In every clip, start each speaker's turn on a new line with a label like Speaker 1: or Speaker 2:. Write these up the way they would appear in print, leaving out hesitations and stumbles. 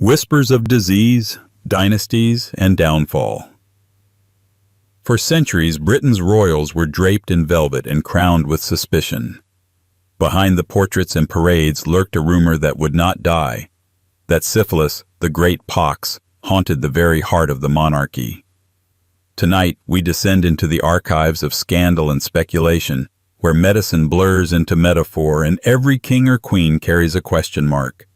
Speaker 1: Whispers of disease, dynasties, and downfall. For centuries, Britain's royals were draped in velvet and crowned with suspicion. Behind the portraits and parades lurked a rumor that would not die, that syphilis, the great pox, haunted the very heart of the monarchy. Tonight, we descend into the archives of scandal and speculation, where medicine blurs into metaphor and every king or queen carries a question mark.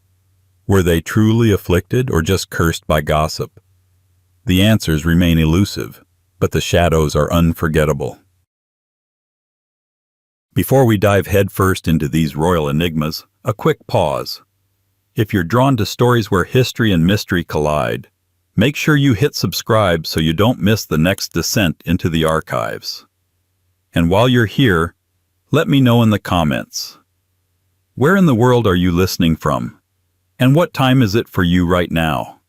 Speaker 1: Were they truly afflicted or just cursed by gossip? The answers remain elusive, but the shadows are unforgettable. Before we dive headfirst into these royal enigmas, a quick pause. If you're drawn to stories where history and mystery collide, make sure you hit subscribe so you don't miss the next descent into the archives. And while you're here, let me know in the comments. Where in the world are you listening from? And what time is it for you right now?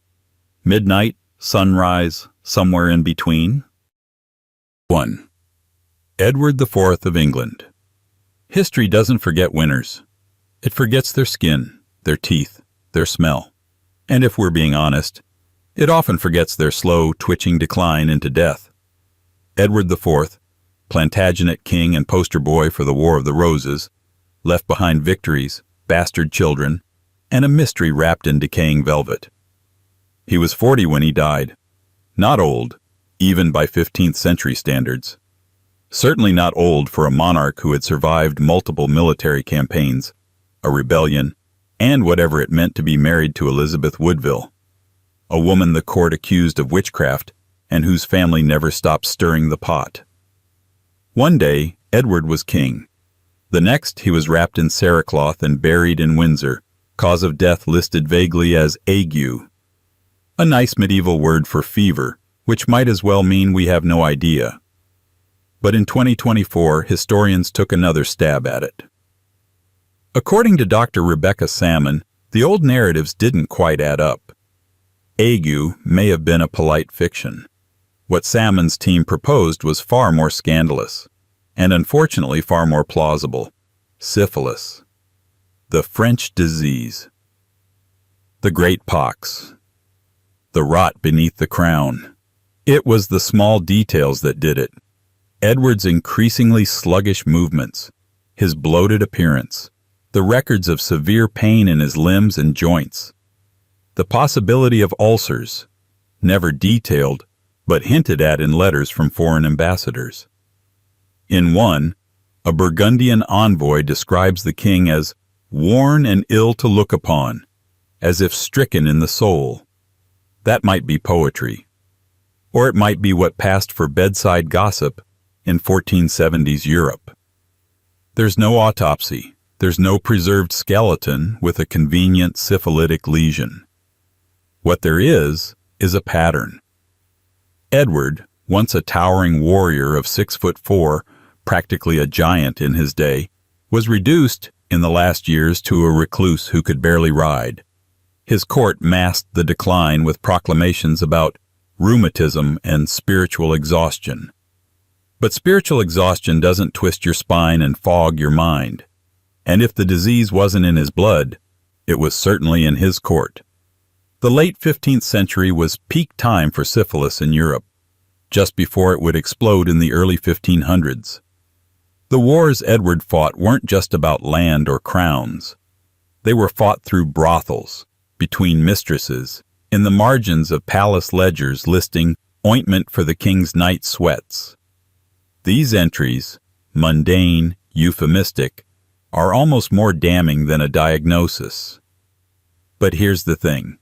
Speaker 1: Midnight, sunrise, somewhere in between? 1. Edward IV of England. History doesn't forget winners. It forgets their skin, their teeth, their smell. And if we're being honest, it often forgets their slow, twitching decline into death. Edward IV, Plantagenet king and poster boy for the War of the Roses, left behind victories, bastard children, and a mystery wrapped in decaying velvet. He was 40 when he died. Not old, even by 15th century standards. Certainly not old for a monarch who had survived multiple military campaigns, a rebellion, and whatever it meant to be married to Elizabeth Woodville, a woman the court accused of witchcraft and whose family never stopped stirring the pot. One day, Edward was king. The next, he was wrapped in cerecloth and buried in Windsor, cause of death listed vaguely as ague. A nice medieval word for fever, which might as well mean we have no idea. But in 2024, historians took another stab at it. According to Dr. Rebecca Salmon, the old narratives didn't quite add up. Ague may have been a polite fiction. What Salmon's team proposed was far more scandalous, and unfortunately far more plausible. Syphilis. The French disease. The great pox. The rot beneath the crown. It was the small details that did it. Edward's increasingly sluggish movements, his bloated appearance, the records of severe pain in his limbs and joints, the possibility of ulcers, never detailed, but hinted at in letters from foreign ambassadors. In one, a Burgundian envoy describes the king as worn and ill to look upon, as if stricken in the soul. That might be poetry. Or it might be what passed for bedside gossip in 1470s Europe. There's no autopsy. There's no preserved skeleton with a convenient syphilitic lesion. What there is a pattern. Edward, once a towering warrior of 6'4", practically a giant in his day, was reduced in the last years to a recluse who could barely ride. His court masked the decline with proclamations about rheumatism and spiritual exhaustion. But spiritual exhaustion doesn't twist your spine and fog your mind. And if the disease wasn't in his blood, it was certainly in his court. The late 15th century was peak time for syphilis in Europe, just before it would explode in the early 1500s. The wars Edward fought weren't just about land or crowns. They were fought through brothels, between mistresses, in the margins of palace ledgers listing ointment for the king's night sweats. These entries, mundane, euphemistic, are almost more damning than a diagnosis. But here's the thing.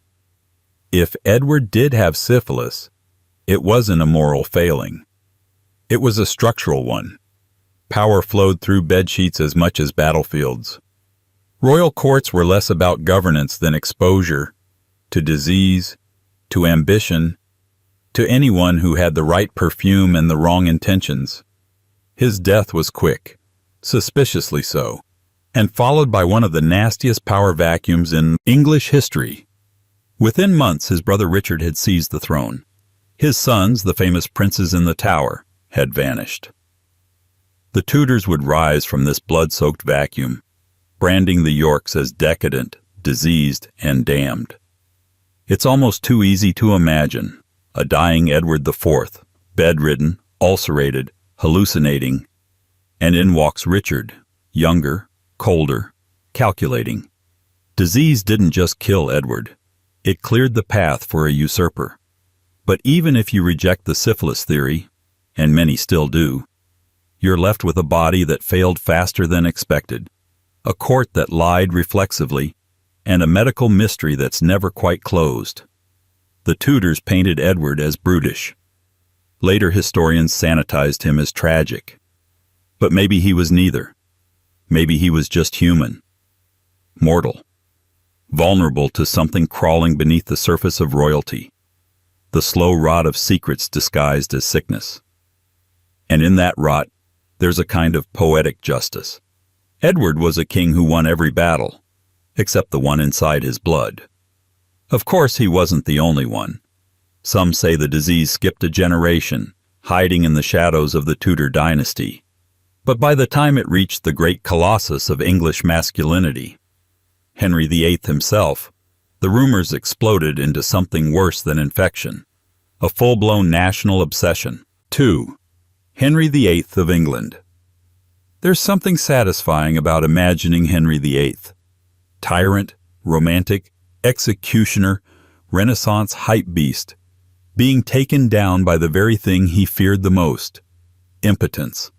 Speaker 1: If Edward did have syphilis, it wasn't a moral failing. It was a structural one. Power flowed through bedsheets as much as battlefields. Royal courts were less about governance than exposure to disease, to ambition, to anyone who had the right perfume and the wrong intentions. His death was quick, suspiciously so, and followed by one of the nastiest power vacuums in English history. Within months, his brother Richard had seized the throne. His sons, the famous princes in the Tower, had vanished. The Tudors would rise from this blood-soaked vacuum, branding the Yorks as decadent, diseased, and damned. It's almost too easy to imagine a dying Edward IV, bedridden, ulcerated, hallucinating, and in walks Richard, younger, colder, calculating. Disease didn't just kill Edward. It cleared the path for a usurper. But even if you reject the syphilis theory, and many still do, you're left with a body that failed faster than expected, a court that lied reflexively, and a medical mystery that's never quite closed. The Tudors painted Edward as brutish. Later historians sanitized him as tragic. But maybe he was neither. Maybe he was just human. Mortal. Vulnerable to something crawling beneath the surface of royalty. The slow rot of secrets disguised as sickness. And in that rot, there's a kind of poetic justice. Edward was a king who won every battle, except the one inside his blood. Of course, he wasn't the only one. Some say the disease skipped a generation, hiding in the shadows of the Tudor dynasty. But by the time it reached the great colossus of English masculinity, Henry VIII himself, the rumors exploded into something worse than infection, a full-blown national obsession. 2. Henry VIII of England. There's something satisfying about imagining Henry VIII. Tyrant, romantic, executioner, Renaissance hype beast, being taken down by the very thing he feared the most, impotence.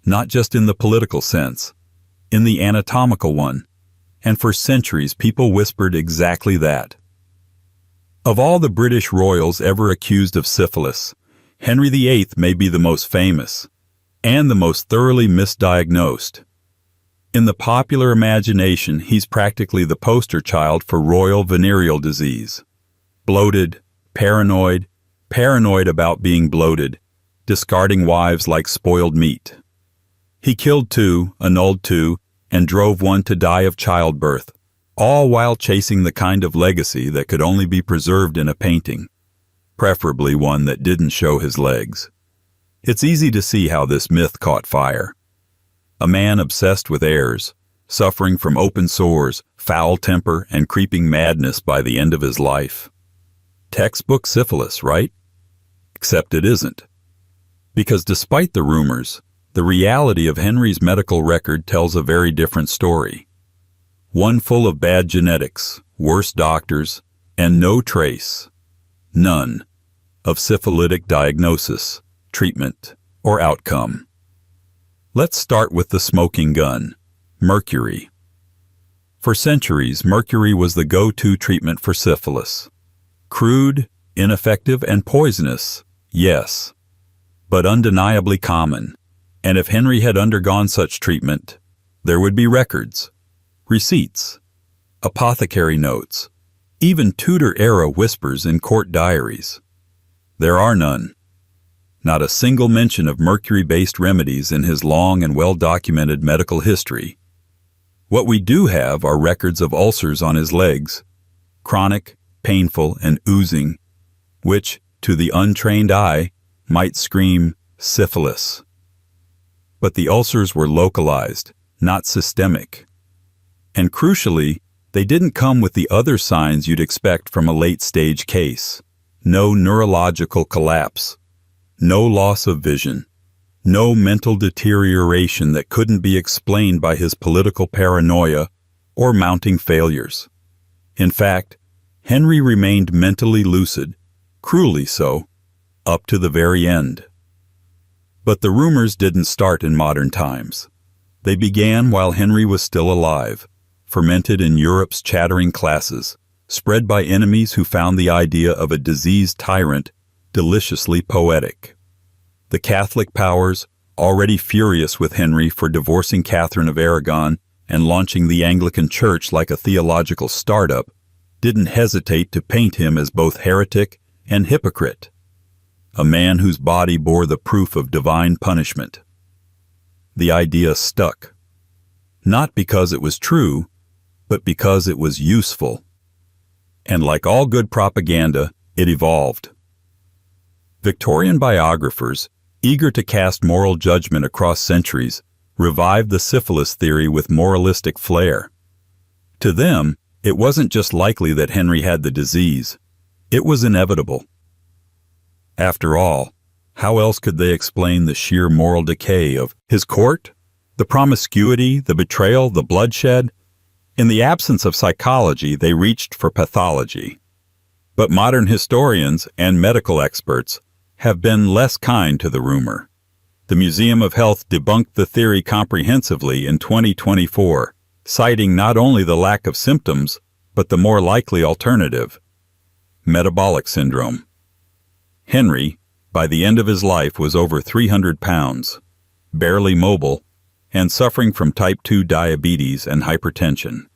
Speaker 1: Not just in the political sense, in the anatomical one, and for centuries people whispered exactly that. Of all the British royals ever accused of syphilis, Henry VIII may be the most famous, and the most thoroughly misdiagnosed. In the popular imagination, he's practically the poster child for royal venereal disease. Bloated, paranoid about being bloated, discarding wives like spoiled meat. He killed 2, annulled 2, and drove 1 to die of childbirth, all while chasing the kind of legacy that could only be preserved in a painting, preferably one that didn't show his legs. It's easy to see how this myth caught fire. A man obsessed with heirs, suffering from open sores, foul temper, and creeping madness by the end of his life. Textbook syphilis, right? Except it isn't. Because despite the rumors, the reality of Henry's medical record tells a very different story. One full of bad genetics, worse doctors, and no trace, none, of syphilitic diagnosis, treatment, or outcome. Let's start with the smoking gun, mercury. For centuries, mercury was the go-to treatment for syphilis. Crude, ineffective, and poisonous, yes, but undeniably common. And if Henry had undergone such treatment, there would be records, receipts, apothecary notes, even Tudor-era whispers in court diaries. There are none. Not a single mention of mercury-based remedies in his long and well-documented medical history. What we do have are records of ulcers on his legs, chronic, painful, and oozing, which, to the untrained eye, might scream syphilis. But the ulcers were localized, not systemic. And crucially, they didn't come with the other signs you'd expect from a late-stage case. No neurological collapse, no loss of vision, no mental deterioration that couldn't be explained by his political paranoia or mounting failures. In fact, Henry remained mentally lucid, cruelly so, up to the very end. But the rumors didn't start in modern times. They began while Henry was still alive, fermented in Europe's chattering classes, spread by enemies who found the idea of a diseased tyrant deliciously poetic. The Catholic powers, already furious with Henry for divorcing Catherine of Aragon and launching the Anglican Church like a theological startup, didn't hesitate to paint him as both heretic and hypocrite, a man whose body bore the proof of divine punishment. The idea stuck, not because it was true, but because it was useful. And like all good propaganda, it evolved. Victorian biographers, eager to cast moral judgment across centuries, revived the syphilis theory with moralistic flair. To them, It wasn't just likely that Henry had the disease. It was inevitable. After all, how else could they explain the sheer moral decay of his court? The promiscuity, the betrayal, the bloodshed? In the absence of psychology, they reached for pathology. But modern historians and medical experts have been less kind to the rumor. The Museum of Health debunked the theory comprehensively in 2024, citing not only the lack of symptoms, but the more likely alternative: metabolic syndrome. Henry, by the end of his life, was over 300 pounds, barely mobile, and suffering from type 2 diabetes and hypertension.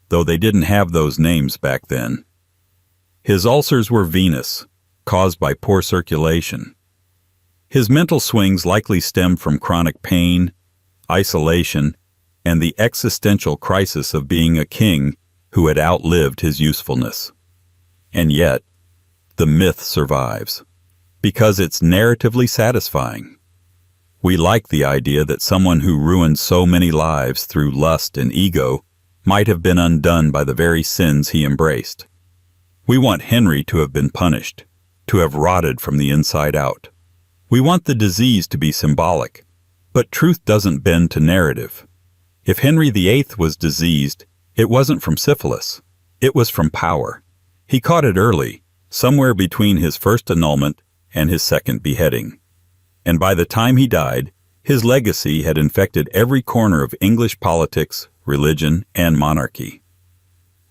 Speaker 1: Though they didn't have those names back then. His ulcers were venous, caused by poor circulation. His mental swings likely stemmed from chronic pain, isolation, and the existential crisis of being a king who had outlived his usefulness. And yet, the myth survives, because it's narratively satisfying. We like the idea that someone who ruined so many lives through lust and ego might have been undone by the very sins he embraced. We want Henry to have been punished, to have rotted from the inside out. We want the disease to be symbolic, but truth doesn't bend to narrative. If Henry VIII was diseased, it wasn't from syphilis. It was from power. He caught it early, somewhere between his first annulment and his second beheading. And by the time he died, his legacy had infected every corner of English politics, religion, and monarchy.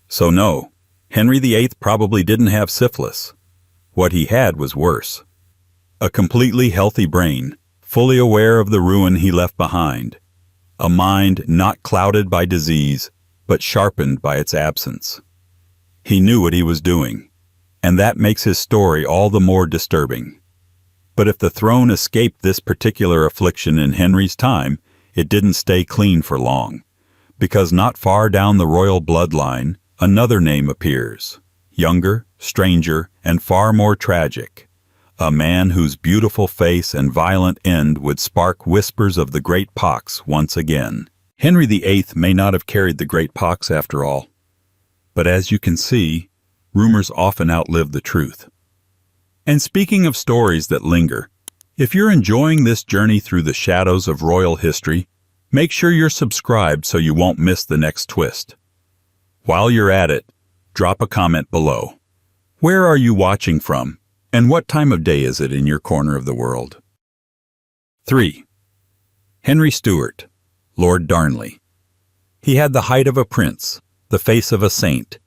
Speaker 1: So no, Henry VIII probably didn't have syphilis. What he had was worse. A completely healthy brain, fully aware of the ruin he left behind. A mind not clouded by disease, but sharpened by its absence. He knew what he was doing, and that makes his story all the more disturbing. But if the throne escaped this particular affliction in Henry's time, it didn't stay clean for long, because not far down the royal bloodline, another name appears, younger, stranger, and far more tragic. A man whose beautiful face and violent end would spark whispers of the Great Pox once again. Henry VIII may not have carried the Great Pox after all. But as you can see, rumors often outlive the truth. And speaking of stories that linger, if you're enjoying this journey through the shadows of royal history, make sure you're subscribed so you won't miss the next twist. While you're at it, drop a comment below. Where are you watching from, and what time of day is it in your corner of the world? 3. Henry Stuart, Lord Darnley. He had the height of a prince, the face of a saint,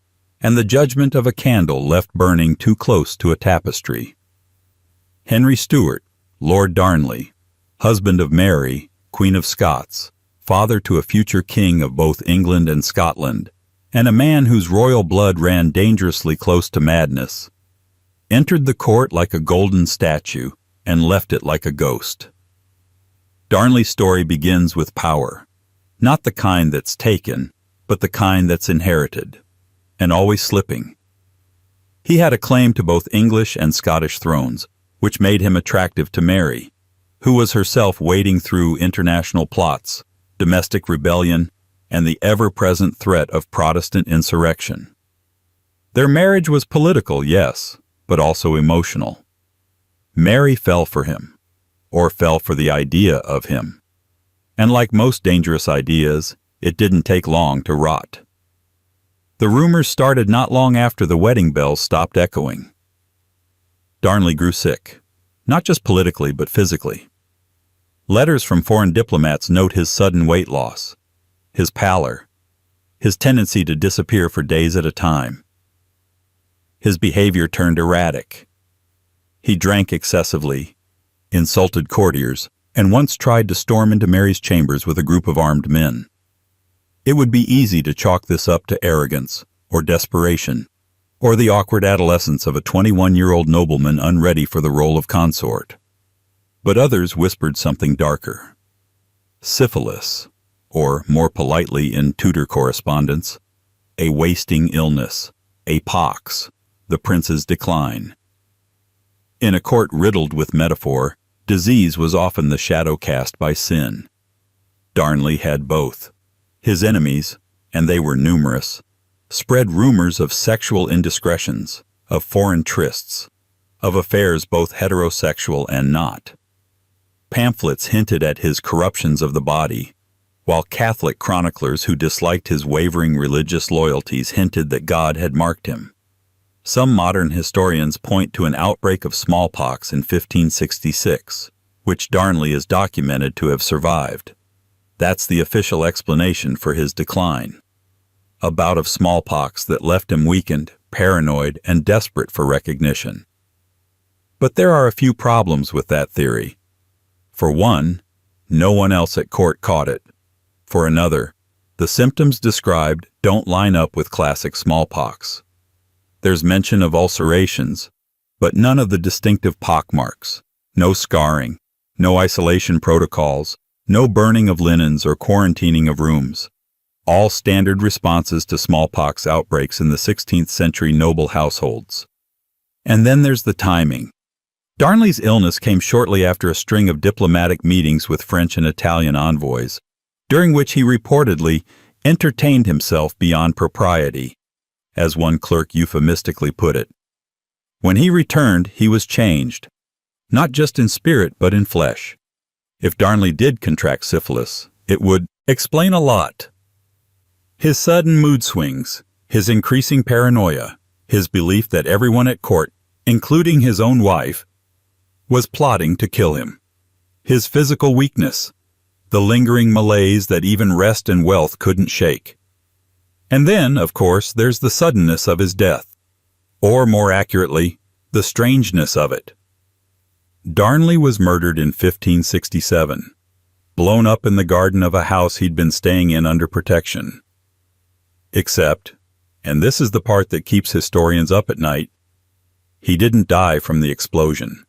Speaker 1: and the judgment of a candle left burning too close to a tapestry. Henry Stuart, Lord Darnley, husband of Mary, Queen of Scots, father to a future king of both England and Scotland, and a man whose royal blood ran dangerously close to madness, entered the court like a golden statue and left it like a ghost. Darnley's story begins with power, not the kind that's taken, but the kind that's inherited, and always slipping. He had a claim to both English and Scottish thrones, which made him attractive to Mary, who was herself wading through international plots, domestic rebellion, and the ever-present threat of Protestant insurrection. Their marriage was political, yes, but also emotional. Mary fell for him, or fell for the idea of him. And like most dangerous ideas, it didn't take long to rot. The rumors started not long after the wedding bells stopped echoing. Darnley grew sick, not just politically but physically. Letters from foreign diplomats note his sudden weight loss, his pallor, his tendency to disappear for days at a time. His behavior turned erratic. He drank excessively, insulted courtiers, and once tried to storm into Mary's chambers with a group of armed men. It would be easy to chalk this up to arrogance, or desperation, or the awkward adolescence of a 21-year-old nobleman unready for the role of consort. But others whispered something darker. Syphilis, or more politely in Tudor correspondence, a wasting illness, a pox, the prince's decline. In a court riddled with metaphor, disease was often the shadow cast by sin. Darnley had both. His enemies, and they were numerous, spread rumors of sexual indiscretions, of foreign trysts, of affairs both heterosexual and not. Pamphlets hinted at his corruptions of the body, while Catholic chroniclers who disliked his wavering religious loyalties hinted that God had marked him. Some modern historians point to an outbreak of smallpox in 1566, which Darnley is documented to have survived. That's the official explanation for his decline. A bout of smallpox that left him weakened, paranoid, and desperate for recognition. But there are a few problems with that theory. For one, no one else at court caught it. For another, the symptoms described don't line up with classic smallpox. There's mention of ulcerations, but none of the distinctive pockmarks, no scarring, no isolation protocols, no burning of linens or quarantining of rooms. All standard responses to smallpox outbreaks in the 16th century noble households. And then there's the timing. Darnley's illness came shortly after a string of diplomatic meetings with French and Italian envoys, during which he reportedly entertained himself beyond propriety, as one clerk euphemistically put it. When he returned, he was changed, not just in spirit but in flesh. If Darnley did contract syphilis, it would explain a lot. His sudden mood swings, his increasing paranoia, his belief that everyone at court, including his own wife, was plotting to kill him. His physical weakness, the lingering malaise that even rest and wealth couldn't shake. And then, of course, there's the suddenness of his death, or more accurately, the strangeness of it. Darnley was murdered in 1567, blown up in the garden of a house he'd been staying in under protection. Except, and this is the part that keeps historians up at night, he didn't die from the explosion.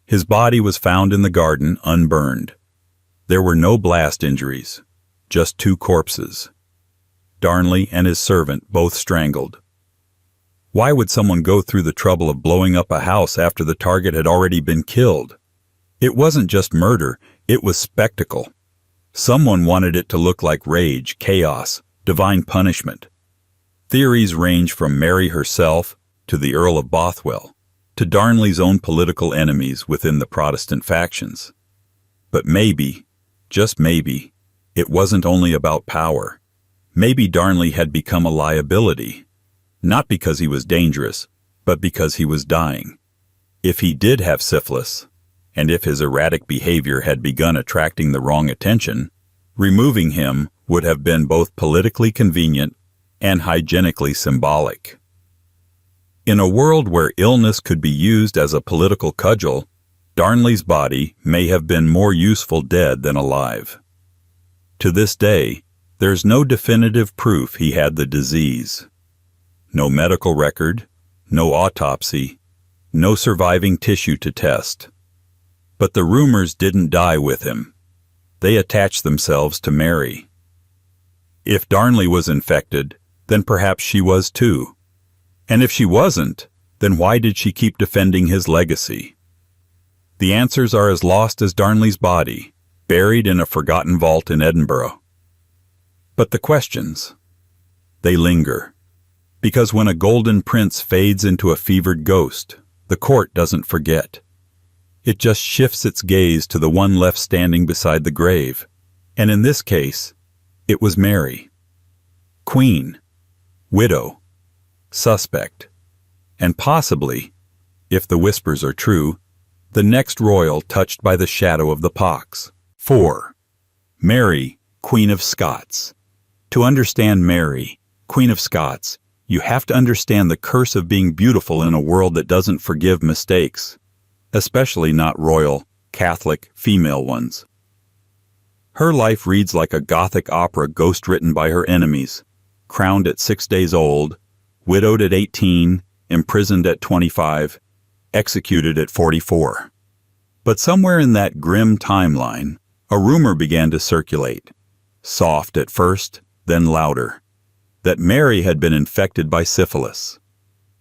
Speaker 1: His body was found in the garden unburned. There were no blast injuries, just two corpses. Darnley and his servant both strangled. Why would someone go through the trouble of blowing up a house after the target had already been killed? It wasn't just murder, it was spectacle. Someone wanted it to look like rage, chaos, divine punishment. Theories range from Mary herself to the Earl of Bothwell, to Darnley's own political enemies within the Protestant factions. But maybe, just maybe, it wasn't only about power. Maybe Darnley had become a liability, not because he was dangerous, but because he was dying. If he did have syphilis, and if his erratic behavior had begun attracting the wrong attention, removing him would have been both politically convenient and hygienically symbolic. In a world where illness could be used as a political cudgel, Darnley's body may have been more useful dead than alive. To this day, there's no definitive proof he had the disease. No medical record, no autopsy, no surviving tissue to test. But the rumors didn't die with him. They attached themselves to Mary. If Darnley was infected, then perhaps she was too. And if she wasn't, then why did she keep defending his legacy? The answers are as lost as Darnley's body, buried in a forgotten vault in Edinburgh. But the questions, they linger. Because when a golden prince fades into a fevered ghost, the court doesn't forget. It just shifts its gaze to the one left standing beside the grave. And in this case, it was Mary. Queen, widow, suspect, and possibly, if the whispers are true, the next royal touched by the shadow of the pox. 4. Mary, Queen of Scots. To understand Mary, Queen of Scots, you have to understand the curse of being beautiful in a world that doesn't forgive mistakes, especially not royal, Catholic, female ones. Her life reads like a Gothic opera ghost-written by her enemies, crowned at 6 days old, widowed at 18, imprisoned at 25, executed at 44. But somewhere in that grim timeline, a rumor began to circulate, soft at first, then louder, that Mary had been infected by syphilis.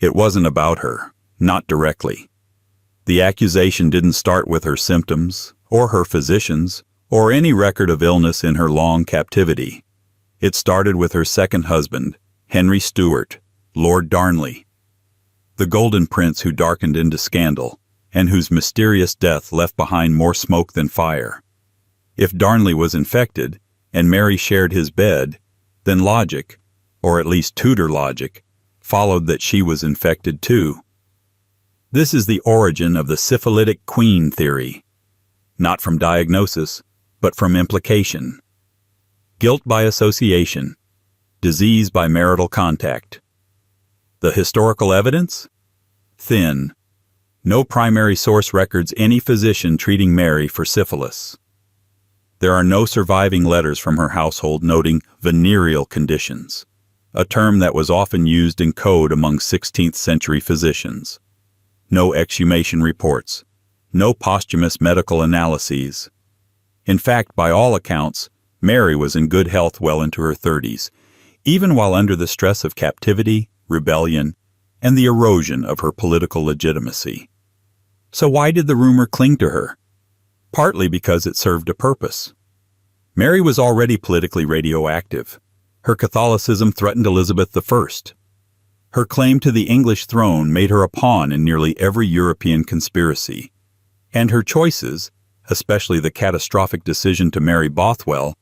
Speaker 1: It wasn't about her, not directly. The accusation didn't start with her symptoms, or her physicians, or any record of illness in her long captivity. It started with her second husband, Henry Stuart, Lord Darnley, the Golden Prince who darkened into scandal, and whose mysterious death left behind more smoke than fire. If Darnley was infected, and Mary shared his bed, then logic, or at least Tudor logic, followed that she was infected too. This is the origin of the syphilitic queen theory, not from diagnosis, but from implication. Guilt by association, disease by marital contact. The historical evidence? Thin. No primary source records any physician treating Mary for syphilis. There are no surviving letters from her household noting venereal conditions, a term that was often used in code among 16th century physicians. No exhumation reports, no posthumous medical analyses. In fact, by all accounts, Mary was in good health well into her 30s, even while under the stress of captivity, rebellion, and the erosion of her political legitimacy. So why did the rumor cling to her? Partly because it served a purpose. Mary was already politically radioactive. Her Catholicism threatened Elizabeth I. Her claim to the English throne made her a pawn in nearly every European conspiracy. And her choices, especially the catastrophic decision to marry Bothwell,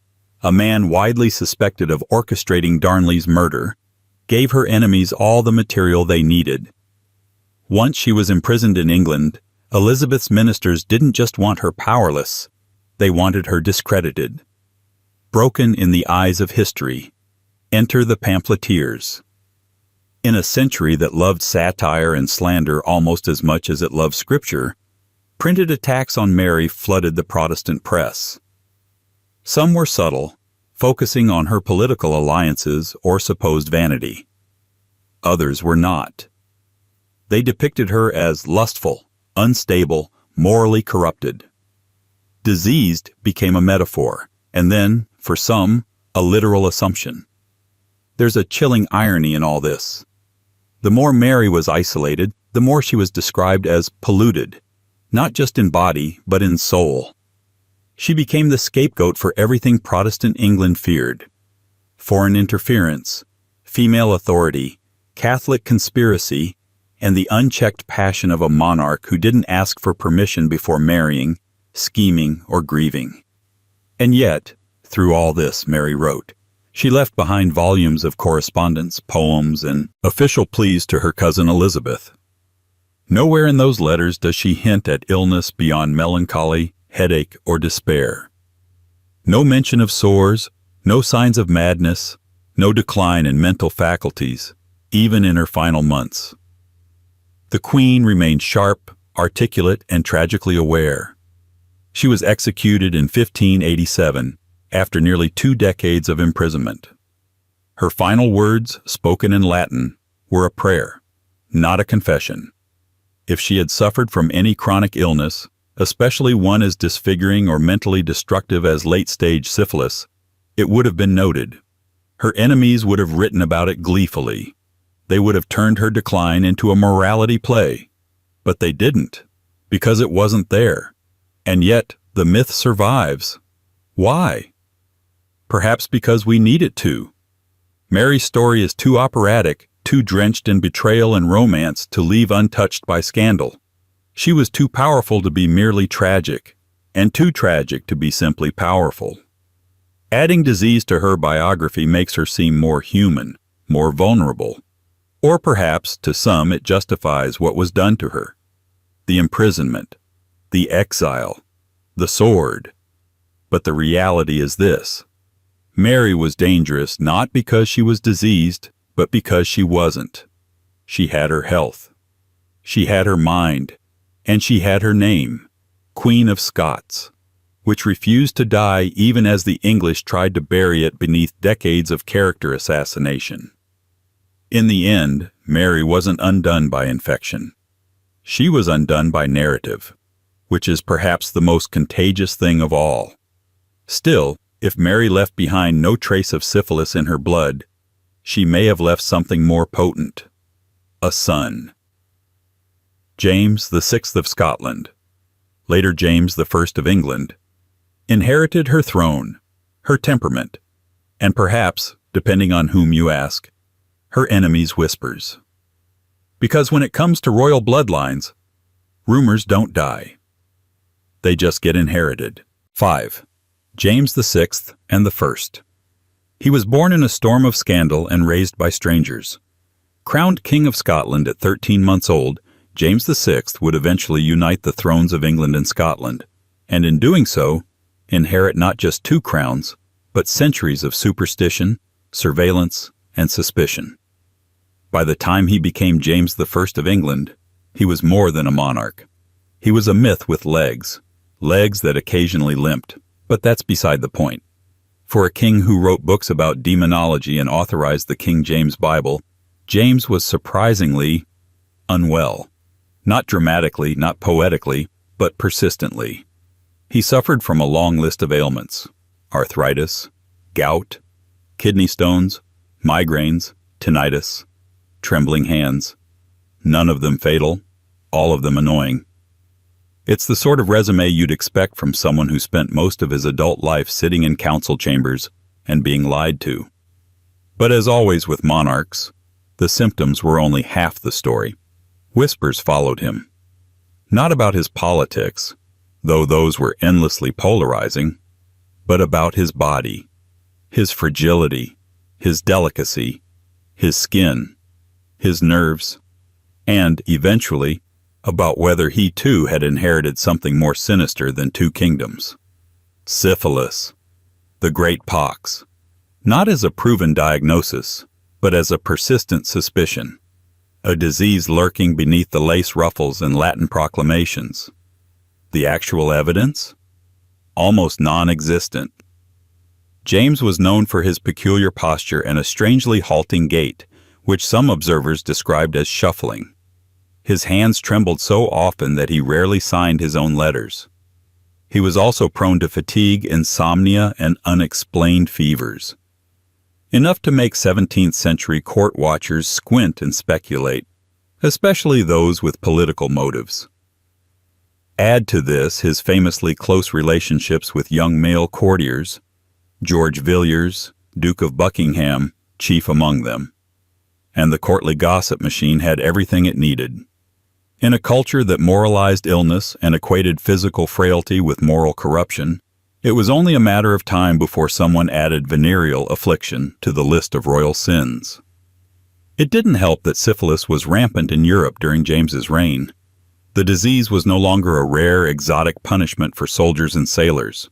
Speaker 1: a man widely suspected of orchestrating Darnley's murder, gave her enemies all the material they needed. Once she was imprisoned in England, Elizabeth's ministers didn't just want her powerless, they wanted her discredited. Broken in the eyes of history, enter the pamphleteers. In a century that loved satire and slander almost as much as it loved scripture, printed attacks on Mary flooded the Protestant press. Some were subtle, focusing on her political alliances or supposed vanity. Others were not. They depicted her as lustful, unstable, morally corrupted. Diseased became a metaphor, and then, for some, a literal assumption. There's a chilling irony in all this. The more Mary was isolated, the more she was described as polluted, not just in body, but in soul. She became the scapegoat for everything Protestant England feared: foreign interference, female authority, Catholic conspiracy, and the unchecked passion of a monarch who didn't ask for permission before marrying, scheming, or grieving. And yet, through all this, Mary wrote. She left behind volumes of correspondence, poems, and official pleas to her cousin Elizabeth. Nowhere in those letters does she hint at illness beyond melancholy, headache, or despair. No mention of sores, no signs of madness, no decline in mental faculties, even in her final months. The Queen remained sharp, articulate, and tragically aware. She was executed in 1587, after nearly 2 decades of imprisonment. Her final words, spoken in Latin, were a prayer, not a confession. If she had suffered from any chronic illness, especially one as disfiguring or mentally destructive as late-stage syphilis, it would have been noted. Her enemies would have written about it gleefully. They would have turned her decline into a morality play. But they didn't, because it wasn't there. And yet, the myth survives. Why? Perhaps because we need it to. Mary's story is too operatic, too drenched in betrayal and romance to leave untouched by scandal. She was too powerful to be merely tragic, and too tragic to be simply powerful. Adding disease to her biography makes her seem more human, more vulnerable. Or perhaps, to some, it justifies what was done to her. The imprisonment, the exile, the sword. But the reality is this. Mary was dangerous not because she was diseased, but because she wasn't. She had her health. She had her mind. And she had her name, Queen of Scots, which refused to die even as the English tried to bury it beneath decades of character assassination. In the end, Mary wasn't undone by infection. She was undone by narrative, which is perhaps the most contagious thing of all. Still, if Mary left behind no trace of syphilis in her blood, she may have left something more potent: a son. James VI of Scotland, later James I of England, inherited her throne, her temperament, and perhaps, depending on whom you ask, her enemies' whispers. Because when it comes to royal bloodlines, rumors don't die. They just get inherited. 5. James VI and the First. He was born in a storm of scandal and raised by strangers. Crowned King of Scotland at 13 months old, James VI would eventually unite the thrones of England and Scotland, and in doing so, inherit not just 2 crowns, but centuries of superstition, surveillance, and suspicion. By the time he became James I of England, he was more than a monarch. He was a myth with legs that occasionally limped, but that's beside the point. For a king who wrote books about demonology and authorized the King James Bible, James was surprisingly unwell. Not dramatically, not poetically, but persistently. He suffered from a long list of ailments: arthritis, gout, kidney stones, migraines, tinnitus, trembling hands. None of them fatal, all of them annoying. It's the sort of resume you'd expect from someone who spent most of his adult life sitting in council chambers and being lied to. But as always with monarchs, the symptoms were only half the story. Whispers followed him. Not about his politics, though those were endlessly polarizing, but about his body, his fragility, his delicacy, his skin, his nerves, and, eventually, about whether he too had inherited something more sinister than 2 kingdoms. Syphilis, the great pox, not as a proven diagnosis, but as a persistent suspicion, a disease lurking beneath the lace ruffles and Latin proclamations. The actual evidence? Almost non-existent. James was known for his peculiar posture and a strangely halting gait, which some observers described as shuffling. His hands trembled so often that he rarely signed his own letters. He was also prone to fatigue, insomnia, and unexplained fevers. Enough to make 17th century court watchers squint and speculate, especially those with political motives. Add to this his famously close relationships with young male courtiers, George Villiers, Duke of Buckingham, chief among them, and the courtly gossip machine had everything it needed. In a culture that moralized illness and equated physical frailty with moral corruption, it was only a matter of time before someone added venereal affliction to the list of royal sins. It didn't help that syphilis was rampant in Europe during James's reign. The disease was no longer a rare, exotic punishment for soldiers and sailors.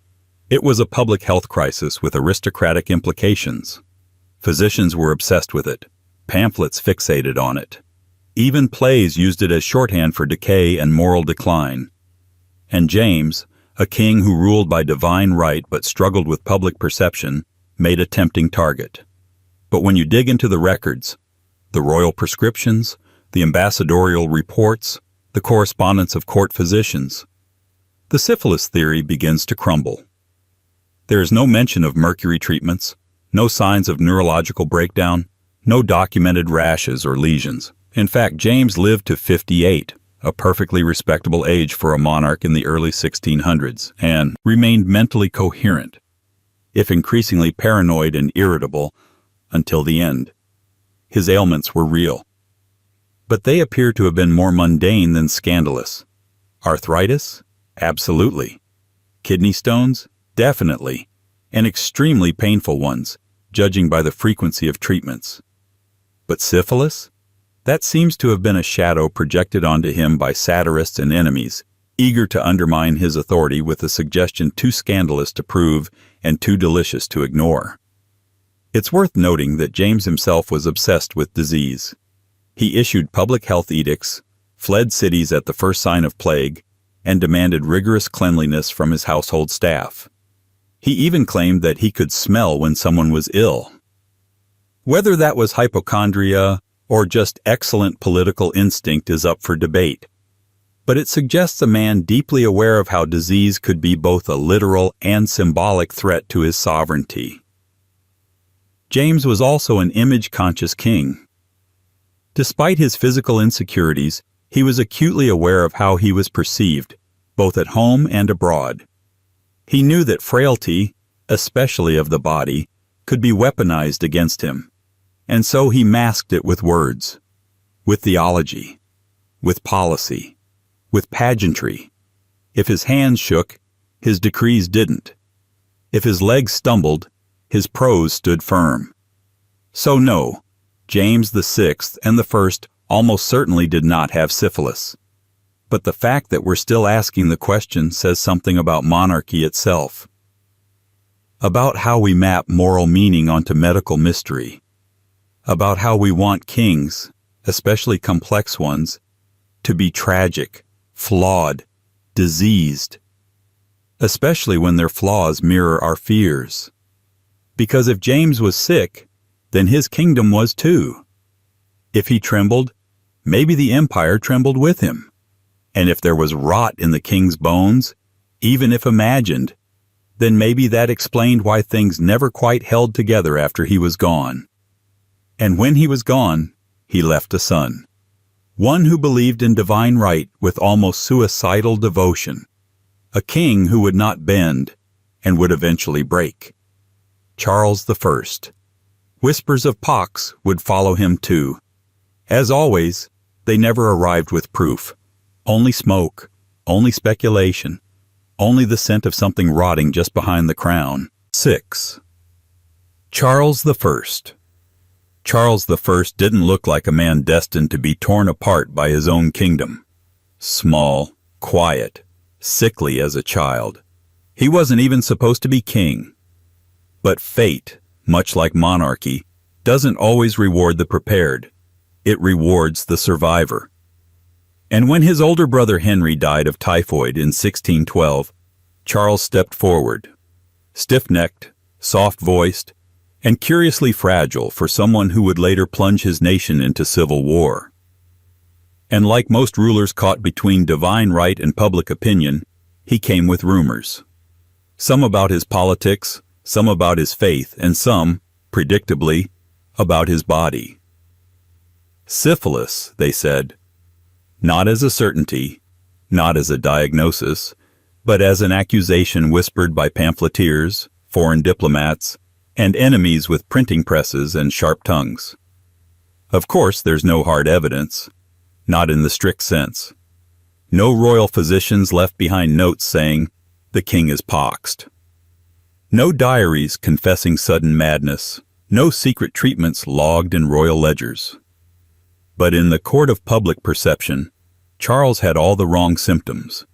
Speaker 1: It was a public health crisis with aristocratic implications. Physicians were obsessed with it. Pamphlets fixated on it. Even plays used it as shorthand for decay and moral decline. And James, a king who ruled by divine right but struggled with public perception, made a tempting target. But when you dig into the records, the royal prescriptions, the ambassadorial reports, the correspondence of court physicians, the syphilis theory begins to crumble. There is no mention of mercury treatments, no signs of neurological breakdown, no documented rashes or lesions. In fact, James lived to 58, a perfectly respectable age for a monarch in the early 1600s, and remained mentally coherent, if increasingly paranoid and irritable, until the end. His ailments were real. But they appear to have been more mundane than scandalous. Arthritis? Absolutely. Kidney stones? Definitely. And extremely painful ones, judging by the frequency of treatments. But syphilis? That seems to have been a shadow projected onto him by satirists and enemies, eager to undermine his authority with a suggestion too scandalous to prove and too delicious to ignore. It's worth noting that James himself was obsessed with disease. He issued public health edicts, fled cities at the first sign of plague, and demanded rigorous cleanliness from his household staff. He even claimed that he could smell when someone was ill. Whether that was hypochondria or just excellent political instinct is up for debate, but it suggests a man deeply aware of how disease could be both a literal and symbolic threat to his sovereignty. James was also an image-conscious king. Despite his physical insecurities, he was acutely aware of how he was perceived, both at home and abroad. He knew that frailty, especially of the body, could be weaponized against him. And so he masked it with words, with theology, with policy, with pageantry. If his hands shook, his decrees didn't. If his legs stumbled, his prose stood firm. So no, James VI and the First almost certainly did not have syphilis. But the fact that we're still asking the question says something about monarchy itself. About how we map moral meaning onto medical mystery. About how we want kings, especially complex ones, to be tragic, flawed, diseased, especially when their flaws mirror our fears. Because if James was sick, then his kingdom was too. If he trembled, maybe the empire trembled with him. And if there was rot in the king's bones, even if imagined, then maybe that explained why things never quite held together after he was gone. And when he was gone, he left a son. One who believed in divine right with almost suicidal devotion. A king who would not bend and would eventually break. Charles I. Whispers of pox would follow him too. As always, they never arrived with proof. Only smoke, only speculation, only the scent of something rotting just behind the crown. 6. Charles I. Charles I didn't look like a man destined to be torn apart by his own kingdom. Small, quiet, sickly as a child. He wasn't even supposed to be king. But fate, much like monarchy, doesn't always reward the prepared. It rewards the survivor. And when his older brother Henry died of typhoid in 1612, Charles stepped forward, stiff-necked, soft-voiced, and curiously fragile for someone who would later plunge his nation into civil war. And like most rulers caught between divine right and public opinion, he came with rumors. Some about his politics, some about his faith, and some, predictably, about his body. Syphilis, they said. Not as a certainty, not as a diagnosis, but as an accusation whispered by pamphleteers, foreign diplomats, and enemies with printing presses and sharp tongues. Of course, there's no hard evidence, not in the strict sense. No royal physicians left behind notes saying, "The king is poxed." No diaries confessing sudden madness, no secret treatments logged in royal ledgers. But in the court of public perception, Charles had all the wrong symptoms.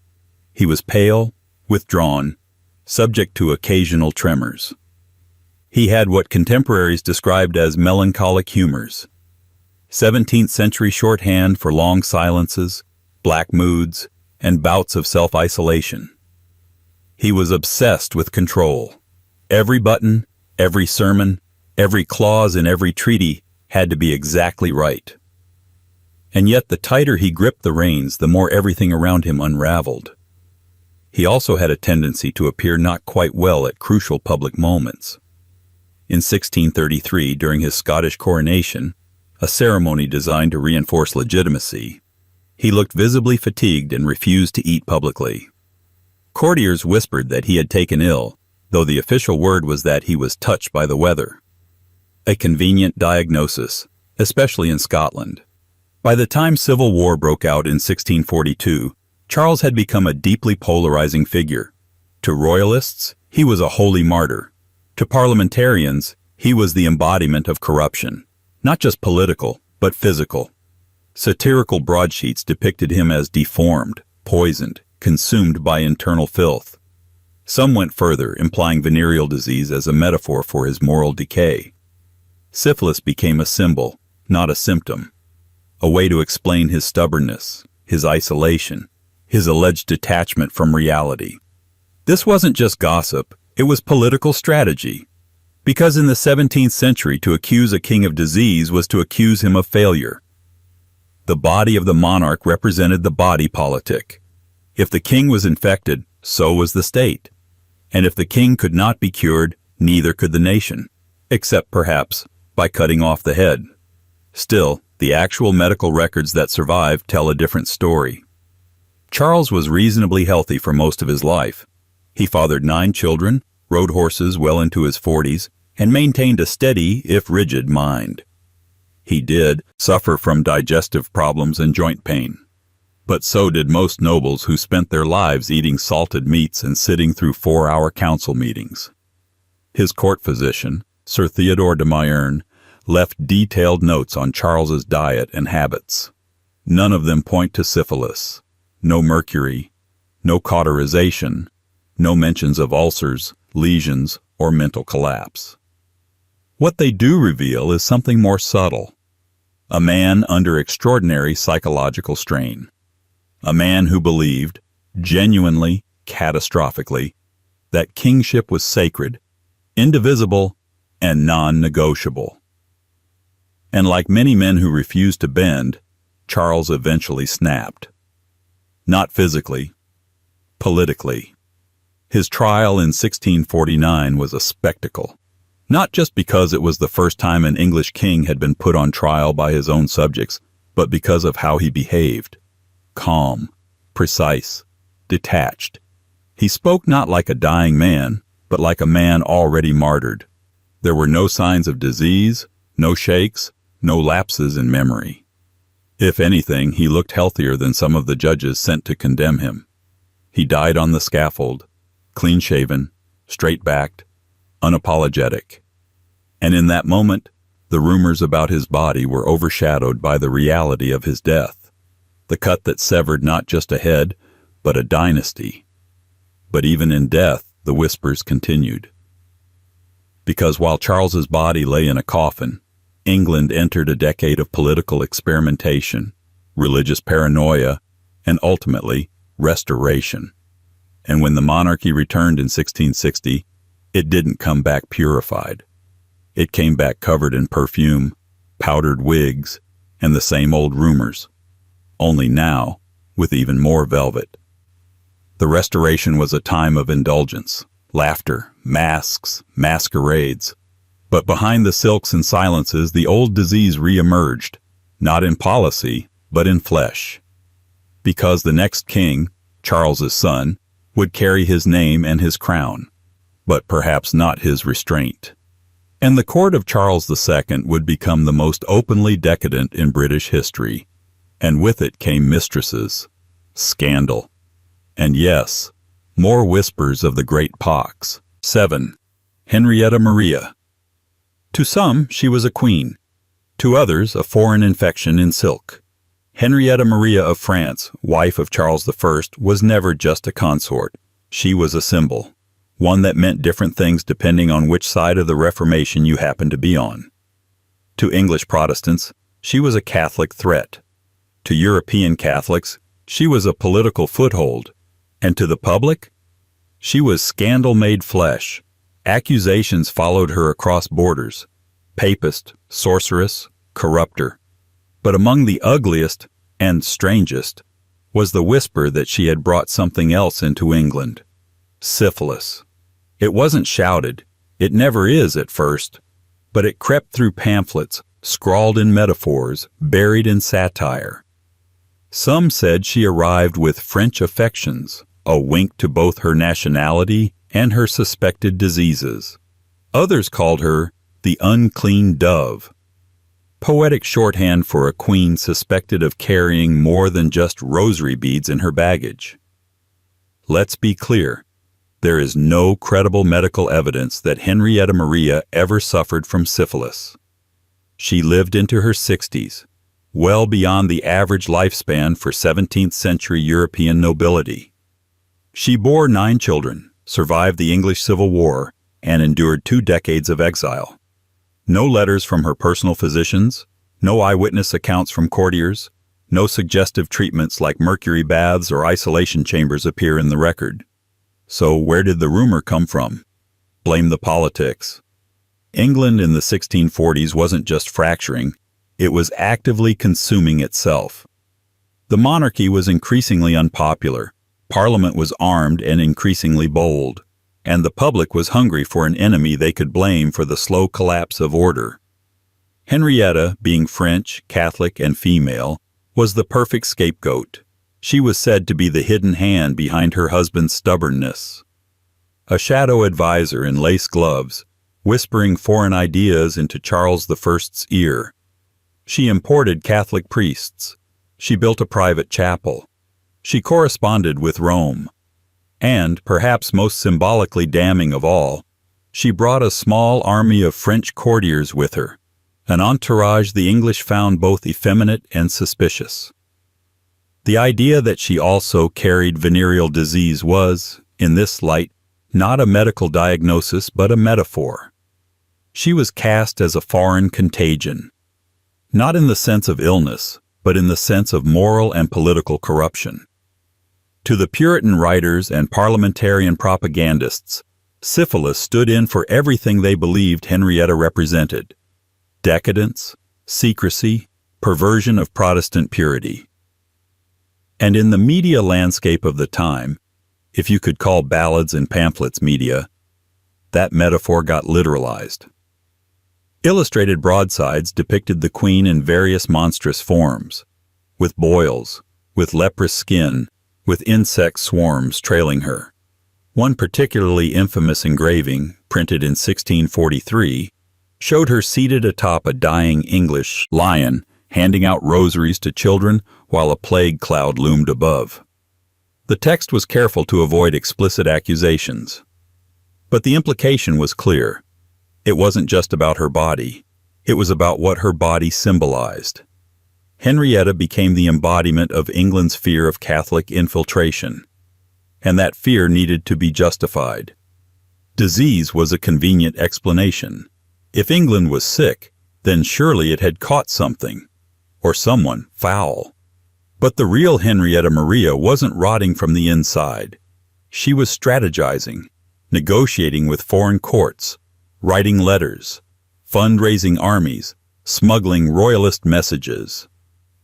Speaker 1: He was pale, withdrawn, subject to occasional tremors. He had what contemporaries described as melancholic humors, 17th century shorthand for long silences, black moods, and bouts of self-isolation. He was obsessed with control. Every button, every sermon, every clause in every treaty had to be exactly right. And yet the tighter he gripped the reins, the more everything around him unraveled. He also had a tendency to appear not quite well at crucial public moments. In 1633, during his Scottish coronation, a ceremony designed to reinforce legitimacy, he looked visibly fatigued and refused to eat publicly. Courtiers whispered that he had taken ill, though the official word was that he was touched by the weather. A convenient diagnosis, especially in Scotland. By the time civil war broke out in 1642, Charles had become a deeply polarizing figure. To royalists, he was a holy martyr. To parliamentarians, he was the embodiment of corruption, not just political, but physical. Satirical broadsheets depicted him as deformed, poisoned, consumed by internal filth. Some went further, implying venereal disease as a metaphor for his moral decay. Syphilis became a symbol, not a symptom. A way to explain his stubbornness, his isolation, his alleged detachment from reality. This wasn't just gossip, it was political strategy. Because in the 17th century, to accuse a king of disease was to accuse him of failure. The body of the monarch represented the body politic. If the king was infected, so was the state. And if the king could not be cured, neither could the nation, except perhaps by cutting off the head. Still, the actual medical records that survive tell a different story. Charles was reasonably healthy for most of his life. He fathered 9 children, rode horses well into his 40s, and maintained a steady, if rigid, mind. He did suffer from digestive problems and joint pain. But so did most nobles who spent their lives eating salted meats and sitting through 4-hour council meetings. His court physician, Sir Theodore de Mayerne, left detailed notes on Charles's diet and habits. None of them point to syphilis, no mercury, no cauterization, no mentions of ulcers, lesions, or mental collapse. What they do reveal is something more subtle. A man under extraordinary psychological strain. A man who believed, genuinely, catastrophically, that kingship was sacred, indivisible, and non-negotiable. And like many men who refused to bend, Charles eventually snapped. Not physically, politically. His trial in 1649 was a spectacle, not just because it was the first time an English king had been put on trial by his own subjects, but because of how he behaved. Calm, precise, detached. He spoke not like a dying man, but like a man already martyred. There were no signs of disease, no shakes, no lapses in memory. If anything, he looked healthier than some of the judges sent to condemn him. He died on the scaffold, clean-shaven, straight-backed, unapologetic. And in that moment, the rumors about his body were overshadowed by the reality of his death. The cut that severed not just a head, but a dynasty. But even in death, the whispers continued. Because while Charles's body lay in a coffin, England entered a decade of political experimentation, religious paranoia, and ultimately, restoration. And when the monarchy returned in 1660, it didn't come back purified. It came back covered in perfume, powdered wigs, and the same old rumors. Only now, with even more velvet. The Restoration was a time of indulgence, laughter, masks, masquerades. But behind the silks and silences, the old disease re-emerged, not in policy, but in flesh. Because the next king, Charles's son, would carry his name and his crown, but perhaps not his restraint. And the court of Charles II would become the most openly decadent in British history. And with it came mistresses, scandal, and yes, more whispers of the great pox. 7. Henrietta Maria. To some, she was a queen. To others, a foreign infection in silk. Henrietta Maria of France, wife of Charles I, was never just a consort. She was a symbol, one that meant different things depending on which side of the Reformation you happened to be on. To English Protestants, she was a Catholic threat. To European Catholics, she was a political foothold. And to the public, she was scandal-made flesh. Accusations followed her across borders. Papist, sorceress, corrupter. But among the ugliest and strangest was the whisper that she had brought something else into England. Syphilis. It wasn't shouted. It never is at first. But it crept through pamphlets, scrawled in metaphors, buried in satire. Some said she arrived with French affections, a wink to both her nationality and her suspected diseases. Others called her the unclean dove, poetic shorthand for a queen suspected of carrying more than just rosary beads in her baggage. Let's be clear, there is no credible medical evidence that Henrietta Maria ever suffered from syphilis. She lived into her 60s, well beyond the average lifespan for 17th century European nobility. She bore 9 children, survived the English Civil War, and endured 2 decades of exile. No letters from her personal physicians, no eyewitness accounts from courtiers, no suggestive treatments like mercury baths or isolation chambers appear in the record. So where did the rumor come from? Blame the politics. England in the 1640s wasn't just fracturing, it was actively consuming itself. The monarchy was increasingly unpopular, Parliament was armed and increasingly bold, and the public was hungry for an enemy they could blame for the slow collapse of order. Henrietta, being French, Catholic, and female, was the perfect scapegoat. She was said to be the hidden hand behind her husband's stubbornness. A shadow advisor in lace gloves, whispering foreign ideas into Charles I's ear. She imported Catholic priests. She built a private chapel. She corresponded with Rome. And, perhaps most symbolically damning of all, she brought a small army of French courtiers with her, an entourage the English found both effeminate and suspicious. The idea that she also carried venereal disease was, in this light, not a medical diagnosis but a metaphor. She was cast as a foreign contagion, not in the sense of illness, but in the sense of moral and political corruption. To the Puritan writers and parliamentarian propagandists, syphilis stood in for everything they believed Henrietta represented: decadence, secrecy, perversion of Protestant purity. And in the media landscape of the time, if you could call ballads and pamphlets media, that metaphor got literalized. Illustrated broadsides depicted the Queen in various monstrous forms, with boils, with leprous skin, with insect swarms trailing her. One particularly infamous engraving, printed in 1643, showed her seated atop a dying English lion, handing out rosaries to children while a plague cloud loomed above. The text was careful to avoid explicit accusations. But the implication was clear. It wasn't just about her body. It was about what her body symbolized. Henrietta became the embodiment of England's fear of Catholic infiltration. And that fear needed to be justified. Disease was a convenient explanation. If England was sick, then surely it had caught something, or someone foul. But the real Henrietta Maria wasn't rotting from the inside. She was strategizing, negotiating with foreign courts, writing letters, fundraising armies, smuggling royalist messages.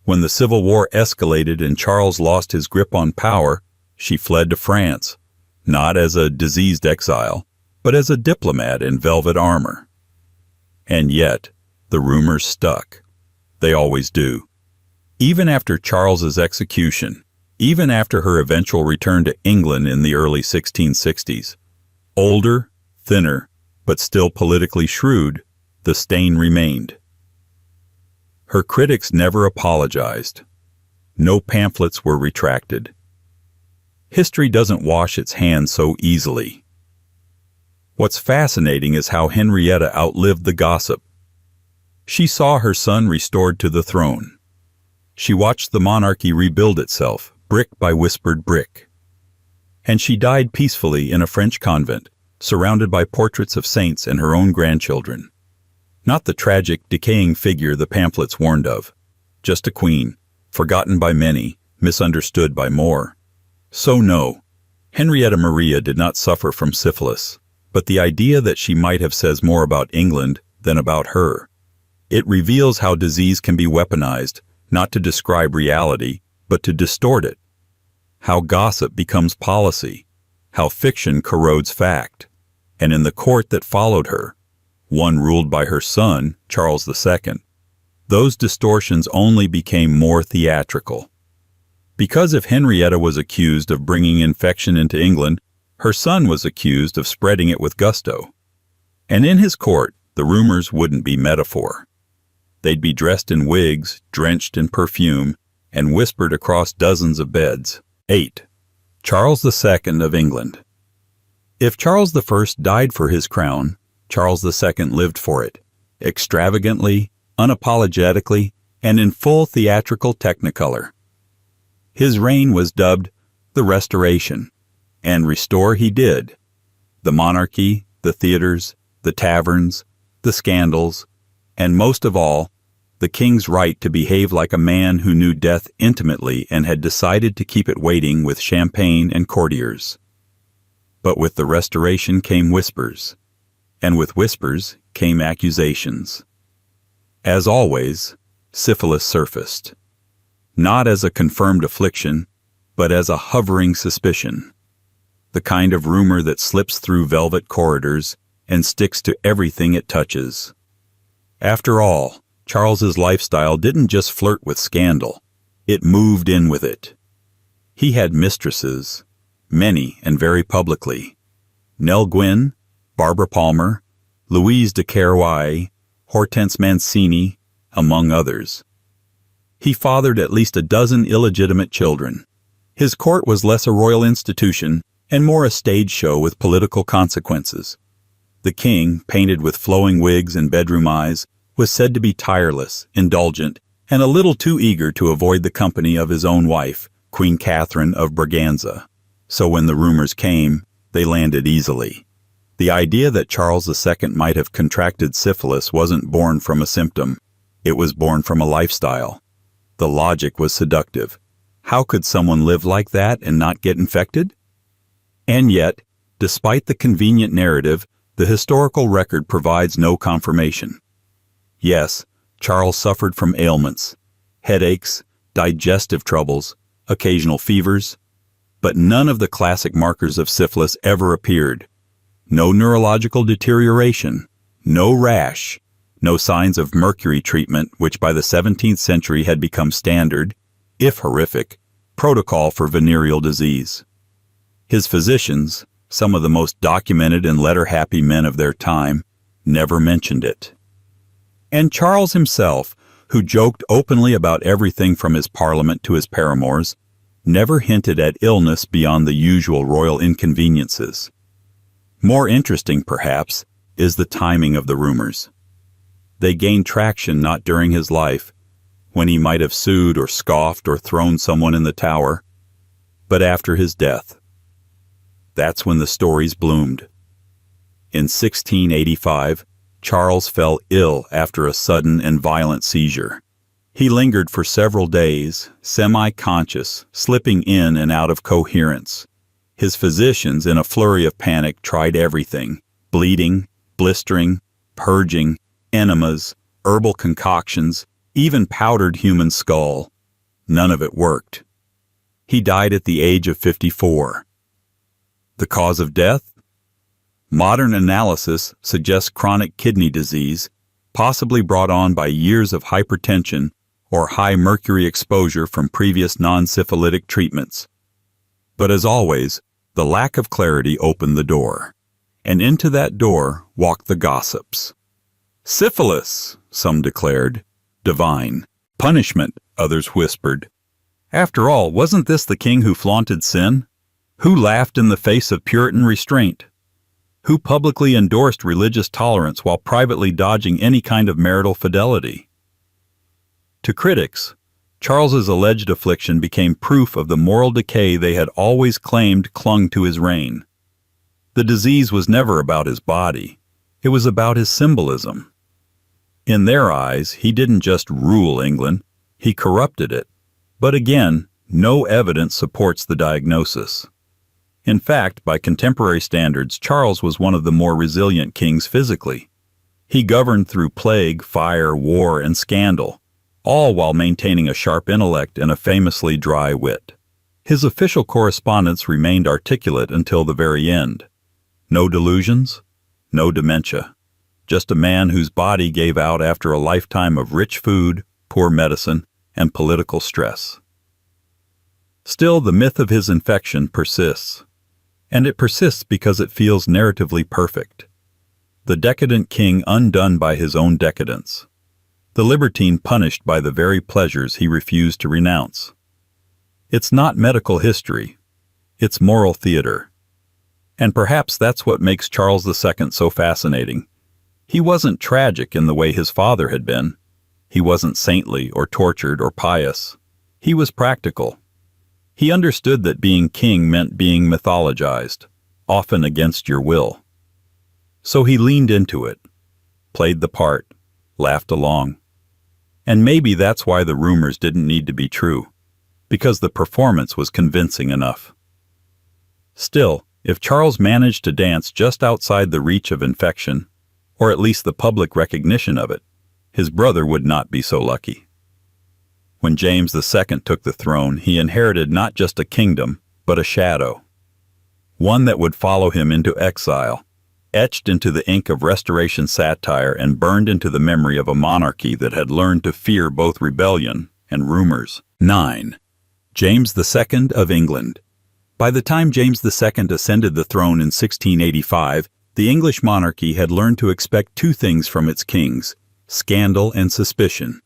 Speaker 1: When the Civil War escalated and Charles lost his grip on power, she fled to France, not as a diseased exile, but as a diplomat in velvet armor. And yet, the rumors stuck. They always do. Even after Charles's execution, even after her eventual return to England in the early 1660s, older, thinner, but still politically shrewd, the stain remained. Her critics never apologized. No pamphlets were retracted. History doesn't wash its hands so easily. What's fascinating is how Henrietta outlived the gossip. She saw her son restored to the throne. She watched the monarchy rebuild itself, brick by whispered brick. And she died peacefully in a French convent, surrounded by portraits of saints and her own grandchildren. Not the tragic, decaying figure the pamphlets warned of. Just a queen, forgotten by many, misunderstood by more. So no, Henrietta Maria did not suffer from syphilis, but the idea that she might have says more about England than about her. It reveals how disease can be weaponized, not to describe reality, but to distort it. How gossip becomes policy, how fiction corrodes fact. And in the court that followed her, one ruled by her son, Charles II, those distortions only became more theatrical. Because if Henrietta was accused of bringing infection into England, her son was accused of spreading it with gusto. And in his court, the rumors wouldn't be metaphor. They'd be dressed in wigs, drenched in perfume, and whispered across dozens of beds. 8. Charles II of England. If Charles I died for his crown, Charles II lived for it, extravagantly, unapologetically, and in full theatrical technicolor. His reign was dubbed the Restoration, and restore he did. The monarchy, the theaters, the taverns, the scandals, and most of all, the king's right to behave like a man who knew death intimately and had decided to keep it waiting with champagne and courtiers. But with the Restoration came whispers, and with whispers came accusations. As always, syphilis surfaced. Not as a confirmed affliction, but as a hovering suspicion. The kind of rumor that slips through velvet corridors and sticks to everything it touches. After all, Charles's lifestyle didn't just flirt with scandal, it moved in with it. He had mistresses, many and very publicly. Nell Gwynn, Barbara Palmer, Louise de Querouaille, Hortense Mancini, among others. He fathered at least a dozen illegitimate children. His court was less a royal institution and more a stage show with political consequences. The king, painted with flowing wigs and bedroom eyes, was said to be tireless, indulgent, and a little too eager to avoid the company of his own wife, Queen Catherine of Braganza. So when the rumors came, they landed easily. The idea that Charles II might have contracted syphilis wasn't born from a symptom. It was born from a lifestyle. The logic was seductive. How could someone live like that and not get infected? And yet, despite the convenient narrative, the historical record provides no confirmation. Yes, Charles suffered from ailments, headaches, digestive troubles, occasional fevers, but none of the classic markers of syphilis ever appeared. No neurological deterioration, no rash, no signs of mercury treatment, which by the 17th century had become standard, if horrific, protocol for venereal disease. His physicians, some of the most documented and letter-happy men of their time, never mentioned it. And Charles himself, who joked openly about everything from his parliament to his paramours, never hinted at illness beyond the usual royal inconveniences. More interesting, perhaps, is the timing of the rumors. They gained traction not during his life, when he might have sued or scoffed or thrown someone in the tower, but after his death. That's when the stories bloomed. In 1685, Charles fell ill after a sudden and violent seizure. He lingered for several days, semi-conscious, slipping in and out of coherence. His physicians, in a flurry of panic, tried everything: bleeding, blistering, purging, enemas, herbal concoctions, even powdered human skull. None of it worked. He died at the age of 54. The cause of death? Modern analysis suggests chronic kidney disease, possibly brought on by years of hypertension or high mercury exposure from previous non-syphilitic treatments. But as always, the lack of clarity opened the door. And into that door walked the gossips. Syphilis, some declared. Divine. Punishment, others whispered. After all, wasn't this the king who flaunted sin? Who laughed in the face of Puritan restraint? Who publicly endorsed religious tolerance while privately dodging any kind of marital fidelity? To critics, Charles's alleged affliction became proof of the moral decay they had always claimed clung to his reign. The disease was never about his body. It was about his symbolism. In their eyes, he didn't just rule England, he corrupted it. But again, no evidence supports the diagnosis. In fact, by contemporary standards, Charles was one of the more resilient kings physically. He governed through plague, fire, war, and scandal, all while maintaining a sharp intellect and a famously dry wit. His official correspondence remained articulate until the very end. No delusions, no dementia. Just a man whose body gave out after a lifetime of rich food, poor medicine, and political stress. Still, the myth of his infection persists. And it persists because it feels narratively perfect. The decadent king undone by his own decadence. The libertine punished by the very pleasures he refused to renounce. It's not medical history. It's moral theater. And perhaps that's what makes Charles II so fascinating. He wasn't tragic in the way his father had been. He wasn't saintly or tortured or pious. He was practical. He understood that being king meant being mythologized, often against your will. So he leaned into it, played the part, laughed along. And maybe that's why the rumors didn't need to be true, because the performance was convincing enough. Still, if Charles managed to dance just outside the reach of infection, or at least the public recognition of it, his brother would not be so lucky. When James II took the throne, he inherited not just a kingdom, but a shadow. One that would follow him into exile, etched into the ink of Restoration satire and burned into the memory of a monarchy that had learned to fear both rebellion and rumors. 9. James II of England. By the time James II ascended the throne in 1685, the English monarchy had learned to expect two things from its kings: scandal and suspicion.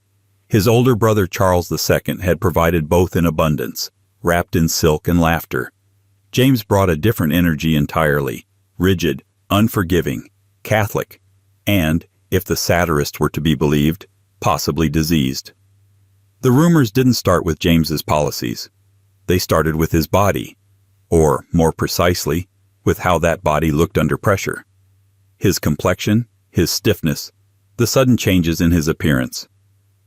Speaker 1: His older brother Charles II had provided both in abundance, wrapped in silk and laughter. James brought a different energy entirely, rigid, unforgiving, Catholic, and, if the satirist were to be believed, possibly diseased. The rumors didn't start with James's policies. They started with his body, or, more precisely, with how that body looked under pressure. His complexion, his stiffness, the sudden changes in his appearance.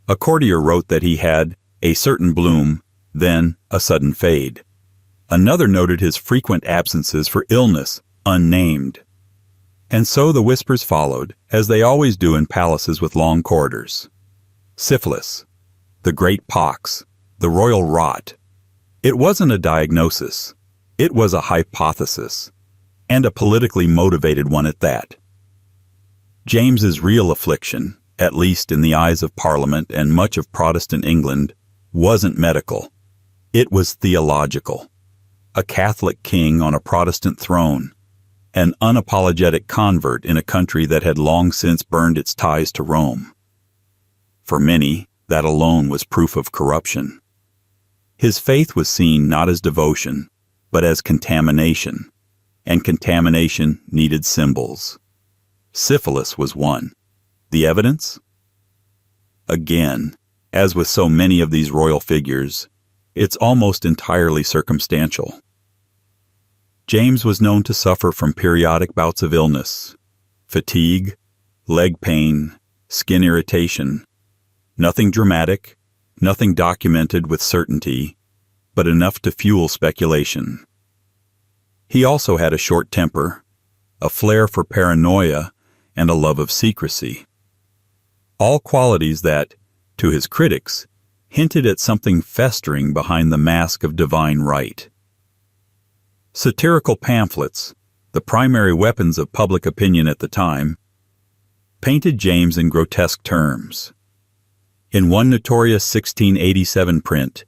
Speaker 1: A courtier wrote that he had a certain bloom, then a sudden fade. Another noted his frequent absences for illness, unnamed. And so the whispers followed, as they always do in palaces with long corridors. Syphilis, the great pox, the royal rot. It wasn't a diagnosis. It was a hypothesis, and a politically motivated one at that. James's real affliction, at least in the eyes of Parliament and much of Protestant England, wasn't medical. It was theological. A Catholic king on a Protestant throne, an unapologetic convert in a country that had long since burned its ties to Rome. For many, that alone was proof of corruption. His faith was seen not as devotion, but as contamination, and contamination needed symbols. Syphilis was one. The evidence? Again, as with so many of these royal figures, it's almost entirely circumstantial. James was known to suffer from periodic bouts of illness, fatigue, leg pain, skin irritation. Nothing dramatic, nothing documented with certainty, but enough to fuel speculation. He also had a short temper, a flair for paranoia, and a love of secrecy. All qualities that, to his critics, hinted at something festering behind the mask of divine right. Satirical pamphlets, the primary weapons of public opinion at the time, painted James in grotesque terms. In one notorious 1687 print,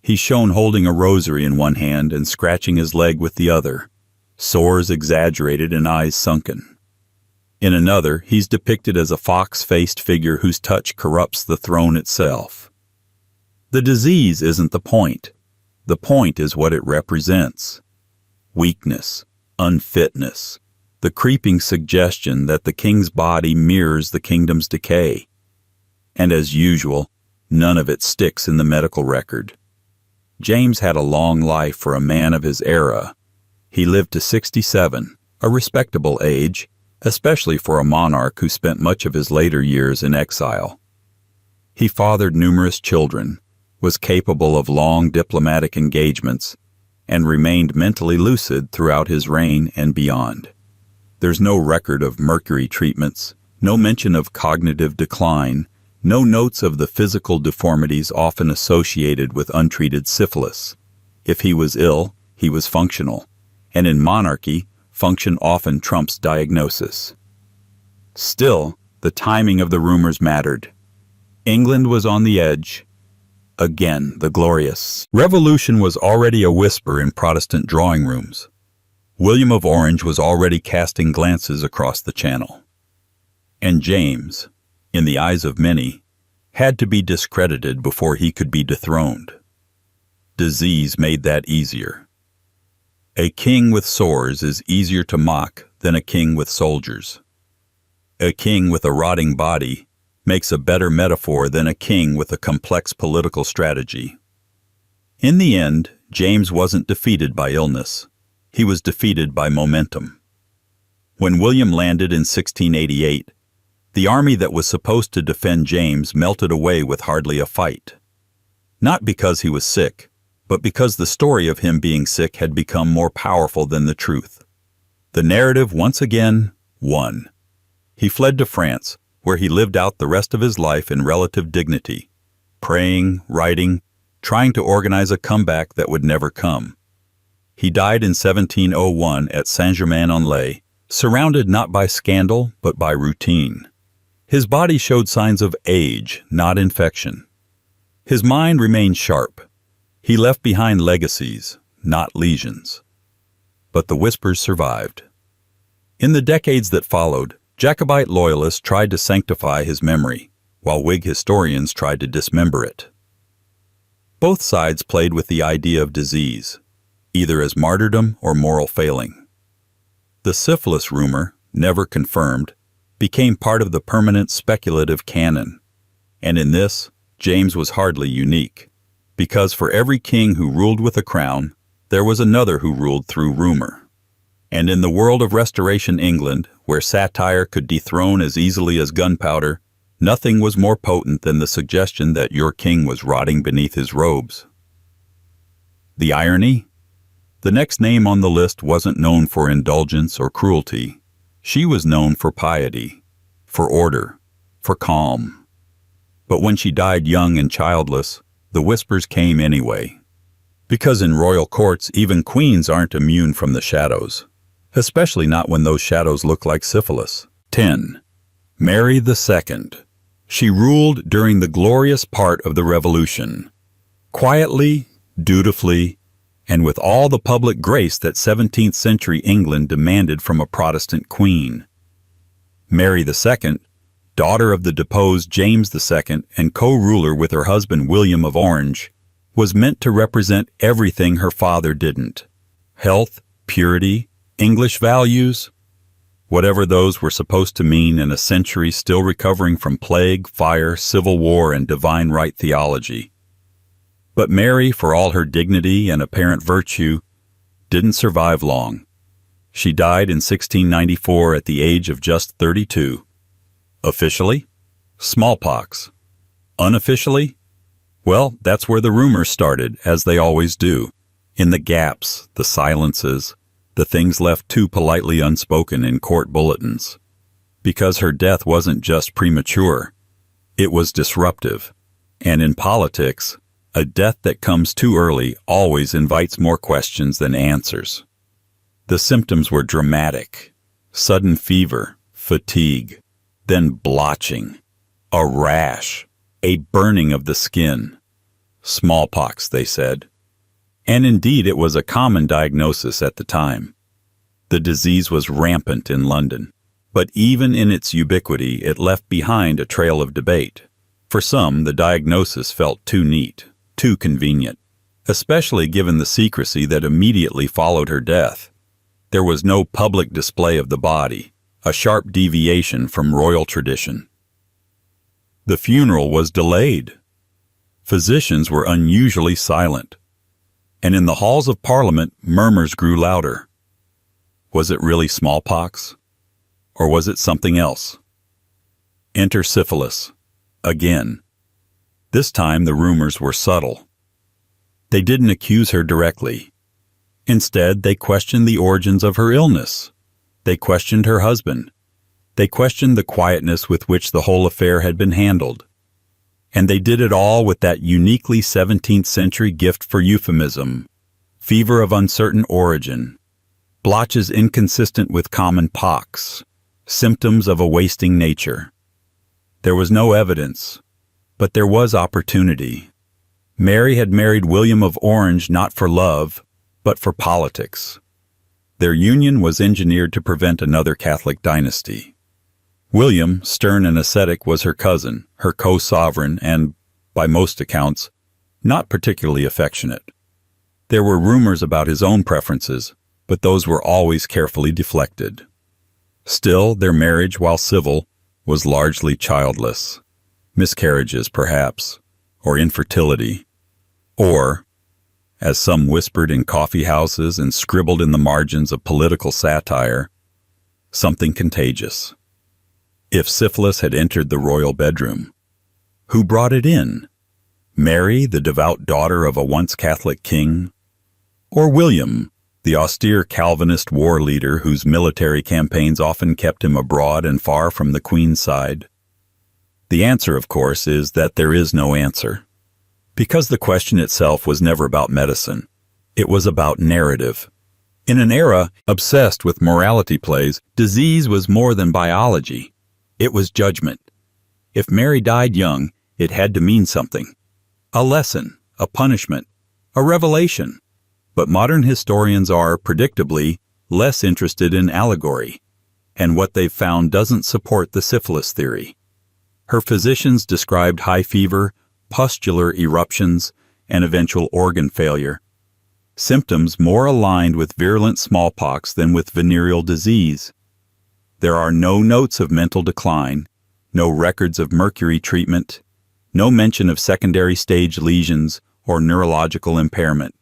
Speaker 1: he's shown holding a rosary in one hand and scratching his leg with the other, sores exaggerated and eyes sunken. In another, he's depicted as a fox-faced figure whose touch corrupts the throne itself. The disease isn't the point. The point is what it represents. Weakness, unfitness, the creeping suggestion that the king's body mirrors the kingdom's decay. And as usual, none of it sticks in the medical record. James had a long life for a man of his era. He lived to 67, a respectable age, especially for a monarch who spent much of his later years in exile. He fathered numerous children, was capable of long diplomatic engagements, and remained mentally lucid throughout his reign and beyond. There's no record of mercury treatments, no mention of cognitive decline, no notes of the physical deformities often associated with untreated syphilis. If he was ill, he was functional, and in monarchy, function often trumps diagnosis. Still, the timing of the rumors mattered. England was on the edge. Again, the glorious Revolution was already a whisper in Protestant drawing rooms. William of Orange was already casting glances across the Channel. And James, in the eyes of many, had to be discredited before he could be dethroned. Disease made that easier. A king with sores is easier to mock than a king with soldiers. A king with a rotting body makes a better metaphor than a king with a complex political strategy. In the end, James wasn't defeated by illness. He was defeated by momentum. When William landed in 1688, the army that was supposed to defend James melted away with hardly a fight. Not because he was sick, but because the story of him being sick had become more powerful than the truth. The narrative once again won. He fled to France, where he lived out the rest of his life in relative dignity, praying, writing, trying to organize a comeback that would never come. He died in 1701 at Saint-Germain-en-Laye, surrounded not by scandal but by routine. His body showed signs of age, not infection. His mind remained sharp. He left behind legacies, not lesions. But the whispers survived. In the decades that followed, Jacobite loyalists tried to sanctify his memory, while Whig historians tried to dismember it. Both sides played with the idea of disease, either as martyrdom or moral failing. The syphilis rumor, never confirmed, became part of the permanent speculative canon, and in this, James was hardly unique, because for every king who ruled with a crown, there was another who ruled through rumor. And in the world of Restoration England, where satire could dethrone as easily as gunpowder, nothing was more potent than the suggestion that your king was rotting beneath his robes. The irony? The next name on the list wasn't known for indulgence or cruelty. She was known for piety, for order, for calm. But when she died young and childless, the whispers came anyway. Because in royal courts, even queens aren't immune from the shadows, especially not when those shadows look like syphilis. 10. Mary II. She ruled during the glorious part of the Revolution, quietly, dutifully, and with all the public grace that 17th century England demanded from a Protestant queen. Mary II, daughter of the deposed James II and co-ruler with her husband William of Orange, was meant to represent everything her father didn't. Health, purity, English values, whatever those were supposed to mean in a century still recovering from plague, fire, civil war, and divine right theology. But Mary, for all her dignity and apparent virtue, didn't survive long. She died in 1694 at the age of just 32. Officially, smallpox. Unofficially, well, that's where the rumors started, as they always do, in the gaps, the silences, the things left too politely unspoken in court bulletins. Because her death wasn't just premature, it was disruptive. And in politics, a death that comes too early always invites more questions than answers. The symptoms were dramatic: sudden fever, fatigue, then blotching, a rash, a burning of the skin. Smallpox, they said. And indeed it was a common diagnosis at the time. The disease was rampant in London, but even in its ubiquity it left behind a trail of debate. For some, the diagnosis felt too neat, too convenient, especially given the secrecy that immediately followed her death. There was no public display of the body, a sharp deviation from royal tradition. The funeral was delayed. Physicians were unusually silent, and in the halls of Parliament murmurs grew louder. Was it really smallpox? Or was it something else? Enter syphilis. Again. This time the rumors were subtle. They didn't accuse her directly. Instead, they questioned the origins of her illness. They questioned her husband. They questioned the quietness with which the whole affair had been handled. And they did it all with that uniquely 17th century gift for euphemism: fever of uncertain origin, blotches inconsistent with common pox, symptoms of a wasting nature. There was no evidence, but there was opportunity. Mary had married William of Orange not for love, but for politics. Their union was engineered to prevent another Catholic dynasty. William, stern and ascetic, was her cousin, her co-sovereign, and, by most accounts, not particularly affectionate. There were rumors about his own preferences, but those were always carefully deflected. Still, their marriage, while civil, was largely childless. Miscarriages, perhaps, or infertility, or, as some whispered in coffee houses and scribbled in the margins of political satire, something contagious. If syphilis had entered the royal bedroom, who brought it in? Mary, the devout daughter of a once Catholic king? Or William, the austere Calvinist war leader whose military campaigns often kept him abroad and far from the Queen's side? The answer, of course, is that there is no answer. Because the question itself was never about medicine. It was about narrative. In an era obsessed with morality plays, disease was more than biology. It was judgment. If Mary died young, it had to mean something. A lesson, a punishment, a revelation. But modern historians are, predictably, less interested in allegory, and what they've found doesn't support the syphilis theory. Her physicians described high fever, pustular eruptions, and eventual organ failure, symptoms more aligned with virulent smallpox than with venereal disease. There are no notes of mental decline, no records of mercury treatment, no mention of secondary stage lesions or neurological impairment.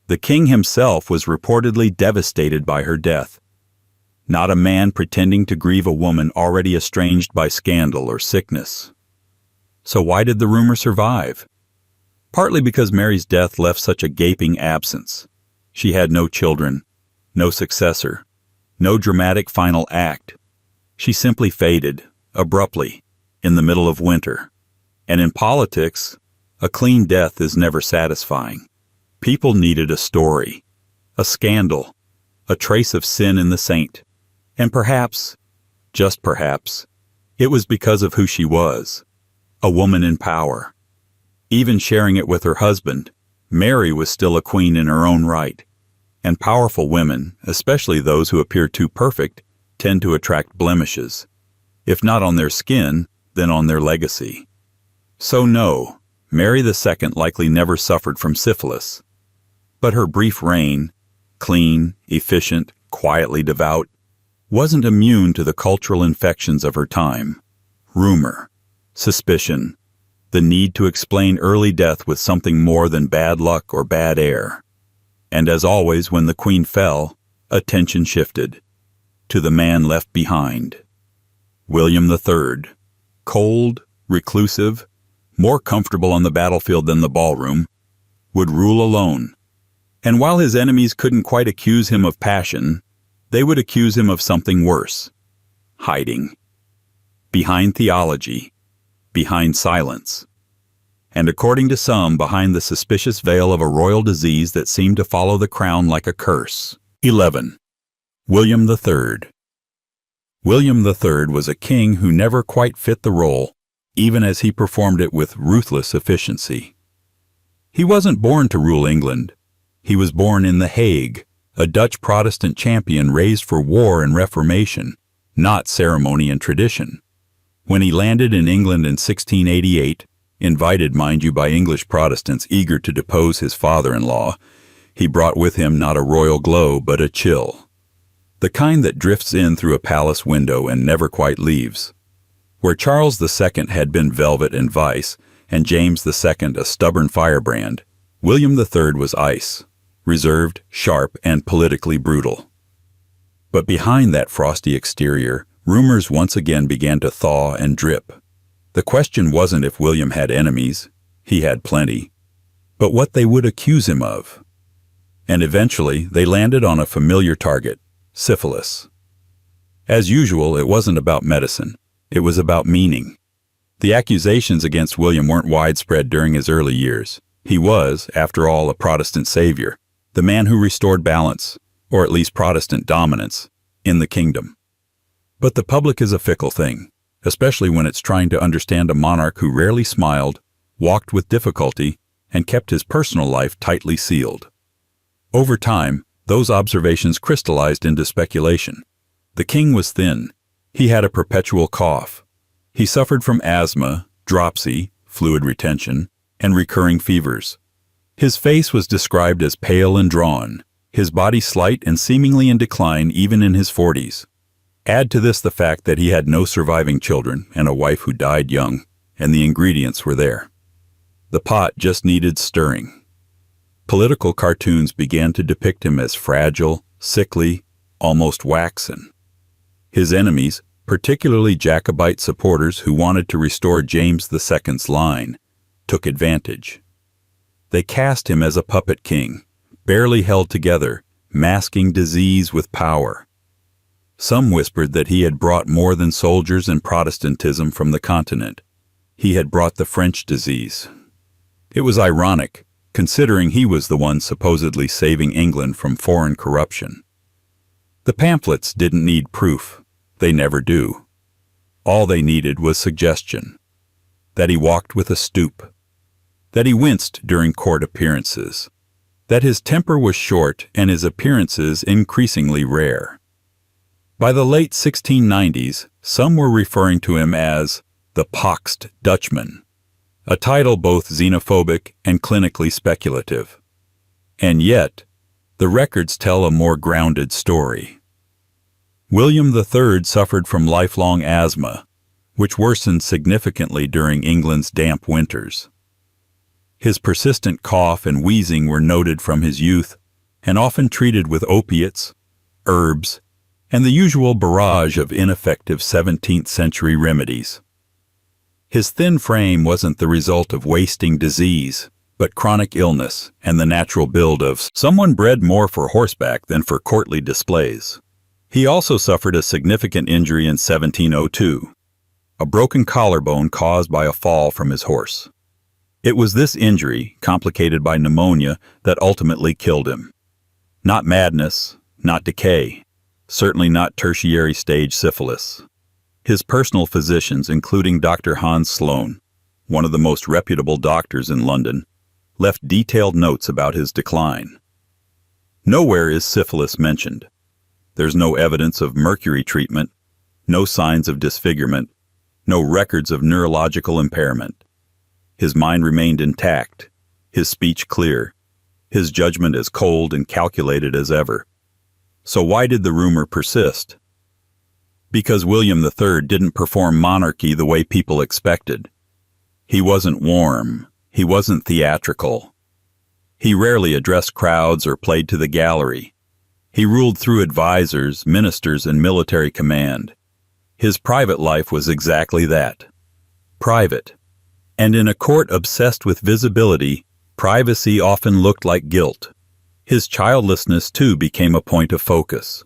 Speaker 1: The king himself was reportedly devastated by her death. Not a man pretending to grieve a woman already estranged by scandal or sickness. So why did the rumor survive? Partly because Mary's death left such a gaping absence. She had no children, no successor, no dramatic final act. She simply faded, abruptly, in the middle of winter. And in politics, a clean death is never satisfying. People needed a story, a scandal, a trace of sin in the saint. And perhaps, just perhaps, it was because of who she was, a woman in power. Even sharing it with her husband, Mary was still a queen in her own right. And powerful women, especially those who appear too perfect, tend to attract blemishes. If not on their skin, then on their legacy. So no, Mary II likely never suffered from syphilis. But her brief reign, clean, efficient, quietly devout, wasn't immune to the cultural infections of her time. Rumor, suspicion, the need to explain early death with something more than bad luck or bad air. And as always, when the queen fell, attention shifted to the man left behind. William III, cold, reclusive, more comfortable on the battlefield than the ballroom, would rule alone. And while his enemies couldn't quite accuse him of passion, they would accuse him of something worse: hiding. Behind theology, behind silence, and according to some, behind the suspicious veil of a royal disease that seemed to follow the crown like a curse. 11. William III. William III was a king who never quite fit the role, even as he performed it with ruthless efficiency. He wasn't born to rule England. He was born in The Hague, a Dutch Protestant champion raised for war and reformation, not ceremony and tradition. When he landed in England in 1688, invited, mind you, by English Protestants eager to depose his father-in-law, he brought with him not a royal glow but a chill. The kind that drifts in through a palace window and never quite leaves. Where Charles II had been velvet and vice, and James II a stubborn firebrand, William III was ice, reserved, sharp, and politically brutal. But behind that frosty exterior, rumors once again began to thaw and drip. The question wasn't if William had enemies, he had plenty, but what they would accuse him of. And eventually they landed on a familiar target: syphilis. As usual, it wasn't about medicine, it was about meaning. The accusations against William weren't widespread during his early years. He was, after all, a Protestant savior, the man who restored balance, or at least Protestant dominance, in the kingdom. But the public is a fickle thing, especially when it's trying to understand a monarch who rarely smiled, walked with difficulty, and kept his personal life tightly sealed. Over time, those observations crystallized into speculation. The king was thin. He had a perpetual cough. He suffered from asthma, dropsy, fluid retention, and recurring fevers. His face was described as pale and drawn, his body slight and seemingly in decline even in his 40s. Add to this the fact that he had no surviving children and a wife who died young, and the ingredients were there. The pot just needed stirring. Political cartoons began to depict him as fragile, sickly, almost waxen. His enemies, particularly Jacobite supporters who wanted to restore James II's line, took advantage. They cast him as a puppet king, barely held together, masking disease with power. Some whispered that he had brought more than soldiers and Protestantism from the continent. He had brought the French disease. It was ironic, considering he was the one supposedly saving England from foreign corruption. The pamphlets didn't need proof. They never do. All they needed was suggestion. That he walked with a stoop. That he winced during court appearances. That his temper was short and his appearances increasingly rare. By the late 1690s, some were referring to him as the Poxed Dutchman, a title both xenophobic and clinically speculative. And yet, the records tell a more grounded story. William III suffered from lifelong asthma, which worsened significantly during England's damp winters. His persistent cough and wheezing were noted from his youth, and often treated with opiates, herbs, and the usual barrage of ineffective 17th-century remedies. His thin frame wasn't the result of wasting disease, but chronic illness and the natural build of someone bred more for horseback than for courtly displays. He also suffered a significant injury in 1702, a broken collarbone caused by a fall from his horse. It was this injury, complicated by pneumonia, that ultimately killed him. Not madness, not decay, certainly not tertiary stage syphilis. His personal physicians, including Dr. Hans Sloane, one of the most reputable doctors in London, left detailed notes about his decline. Nowhere is syphilis mentioned. There's no evidence of mercury treatment, no signs of disfigurement, no records of neurological impairment. His mind remained intact, his speech clear, his judgment as cold and calculated as ever. So why did the rumor persist? Because William III didn't perform monarchy the way people expected. He wasn't warm, he wasn't theatrical. He rarely addressed crowds or played to the gallery. He ruled through advisors, ministers, and military command. His private life was exactly that. Private. And in a court obsessed with visibility, privacy often looked like guilt. His childlessness, too, became a point of focus.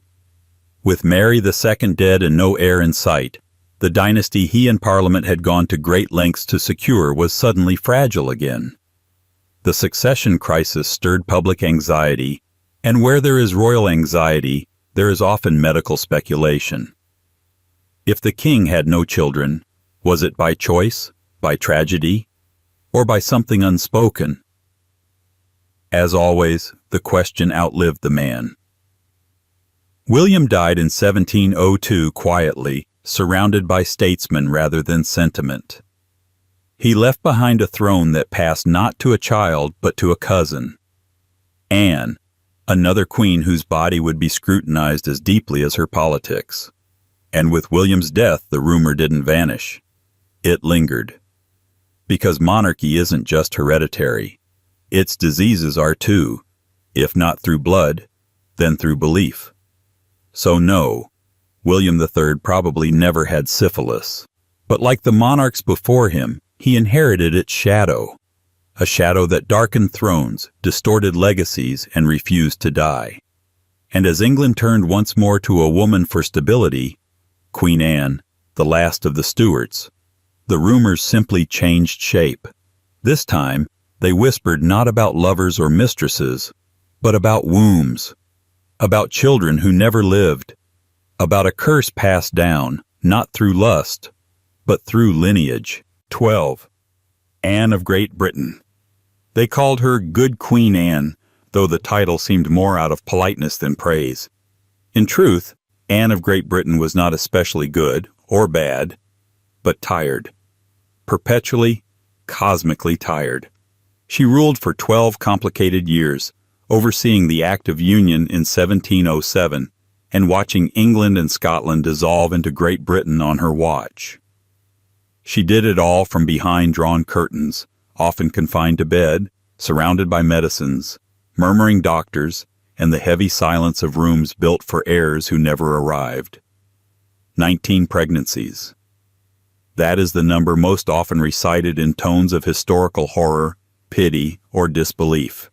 Speaker 1: With Mary II dead and no heir in sight, the dynasty he and Parliament had gone to great lengths to secure was suddenly fragile again. The succession crisis stirred public anxiety, and where there is royal anxiety, there is often medical speculation. If the king had no children, was it by choice, by tragedy, or by something unspoken? As always, the question outlived the man. William died in 1702 quietly, surrounded by statesmen rather than sentiment. He left behind a throne that passed not to a child but to a cousin, Anne, another queen whose body would be scrutinized as deeply as her politics. And with William's death, the rumor didn't vanish. It lingered. Because monarchy isn't just hereditary. Its diseases are too, if not through blood, then through belief. So no, William III probably never had syphilis. But like the monarchs before him, he inherited its shadow. A shadow that darkened thrones, distorted legacies, and refused to die. And as England turned once more to a woman for stability, Queen Anne, the last of the Stuarts, the rumors simply changed shape. This time, they whispered not about lovers or mistresses, but about wombs, about children who never lived, about a curse passed down, not through lust, but through lineage. 12. Anne of Great Britain. They called her Good Queen Anne, though the title seemed more out of politeness than praise. In truth, Anne of Great Britain was not especially good or bad, but tired. Perpetually, cosmically tired. She ruled for 12 complicated years, overseeing the Act of Union in 1707 and watching England and Scotland dissolve into Great Britain on her watch. She did it all from behind drawn curtains, often confined to bed, surrounded by medicines, murmuring doctors, and the heavy silence of rooms built for heirs who never arrived. 19 pregnancies. That is the number most often recited in tones of historical horror, pity, or disbelief.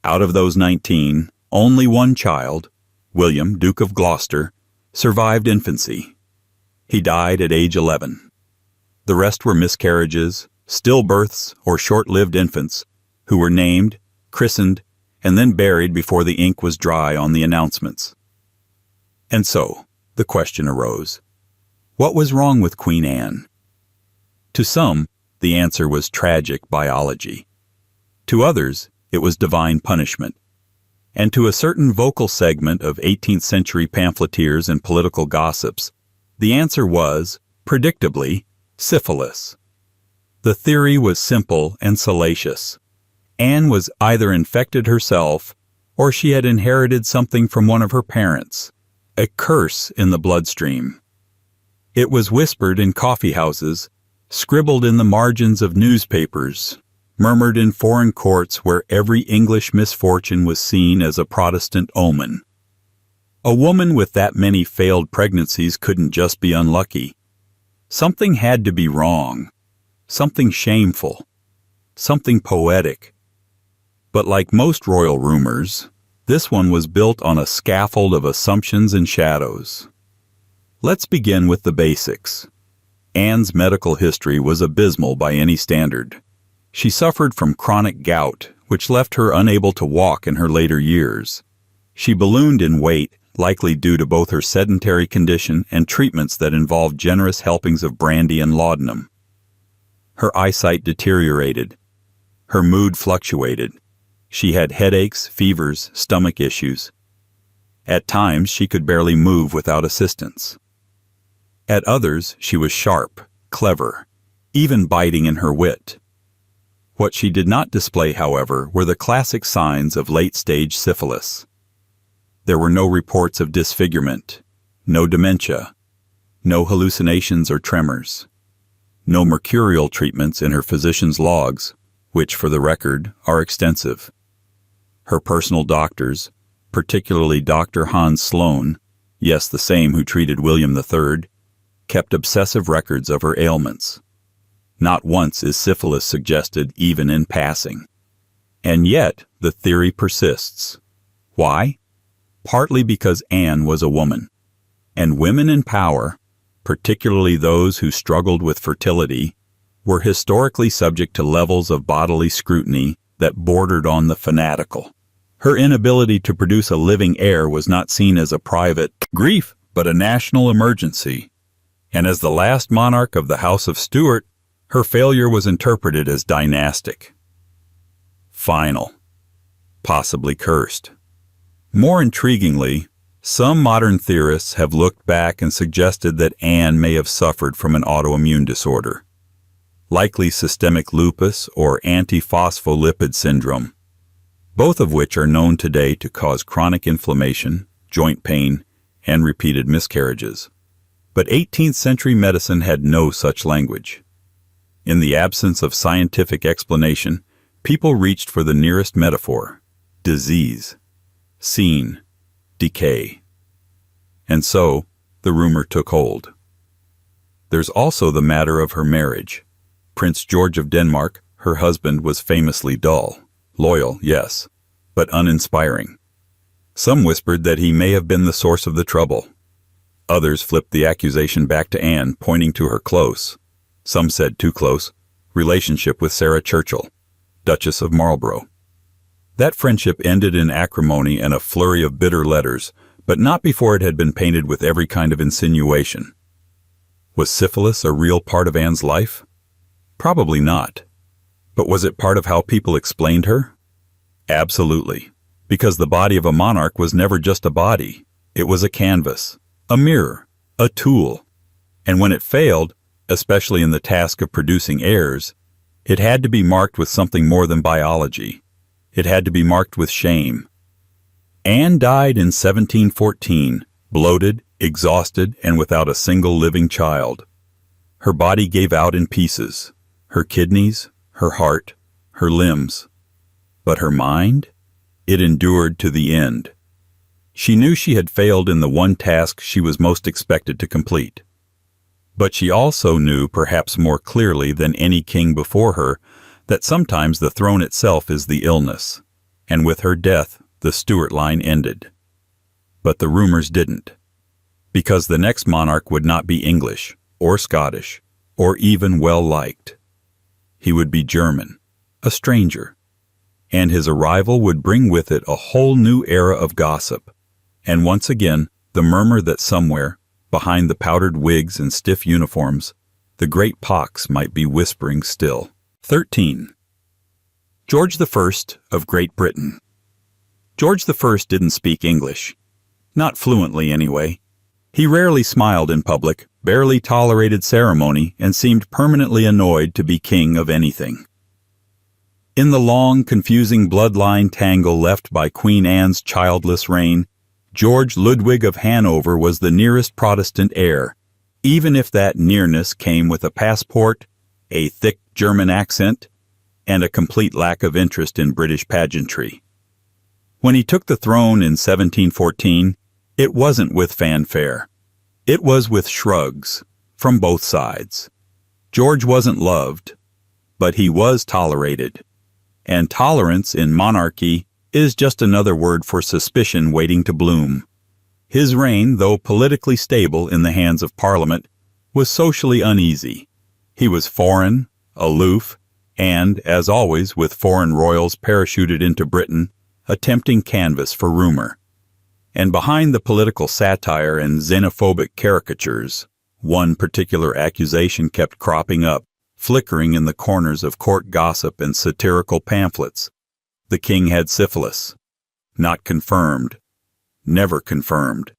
Speaker 1: Out of those 19, only one child, William, Duke of Gloucester, survived infancy. He died at age 11. The rest were miscarriages, stillbirths, or short-lived infants who were named, christened, and then buried before the ink was dry on the announcements. And so, the question arose, what was wrong with Queen Anne? To some, the answer was tragic biology. To others, it was divine punishment. And to a certain vocal segment of 18th century pamphleteers and political gossips, the answer was, predictably, Syphilis. The theory was simple and salacious. Anne was either infected herself or she had inherited something from one of her parents, a curse in the bloodstream. It was whispered in coffee houses, scribbled in the margins of newspapers, murmured in foreign courts where every English misfortune was seen as a Protestant omen. A woman with that many failed pregnancies couldn't just be unlucky. Something had to be wrong, something shameful, something poetic. But like most royal rumors, this one was built on a scaffold of assumptions and shadows. Let's begin with the basics. Anne's medical history was abysmal by any standard. She suffered from chronic gout, which left her unable to walk in her later years. She ballooned in weight, likely due to both her sedentary condition and treatments that involved generous helpings of brandy and laudanum. Her eyesight deteriorated. Her mood fluctuated. She had headaches, fevers, stomach issues. At times, she could barely move without assistance. At others, she was sharp, clever, even biting in her wit. What she did not display, however, were the classic signs of late-stage syphilis. There were no reports of disfigurement, no dementia, no hallucinations or tremors, no mercurial treatments in her physician's logs, which, for the record, are extensive. Her personal doctors, particularly Dr. Hans Sloane, yes, the same who treated William III, kept obsessive records of her ailments. Not once is syphilis suggested even in passing. And yet, the theory persists. Why? Partly because Anne was a woman. And women in power, particularly those who struggled with fertility, were historically subject to levels of bodily scrutiny that bordered on the fanatical. Her inability to produce a living heir was not seen as a private grief, but a national emergency. And as the last monarch of the House of Stuart, her failure was interpreted as dynastic. Final. Possibly cursed. More intriguingly, some modern theorists have looked back and suggested that Anne may have suffered from an autoimmune disorder, likely systemic lupus or antiphospholipid syndrome, both of which are known today to cause chronic inflammation, joint pain, and repeated miscarriages. But 18th century medicine had no such language. In the absence of scientific explanation, people reached for the nearest metaphor: disease, scene, decay. And so, the rumor took hold. There's also the matter of her marriage. Prince George of Denmark, her husband, was famously dull. Loyal, yes, but uninspiring. Some whispered that he may have been the source of the trouble. Others flipped the accusation back to Anne, pointing to her close, some said too close, relationship with Sarah Churchill, Duchess of Marlborough. That friendship ended in acrimony and a flurry of bitter letters, but not before it had been painted with every kind of insinuation. Was syphilis a real part of Anne's life? Probably not. But was it part of how people explained her? Absolutely, because the body of a monarch was never just a body. It was a canvas, a mirror, a tool. And when it failed, especially in the task of producing heirs, it had to be marked with something more than biology. It had to be marked with shame. Anne died in 1714, bloated, exhausted, and without a single living child. Her body gave out in pieces, her kidneys, her heart, her limbs. But her mind? It endured to the end. She knew she had failed in the one task she was most expected to complete. But she also knew, perhaps more clearly than any king before her, that sometimes the throne itself is the illness, and with her death, the Stuart line ended. But the rumors didn't, because the next monarch would not be English, or Scottish, or even well-liked. He would be German, a stranger, and his arrival would bring with it a whole new era of gossip, and once again, the murmur that somewhere, behind the powdered wigs and stiff uniforms, the great pox might be whispering still. 13. George I of Great Britain. George I didn't speak English. Not fluently, anyway. He rarely smiled in public, barely tolerated ceremony, and seemed permanently annoyed to be king of anything. In the long, confusing bloodline tangle left by Queen Anne's childless reign, George Ludwig of Hanover was the nearest Protestant heir, even if that nearness came with a passport, a thick German accent, and a complete lack of interest in British pageantry. When he took the throne in 1714, it wasn't with fanfare. It was with shrugs, from both sides. George wasn't loved, but he was tolerated. And tolerance in monarchy is just another word for suspicion waiting to bloom. His reign, though politically stable in the hands of Parliament, was socially uneasy. He was foreign, aloof, and, as always with foreign royals parachuted into Britain, a tempting canvas for rumor. And behind the political satire and xenophobic caricatures, one particular accusation kept cropping up, flickering in the corners of court gossip and satirical pamphlets. The king had syphilis. Not confirmed. Never confirmed.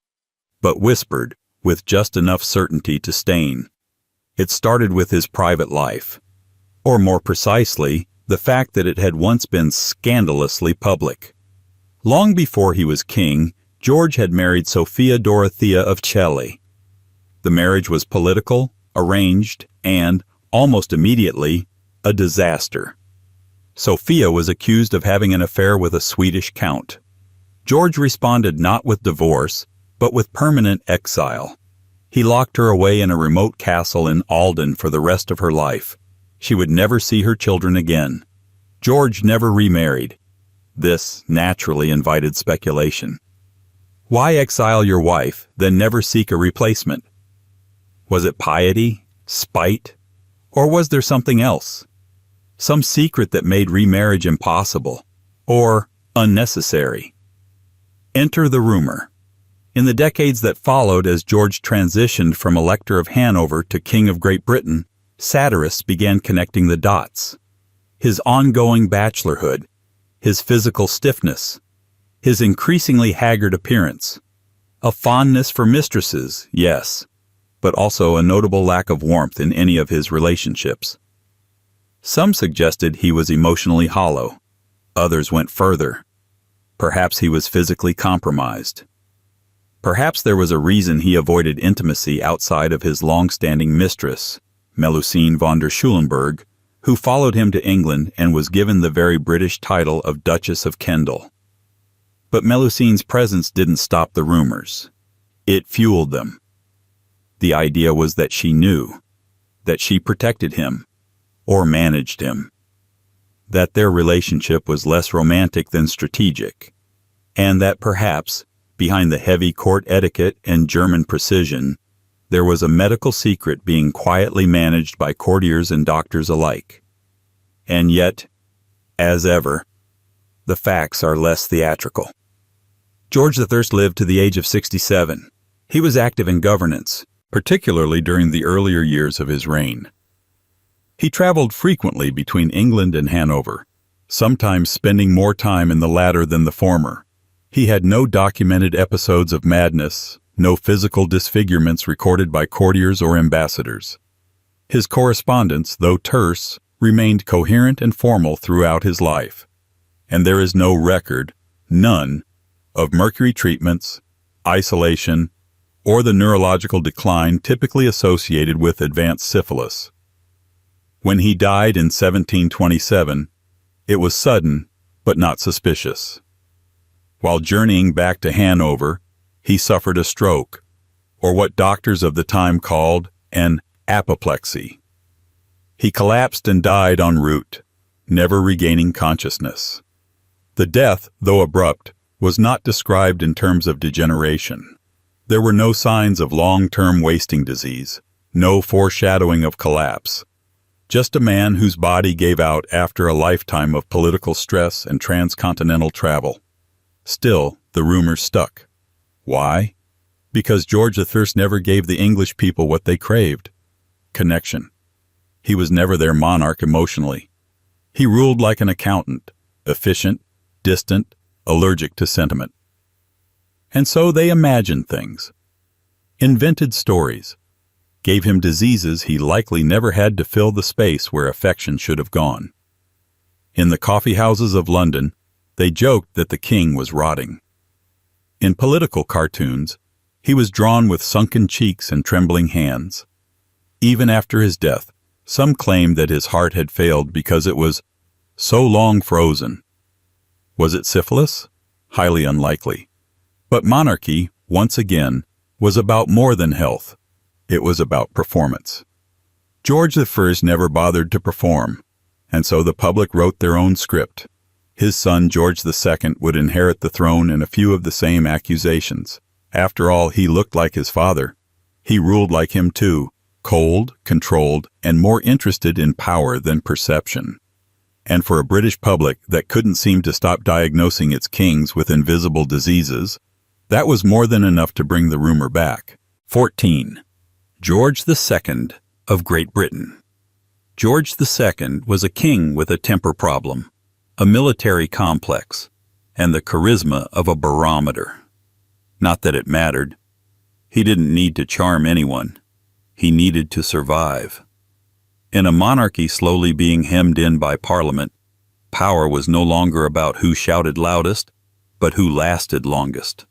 Speaker 1: But whispered, with just enough certainty to stain. It started with his private life. Or more precisely, the fact that it had once been scandalously public. Long before he was king, George had married Sophia Dorothea of Celli. The marriage was political, arranged, and, almost immediately, a disaster. Sophia was accused of having an affair with a Swedish count. George responded not with divorce, but with permanent exile. He locked her away in a remote castle in Alden for the rest of her life. She would never see her children again. George never remarried. This naturally invited speculation. Why exile your wife, then never seek a replacement? Was it piety, spite, or was there something else? Some secret that made remarriage impossible, or unnecessary? Enter the rumor. In the decades that followed as George transitioned from Elector of Hanover to King of Great Britain, satirists began connecting the dots. His ongoing bachelorhood, his physical stiffness, his increasingly haggard appearance, a fondness for mistresses, yes, but also a notable lack of warmth in any of his relationships. Some suggested he was emotionally hollow. Others went further. Perhaps he was physically compromised. Perhaps there was a reason he avoided intimacy outside of his long-standing mistress, Melusine von der Schulenburg, who followed him to England and was given the very British title of Duchess of Kendal. But Melusine's presence didn't stop the rumors. It fueled them. The idea was that she knew, that she protected him, or managed him, that their relationship was less romantic than strategic, and that perhaps, behind the heavy court etiquette and German precision, there was a medical secret being quietly managed by courtiers and doctors alike. And yet, as ever, the facts are less theatrical. George I lived to the age of 67. He was active in governance, particularly during the earlier years of his reign. He traveled frequently between England and Hanover, sometimes spending more time in the latter than the former. He had no documented episodes of madness, no physical disfigurements recorded by courtiers or ambassadors. His correspondence, though terse, remained coherent and formal throughout his life. And there is no record, none, of mercury treatments, isolation, or the neurological decline typically associated with advanced syphilis. When he died in 1727, it was sudden but not suspicious. While journeying back to Hanover, he suffered a stroke, or what doctors of the time called an apoplexy. He collapsed and died en route, never regaining consciousness. The death, though abrupt, was not described in terms of degeneration. There were no signs of long-term wasting disease, no foreshadowing of collapse. Just a man whose body gave out after a lifetime of political stress and transcontinental travel. Still, the rumors stuck. Why? Because George I never gave the English people what they craved: connection. He was never their monarch emotionally. He ruled like an accountant, efficient, distant, allergic to sentiment. And so they imagined things, invented stories, gave him diseases he likely never had to fill the space where affection should have gone. In the coffee houses of London, they joked that the king was rotting. In political cartoons, he was drawn with sunken cheeks and trembling hands. Even after his death, some claimed that his heart had failed because it was so long frozen. Was it syphilis? Highly unlikely. But Monarchy, once again, was about more than health. It was about performance. George I never bothered to perform, and so the public wrote their own script. His son George II would inherit the throne and a few of the same accusations. After all, he looked like his father. He ruled like him too, cold, controlled, and more interested in power than perception. And for a British public that couldn't seem to stop diagnosing its kings with invisible diseases, that was more than enough to bring the rumor back. 14. George II of Great Britain. George II was a king with a temper problem, a military complex, and the charisma of a barometer. Not that it mattered. He didn't need to charm anyone. He needed to survive. In a monarchy slowly being hemmed in by Parliament, power was no longer about who shouted loudest, but who lasted longest.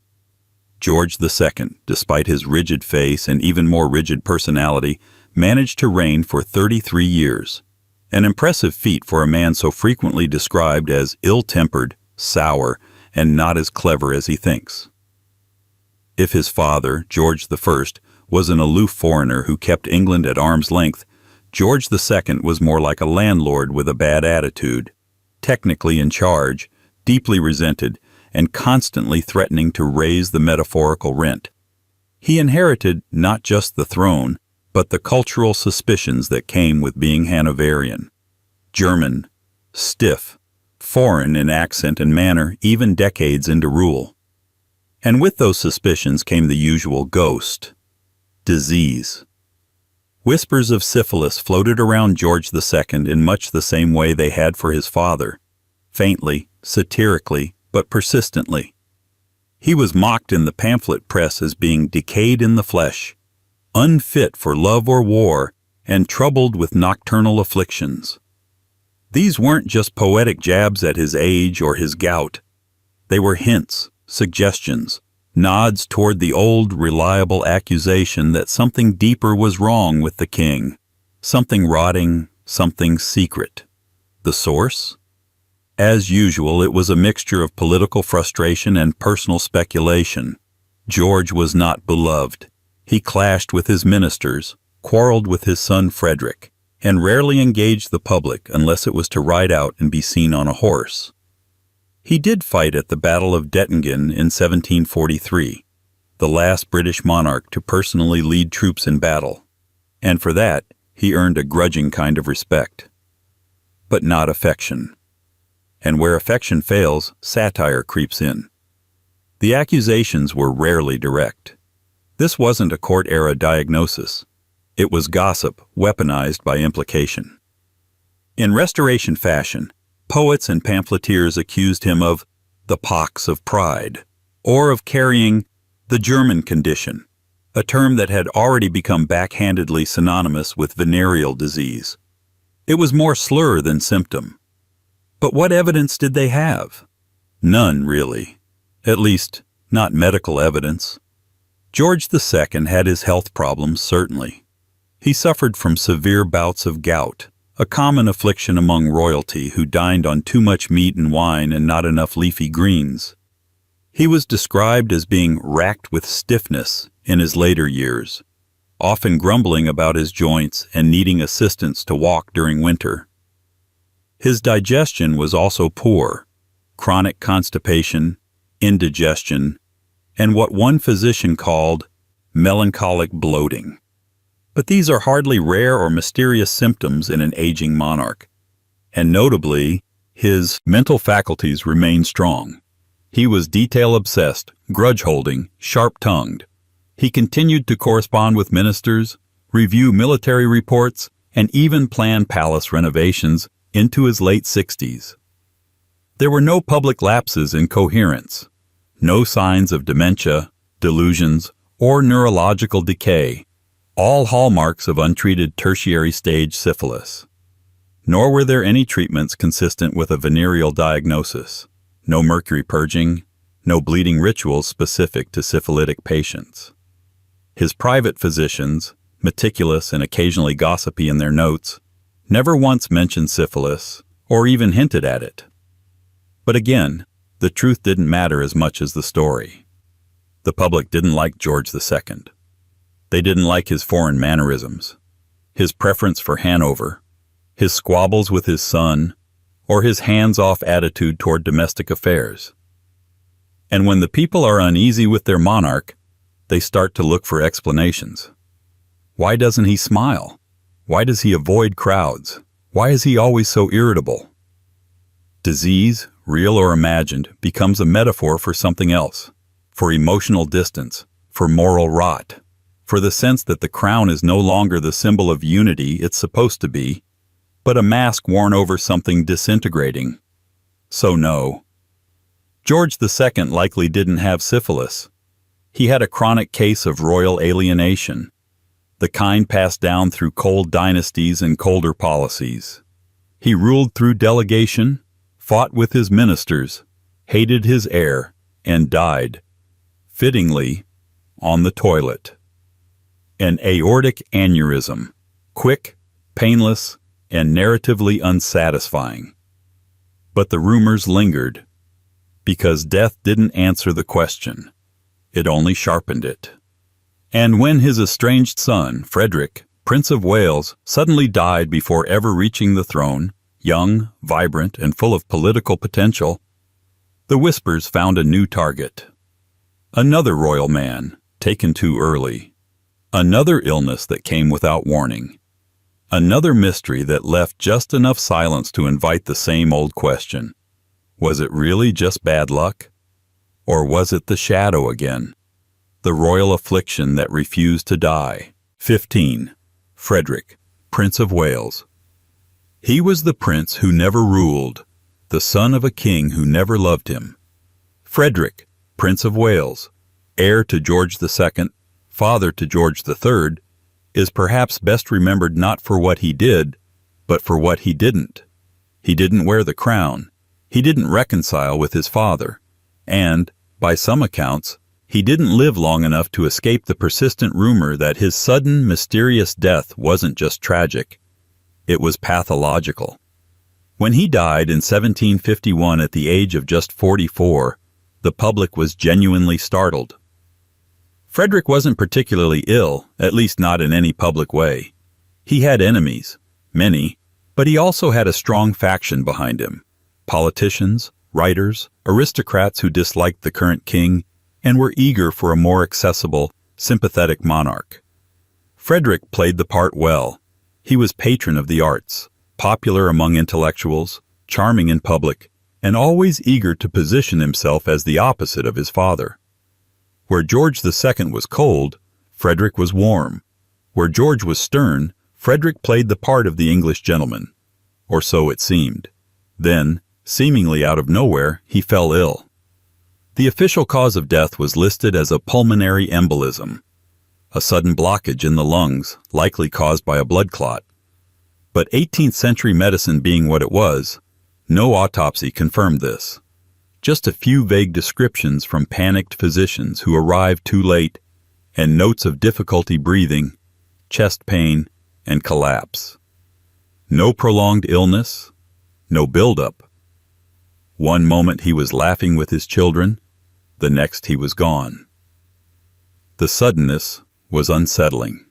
Speaker 1: George II, despite his rigid face and even more rigid personality, managed to reign for 33 years. An impressive feat for a man so frequently described as ill-tempered, sour, and not as clever as he thinks. If his father, George I, was an aloof foreigner who kept England at arm's length, George II was more like a landlord with a bad attitude, technically in charge, deeply resented, and constantly threatening to raise the metaphorical rent. He inherited not just the throne, but the cultural suspicions that came with being Hanoverian. German, stiff, foreign in accent and manner even decades into rule. And with those suspicions came the usual ghost, disease. Whispers of syphilis floated around George II in much the same way they had for his father, faintly, satirically, but persistently. He was mocked in the pamphlet press as being decayed in the flesh, unfit for love or war, and troubled with nocturnal afflictions. These weren't just poetic jabs at his age or his gout. They were hints, suggestions, nods toward the old, reliable accusation that something deeper was wrong with the king, something rotting, something secret. The source? As usual, it was a mixture of political frustration and personal speculation. George was not beloved. He clashed with his ministers, quarreled with his son Frederick, and rarely engaged the public unless it was to ride out and be seen on a horse. He did fight at the Battle of Dettingen in 1743, the last British monarch to personally lead troops in battle, and for that he earned a grudging kind of respect. But not affection. And where affection fails, satire creeps in. The accusations were rarely direct. This wasn't a court-era diagnosis. It was gossip weaponized by implication. In Restoration fashion, poets and pamphleteers accused him of the pox of pride, or of carrying the German condition, a term that had already become backhandedly synonymous with venereal disease. It was more slur than symptom. But what evidence did they have? None, really. At least, not medical evidence. George II had his health problems, certainly. He suffered from severe bouts of gout, a common affliction among royalty who dined on too much meat and wine and not enough leafy greens. He was described as being racked with stiffness in his later years, often grumbling about his joints and needing assistance to walk during winter. His digestion was also poor, chronic constipation, indigestion, and what one physician called melancholic bloating. But these are hardly rare or mysterious symptoms in an aging monarch. And notably, his mental faculties remained strong. He was detail-obsessed, grudge-holding, sharp-tongued. He continued to correspond with ministers, review military reports, and even plan palace renovations into his late 60s. There were no public lapses in coherence, no signs of dementia, delusions, or neurological decay, all hallmarks of untreated tertiary stage syphilis. Nor were there any treatments consistent with a venereal diagnosis, no mercury purging, no bleeding rituals specific to syphilitic patients. His private physicians, meticulous and occasionally gossipy in their notes, never once mentioned syphilis or even hinted at it. But again, the truth didn't matter as much as the story. The public didn't like George II. They didn't like his foreign mannerisms, his preference for Hanover, his squabbles with his son, or his hands-off attitude toward domestic affairs. And when the people are uneasy with their monarch, they start to look for explanations. Why doesn't he smile? Why does he avoid crowds? Why is he always so irritable? Disease, real or imagined, becomes a metaphor for something else, for emotional distance, for moral rot, for the sense that the crown is no longer the symbol of unity it's supposed to be, but a mask worn over something disintegrating. So no. George II likely didn't have syphilis. He had a chronic case of royal alienation, the kind passed down through cold dynasties and colder policies. He ruled through delegation, fought with his ministers, hated his heir, and died, fittingly, on the toilet. An aortic aneurysm, quick, painless, and narratively unsatisfying. But the rumors lingered, because death didn't answer the question. It only sharpened it. And when his estranged son, Frederick, Prince of Wales, suddenly died before ever reaching the throne, young, vibrant, and full of political potential, the whispers found a new target. Another royal man, taken too early. Another illness that came without warning. Another mystery that left just enough silence to invite the same old question. Was it really just bad luck? Or was it the shadow again? The royal affliction that refused to die. 15. Frederick, Prince of Wales. He was the prince who never ruled, the son of a king who never loved him. Frederick, Prince of Wales, heir to George II, father to George III, is perhaps best remembered not for what he did, but for what he didn't. He didn't wear the crown. He didn't reconcile with his father. And, by some accounts, he didn't live long enough to escape the persistent rumor that his sudden, mysterious death wasn't just tragic. It was pathological. When he died in 1751 at the age of just 44, the public was genuinely startled. Frederick wasn't particularly ill, at least not in any public way. He had enemies, many, but he also had a strong faction behind him. Politicians, writers, aristocrats who disliked the current king and were eager for a more accessible, sympathetic monarch. Frederick played the part well. He was patron of the arts, popular among intellectuals, charming in public, and always eager to position himself as the opposite of his father. Where George II was cold, Frederick was warm. Where George was stern, Frederick played the part of the English gentleman. Or so it seemed. Then, seemingly out of nowhere, he fell ill. The official cause of death was listed as a pulmonary embolism, a sudden blockage in the lungs, likely caused by a blood clot. But 18th century medicine being what it was, no autopsy confirmed this. Just a few vague descriptions from panicked physicians who arrived too late, and notes of difficulty breathing, chest pain, and collapse. No prolonged illness, no buildup. One moment he was laughing with his children, the next he was gone. The suddenness was unsettling.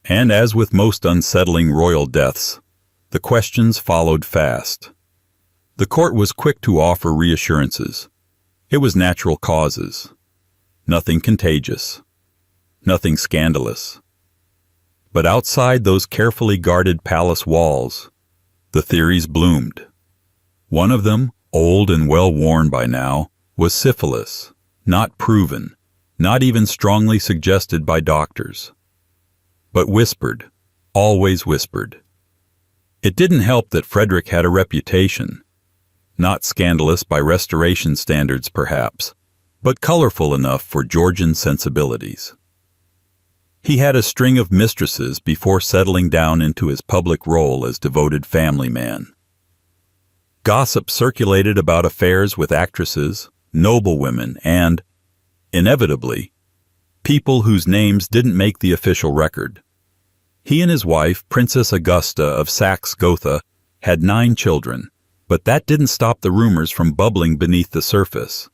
Speaker 1: And as with most unsettling royal deaths, the questions followed fast. The court was quick to offer reassurances. It was natural causes. Nothing contagious. Nothing scandalous. But outside those carefully guarded palace walls, the theories bloomed. One of them, old and well-worn by now, was syphilis, not proven, not even strongly suggested by doctors. But whispered, always whispered. It didn't help that Frederick had a reputation. Not scandalous by Restoration standards, perhaps, but colorful enough for Georgian sensibilities. He had a string of mistresses before settling down into his public role as devoted family man. Gossip circulated about affairs with actresses, noblewomen, and, inevitably, people whose names didn't make the official record. He and his wife, Princess Augusta of Saxe-Gotha, had 9 children, but that didn't stop the rumors from bubbling beneath the surface.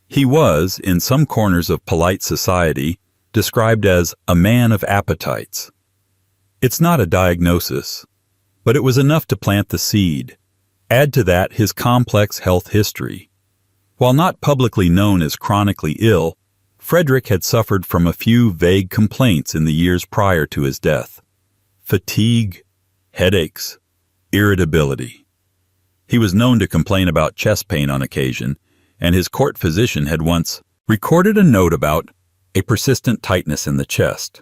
Speaker 1: He was, in some corners of polite society, described as a man of appetites. It's not a diagnosis, but it was enough to plant the seed. Add to that his complex health history. While not publicly known as chronically ill, Frederick had suffered from a few vague complaints in the years prior to his death. Fatigue, headaches, irritability. He was known to complain about chest pain on occasion, and his court physician had once recorded a note about a persistent tightness in the chest.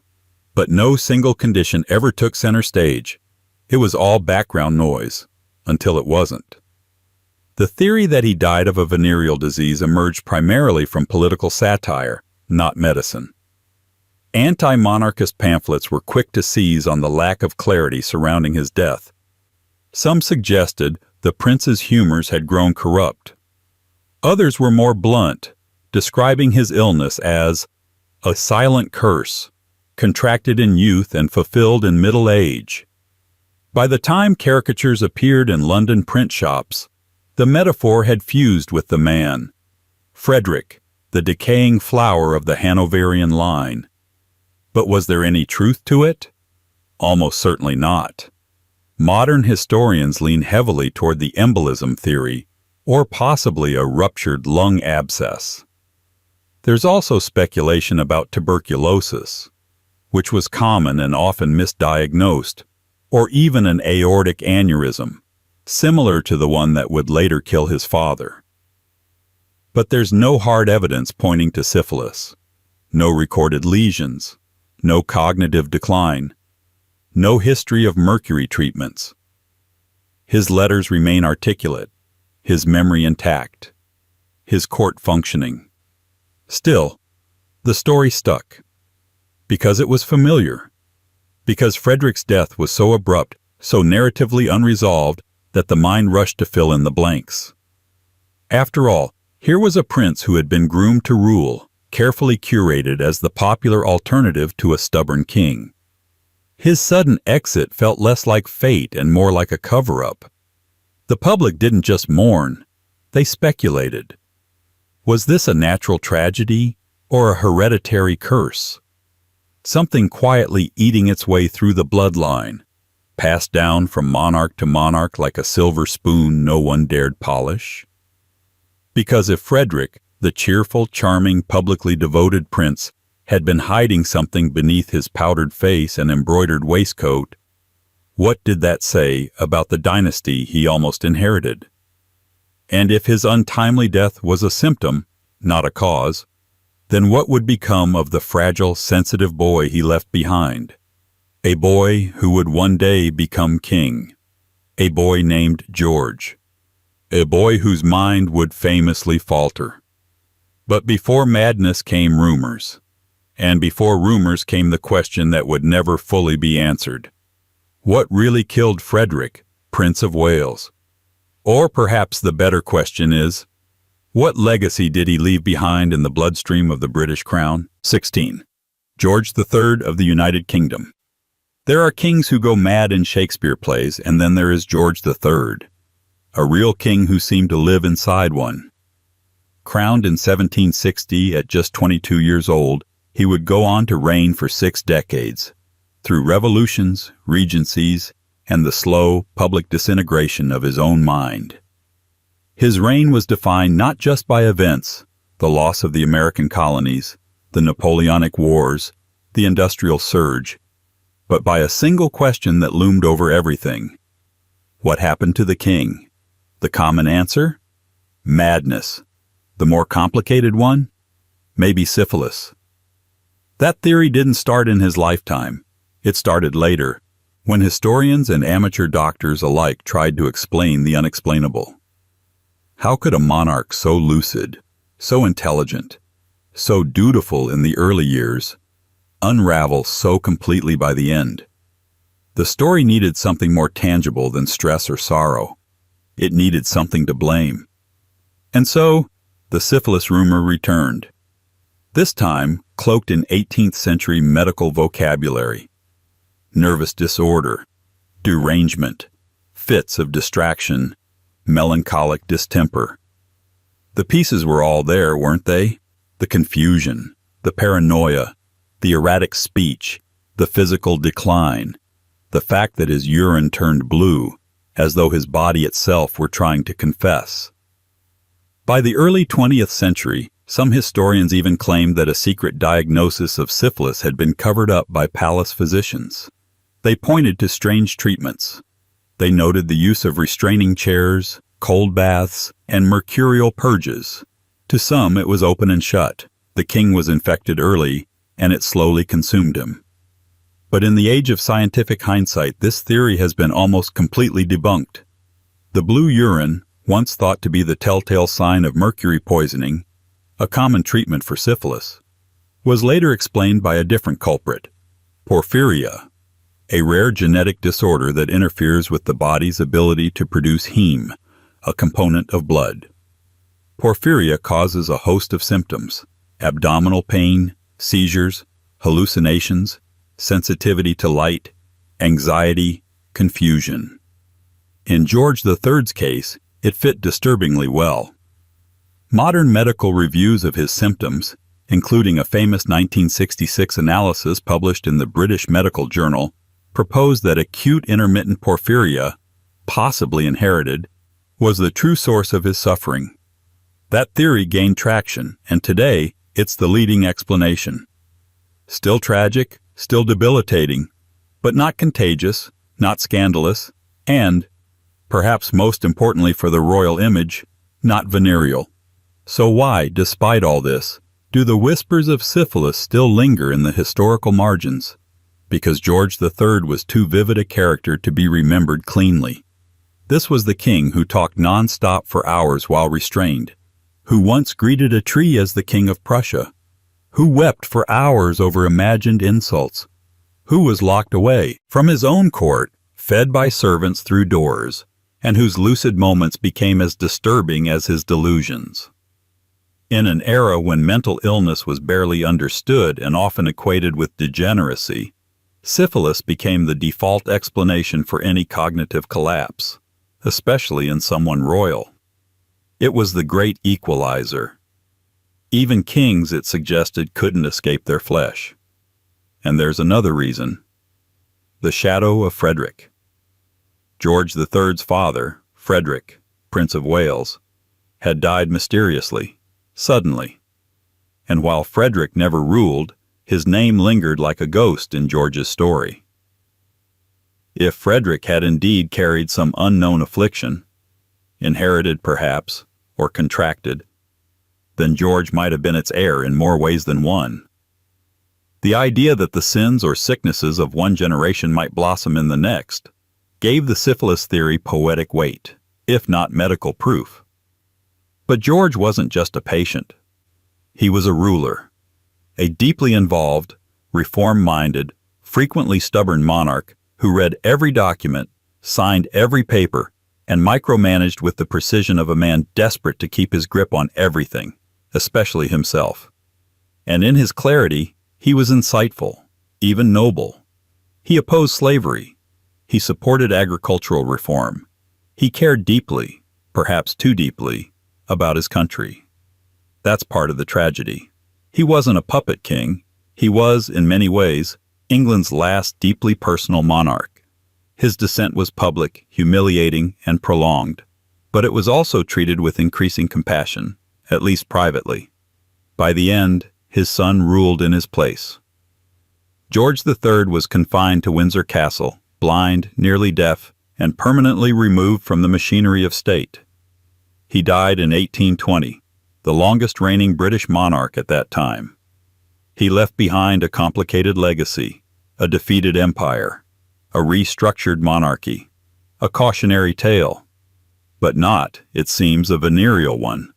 Speaker 1: But no single condition ever took center stage. It was all background noise, until it wasn't. The theory that he died of a venereal disease emerged primarily from political satire, not medicine. Anti-monarchist pamphlets were quick to seize on the lack of clarity surrounding his death. Some suggested the prince's humors had grown corrupt. Others were more blunt, describing his illness as a silent curse, contracted in youth and fulfilled in middle age. By the time caricatures appeared in London print shops, the metaphor had fused with the man. Frederick, the decaying flower of the Hanoverian line. But was there any truth to it? Almost certainly not. Modern historians lean heavily toward the embolism theory, or possibly a ruptured lung abscess. There's also speculation about tuberculosis, which was common and often misdiagnosed, or even an aortic aneurysm, similar to the one that would later kill his father. But there's no hard evidence pointing to syphilis, no recorded lesions, no cognitive decline, no history of mercury treatments. His letters remain articulate, his memory intact, his court functioning. Still, the story stuck. Because it was familiar. Because Frederick's death was so abrupt, so narratively unresolved, that the mind rushed to fill in the blanks. After all, here was a prince who had been groomed to rule, carefully curated as the popular alternative to a stubborn king. His sudden exit felt less like fate and more like a cover-up. The public didn't just mourn, they speculated. Was this a natural tragedy or a hereditary curse? Something quietly eating its way through the bloodline, passed down from monarch to monarch like a silver spoon no one dared polish? Because if Frederick, the cheerful, charming, publicly devoted prince, had been hiding something beneath his powdered face and embroidered waistcoat, what did that say about the dynasty he almost inherited? And if his untimely death was a symptom, not a cause, then what would become of the fragile, sensitive boy he left behind? A boy who would one day become king. A boy named George. A boy whose mind would famously falter. But before madness came rumors. And before rumors came the question that would never fully be answered. What really killed Frederick, Prince of Wales? Or perhaps the better question is, what legacy did he leave behind in the bloodstream of the British crown? 16. George III of the United Kingdom. There are kings who go mad in Shakespeare plays, and then there is George III, a real king who seemed to live inside one. Crowned in 1760 at just 22 years old, he would go on to reign for 6 decades, through revolutions, regencies, and the slow, public disintegration of his own mind. His reign was defined not just by events, the loss of the American colonies, the Napoleonic Wars, the Industrial Surge, but by a single question that loomed over everything. What happened to the king? The common answer? Madness. The more complicated one? Maybe syphilis. That theory didn't start in his lifetime. It started later, when historians and amateur doctors alike tried to explain the unexplainable. How could a monarch so lucid, so intelligent, so dutiful in the early years, unravel so completely by the end. The story needed something more tangible than stress or sorrow. It needed something to blame. And so, the syphilis rumor returned. This time, cloaked in 18th century medical vocabulary. Nervous disorder, derangement, fits of distraction, melancholic distemper. The pieces were all there, weren't they? The confusion, the paranoia, the erratic speech, the physical decline, the fact that his urine turned blue, as though his body itself were trying to confess. By the early 20th century, some historians even claimed that a secret diagnosis of syphilis had been covered up by palace physicians. They pointed to strange treatments. They noted the use of restraining chairs, cold baths, and mercurial purges. To some, it was open and shut. The king was infected early, and it slowly consumed him. But in the age of scientific hindsight, this theory has been almost completely debunked. The blue urine, once thought to be the telltale sign of mercury poisoning, a common treatment for syphilis, was later explained by a different culprit, porphyria, a rare genetic disorder that interferes with the body's ability to produce heme, a component of blood. Porphyria causes a host of symptoms: abdominal pain, seizures, hallucinations, sensitivity to light, anxiety, confusion. In George III's case, it fit disturbingly well. Modern medical reviews of his symptoms, including a famous 1966 analysis published in the British Medical Journal, proposed that acute intermittent porphyria, possibly inherited, was the true source of his suffering. That theory gained traction, and today it's the leading explanation. Still tragic, still debilitating, but not contagious, not scandalous, and, perhaps most importantly for the royal image, not venereal. So why, despite all this, do the whispers of syphilis still linger in the historical margins? Because George III was too vivid a character to be remembered cleanly. This was the king who talked non-stop for hours while restrained, who once greeted a tree as the King of Prussia, who wept for hours over imagined insults, who was locked away from his own court, fed by servants through doors, and whose lucid moments became as disturbing as his delusions. In an era when mental illness was barely understood and often equated with degeneracy, syphilis became the default explanation for any cognitive collapse, especially in someone royal. It was the great equalizer. Even kings, it suggested, couldn't escape their flesh. And there's another reason. The shadow of Frederick. George III's father, Frederick, Prince of Wales, had died mysteriously, suddenly. And while Frederick never ruled, his name lingered like a ghost in George's story. If Frederick had indeed carried some unknown affliction, inherited perhaps, or contracted, then George might have been its heir in more ways than one. The idea that the sins or sicknesses of one generation might blossom in the next gave the syphilis theory poetic weight, if not medical proof. But George wasn't just a patient. He was a ruler, a deeply involved, reform-minded, frequently stubborn monarch who read every document, signed every paper, and micromanaged with the precision of a man desperate to keep his grip on everything, especially himself. And in his clarity, he was insightful, even noble. He opposed slavery. He supported agricultural reform. He cared deeply, perhaps too deeply, about his country. That's part of the tragedy. He wasn't a puppet king. He was, in many ways, England's last deeply personal monarch. His descent was public, humiliating, and prolonged, but it was also treated with increasing compassion, at least privately. By the end, his son ruled in his place. George III was confined to Windsor Castle, blind, nearly deaf, and permanently removed from the machinery of state. He died in 1820, the longest reigning British monarch at that time. He left behind a complicated legacy, a defeated empire, a restructured monarchy, a cautionary tale, but not, it seems, a venereal one.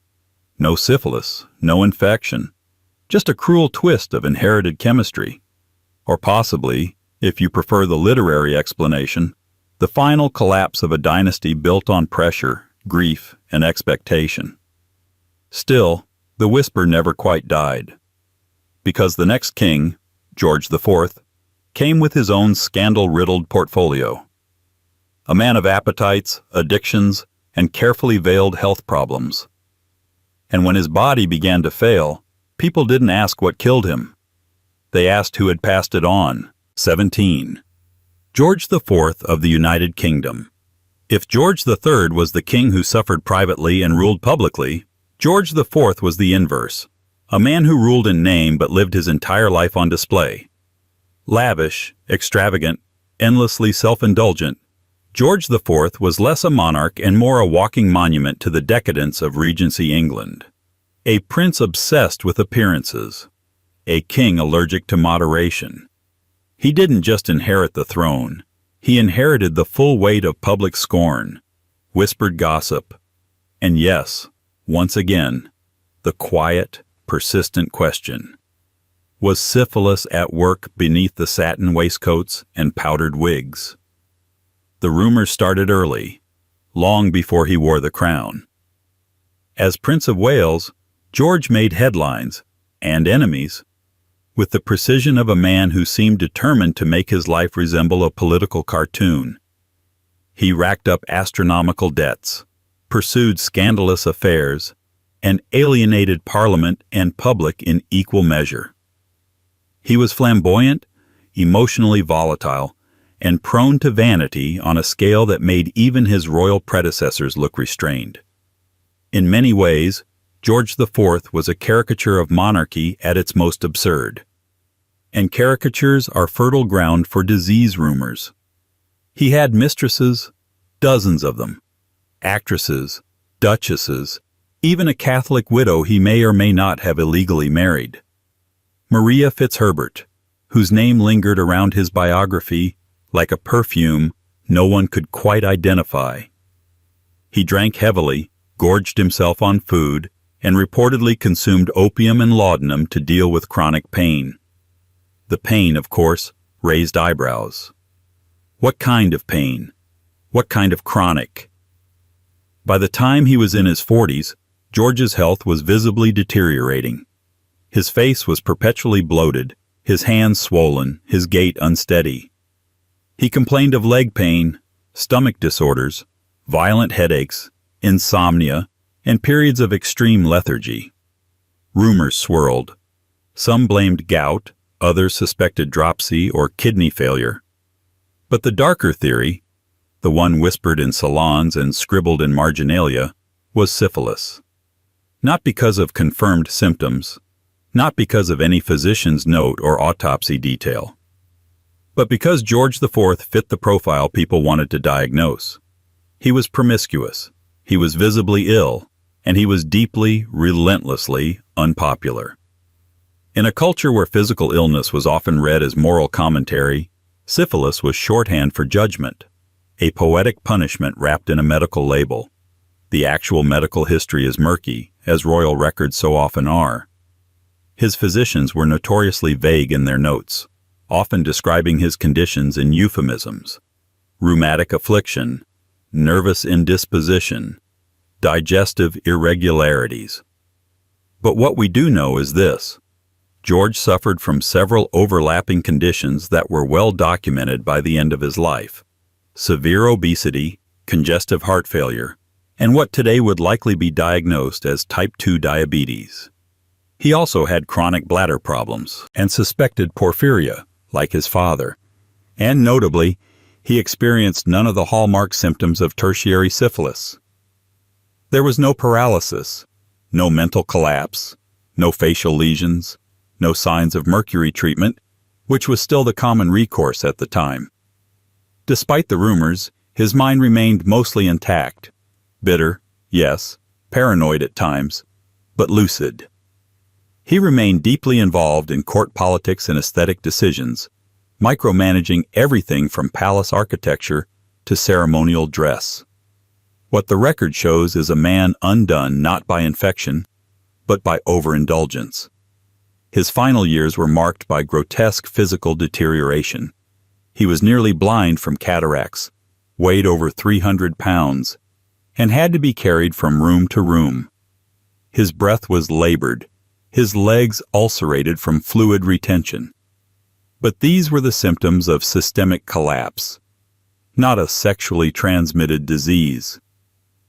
Speaker 1: No syphilis, no infection, just a cruel twist of inherited chemistry, Or possibly, if you prefer the literary explanation, the final collapse of a dynasty built on pressure, grief, and expectation. Still, the whisper never quite died. Because the next king, George IV, came with his own scandal-riddled portfolio. A man of appetites, addictions, and carefully veiled health problems. And when his body began to fail, people didn't ask what killed him. They asked who had passed it on. 17. George IV of the United Kingdom. If George III was the king who suffered privately and ruled publicly, George IV was the inverse, a man who ruled in name but lived his entire life on display. Lavish, extravagant, endlessly self-indulgent, George IV was less a monarch and more a walking monument to the decadence of Regency England. A prince obsessed with appearances. A king allergic to moderation. He didn't just inherit the throne. He inherited the full weight of public scorn, whispered gossip, and yes, once again, the quiet, persistent question. Was syphilis at work beneath the satin waistcoats and powdered wigs? The rumors started early, long before he wore the crown. As Prince of Wales, George made headlines, and enemies, with the precision of a man who seemed determined to make his life resemble a political cartoon. He racked up astronomical debts, pursued scandalous affairs, and alienated Parliament and public in equal measure. He was flamboyant, emotionally volatile, and prone to vanity on a scale that made even his royal predecessors look restrained. In many ways, George IV was a caricature of monarchy at its most absurd. And caricatures are fertile ground for disease rumors. He had mistresses, dozens of them, actresses, duchesses, even a Catholic widow he may or may not have illegally married. Maria Fitzherbert, whose name lingered around his biography like a perfume no one could quite identify. He drank heavily, gorged himself on food, and reportedly consumed opium and laudanum to deal with chronic pain. The pain, of course, raised eyebrows. What kind of pain? What kind of chronic? By the time he was in his 40s, George's health was visibly deteriorating. His face was perpetually bloated, his hands swollen, his gait unsteady. He complained of leg pain, stomach disorders, violent headaches, insomnia, and periods of extreme lethargy. Rumors swirled. Some blamed gout, others suspected dropsy or kidney failure. But the darker theory, the one whispered in salons and scribbled in marginalia, was syphilis. Not because of confirmed symptoms, not because of any physician's note or autopsy detail, but because George IV fit the profile people wanted to diagnose. He was promiscuous, he was visibly ill, and he was deeply, relentlessly unpopular. In a culture where physical illness was often read as moral commentary, syphilis was shorthand for judgment, a poetic punishment wrapped in a medical label. The actual medical history is murky, as royal records so often are. His physicians were notoriously vague in their notes, often describing his conditions in euphemisms: rheumatic affliction, nervous indisposition, digestive irregularities. But what we do know is this: George suffered from several overlapping conditions that were well documented by the end of his life: severe obesity, congestive heart failure, and what today would likely be diagnosed as type 2 diabetes. He also had chronic bladder problems and suspected porphyria, like his father. And notably, he experienced none of the hallmark symptoms of tertiary syphilis. There was no paralysis, no mental collapse, no facial lesions, no signs of mercury treatment, which was still the common recourse at the time. Despite the rumors, his mind remained mostly intact. Bitter, yes, paranoid at times, but lucid. He remained deeply involved in court politics and aesthetic decisions, micromanaging everything from palace architecture to ceremonial dress. What the record shows is a man undone not by infection, but by overindulgence. His final years were marked by grotesque physical deterioration. He was nearly blind from cataracts, weighed over 300 pounds, and had to be carried from room to room. His breath was labored, his legs ulcerated from fluid retention. But these were the symptoms of systemic collapse, not a sexually transmitted disease.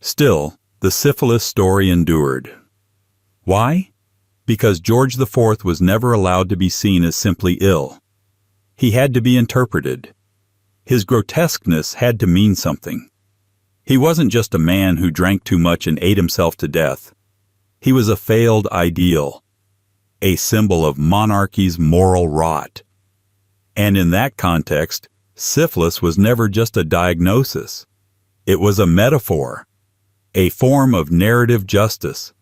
Speaker 1: Still, the syphilis story endured. Why? Because George IV was never allowed to be seen as simply ill. He had to be interpreted. His grotesqueness had to mean something. He wasn't just a man who drank too much and ate himself to death. He was a failed ideal, a symbol of monarchy's moral rot. And in that context, syphilis was never just a diagnosis. It was a metaphor, a form of narrative justice.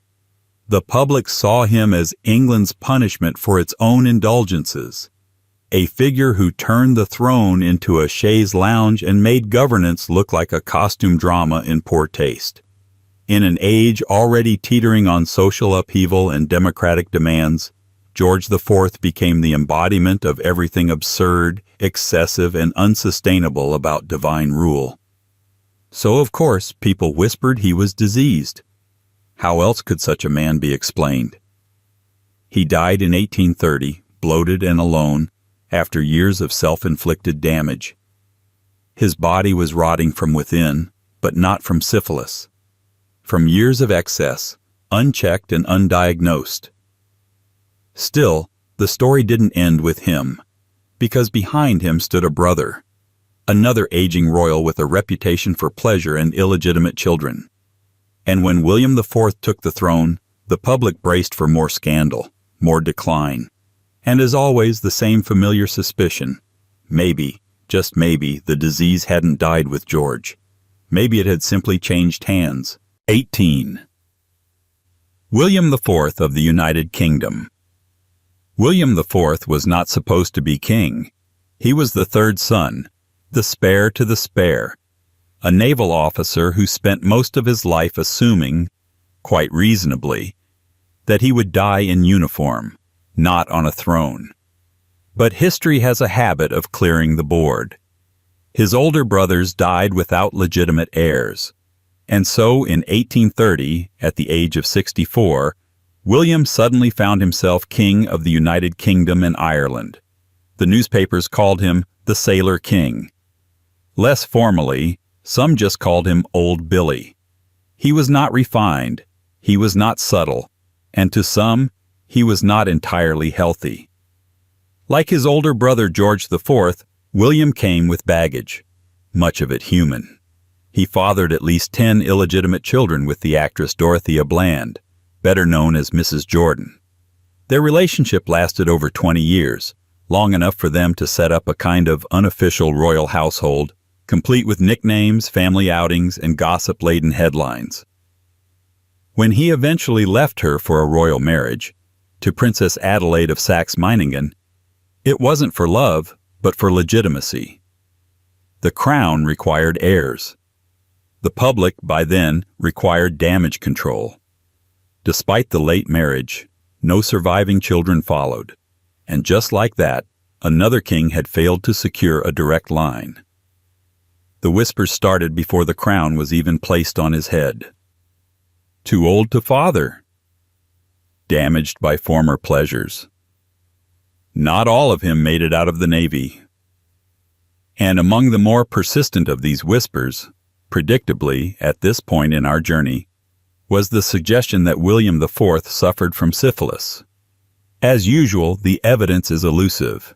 Speaker 1: The public saw him as England's punishment for its own indulgences, a figure who turned the throne into a chaise lounge and made governance look like a costume drama in poor taste. In an age already teetering on social upheaval and democratic demands, George IV became the embodiment of everything absurd, excessive, and unsustainable about divine rule. So, of course, people whispered he was diseased. How else could such a man be explained? He died in 1830, bloated and alone, after years of self-inflicted damage. His body was rotting from within, but not from syphilis. From years of excess, unchecked and undiagnosed. Still, the story didn't end with him, because behind him stood a brother, another aging royal with a reputation for pleasure and illegitimate children. And when William IV took the throne, the public braced for more scandal, more decline, and as always the same familiar suspicion. Maybe, just maybe, the disease hadn't died with George. Maybe it had simply changed hands. 18. William IV of the United Kingdom. William IV was not supposed to be king. He was the third son, the spare to the spare, a naval officer who spent most of his life assuming, quite reasonably, that he would die in uniform, not on a throne. But history has a habit of clearing the board. His older brothers died without legitimate heirs, and so in 1830, at the age of 64, William suddenly found himself king of the United Kingdom and Ireland. The newspapers called him the Sailor King. Less formally, some just called him Old Billy. He was not refined, he was not subtle, and to some, he was not entirely healthy. Like his older brother George IV, William came with baggage, much of it human. He fathered at least 10 illegitimate children with the actress Dorothea Bland, better known as Mrs. Jordan. Their relationship lasted over 20 years, long enough for them to set up a kind of unofficial royal household, complete with nicknames, family outings, and gossip-laden headlines. When he eventually left her for a royal marriage, to Princess Adelaide of Saxe-Meiningen, it wasn't for love, but for legitimacy. The crown required heirs. The public, by then, required damage control. Despite the late marriage, no surviving children followed, and just like that, another king had failed to secure a direct line. The whispers started before the crown was even placed on his head. Too old to father. Damaged by former pleasures. Not all of him made it out of the Navy. And among the more persistent of these whispers, predictably, at this point in our journey, was the suggestion that William IV suffered from syphilis. As usual, the evidence is elusive.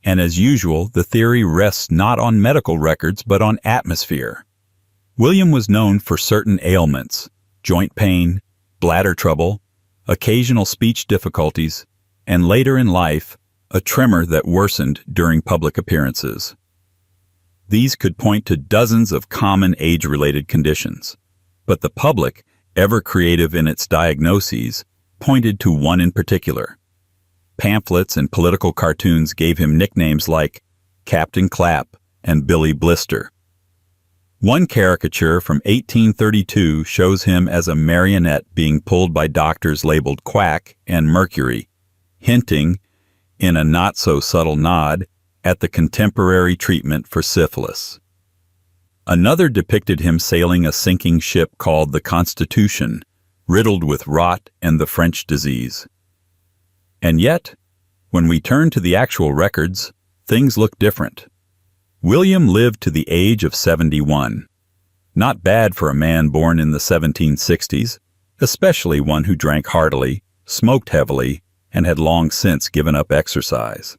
Speaker 1: And as usual, the theory rests not on medical records but on atmosphere. William was known for certain ailments, joint pain, bladder trouble, occasional speech difficulties, and later in life, a tremor that worsened during public appearances. These could point to dozens of common age-related conditions, but the public, ever creative in its diagnoses, pointed to one in particular. Pamphlets and political cartoons gave him nicknames like Captain Clapp and Billy Blister. One caricature from 1832 shows him as a marionette being pulled by doctors labeled Quack and Mercury. hinting, in a not-so-subtle nod, at the contemporary treatment for syphilis. Another depicted him sailing a sinking ship called the Constitution, riddled with rot and the French disease. And yet, when we turn to the actual records, things look different. William lived to the age of 71. Not bad for a man born in the 1760s, especially one who drank heartily, smoked heavily, and had long since given up exercise.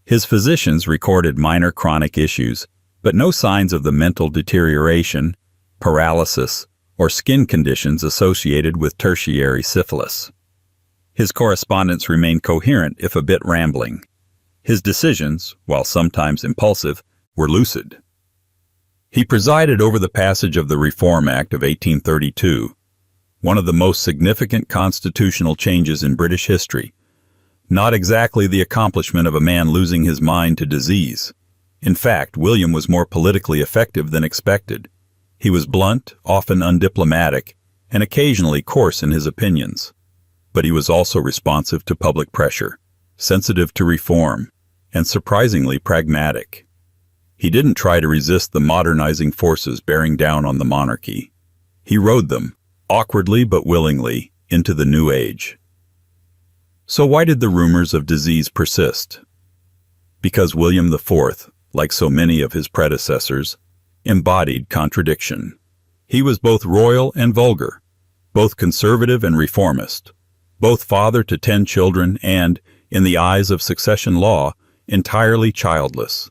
Speaker 1: His physicians recorded minor chronic issues, but no signs of the mental deterioration, paralysis, or skin conditions associated with tertiary syphilis. His correspondence remained coherent if a bit rambling. His decisions, while sometimes impulsive, were lucid. He presided over the passage of the Reform Act of 1832, one of the most significant constitutional changes in British history. Not exactly the accomplishment of a man losing his mind to disease. In fact, William was more politically effective than expected. He was blunt, often undiplomatic, and occasionally coarse in his opinions. But he was also responsive to public pressure, sensitive to reform, and surprisingly pragmatic. He didn't try to resist the modernizing forces bearing down on the monarchy. He rode them, awkwardly but willingly, into the new age. So why did the rumors of disease persist? Because William IV, like so many of his predecessors, embodied contradiction. He was both royal and vulgar, both conservative and reformist, both father to 10 children and, in the eyes of succession law, entirely childless.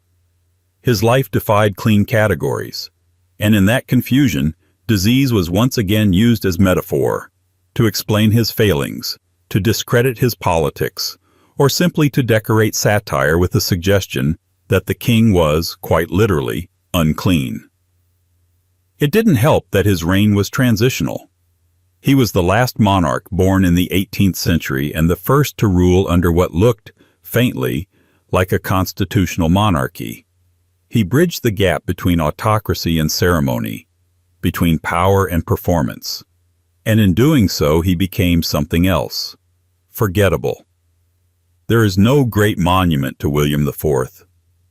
Speaker 1: His life defied clean categories, and in that confusion, disease was once again used as metaphor, to explain his failings, to discredit his politics, or simply to decorate satire with the suggestion that the king was, quite literally, unclean. It didn't help that his reign was transitional. He was the last monarch born in the 18th century and the first to rule under what looked, faintly, like a constitutional monarchy. He bridged the gap between autocracy and ceremony, between power and performance, and in doing so he became something else, forgettable. There is no great monument to William IV,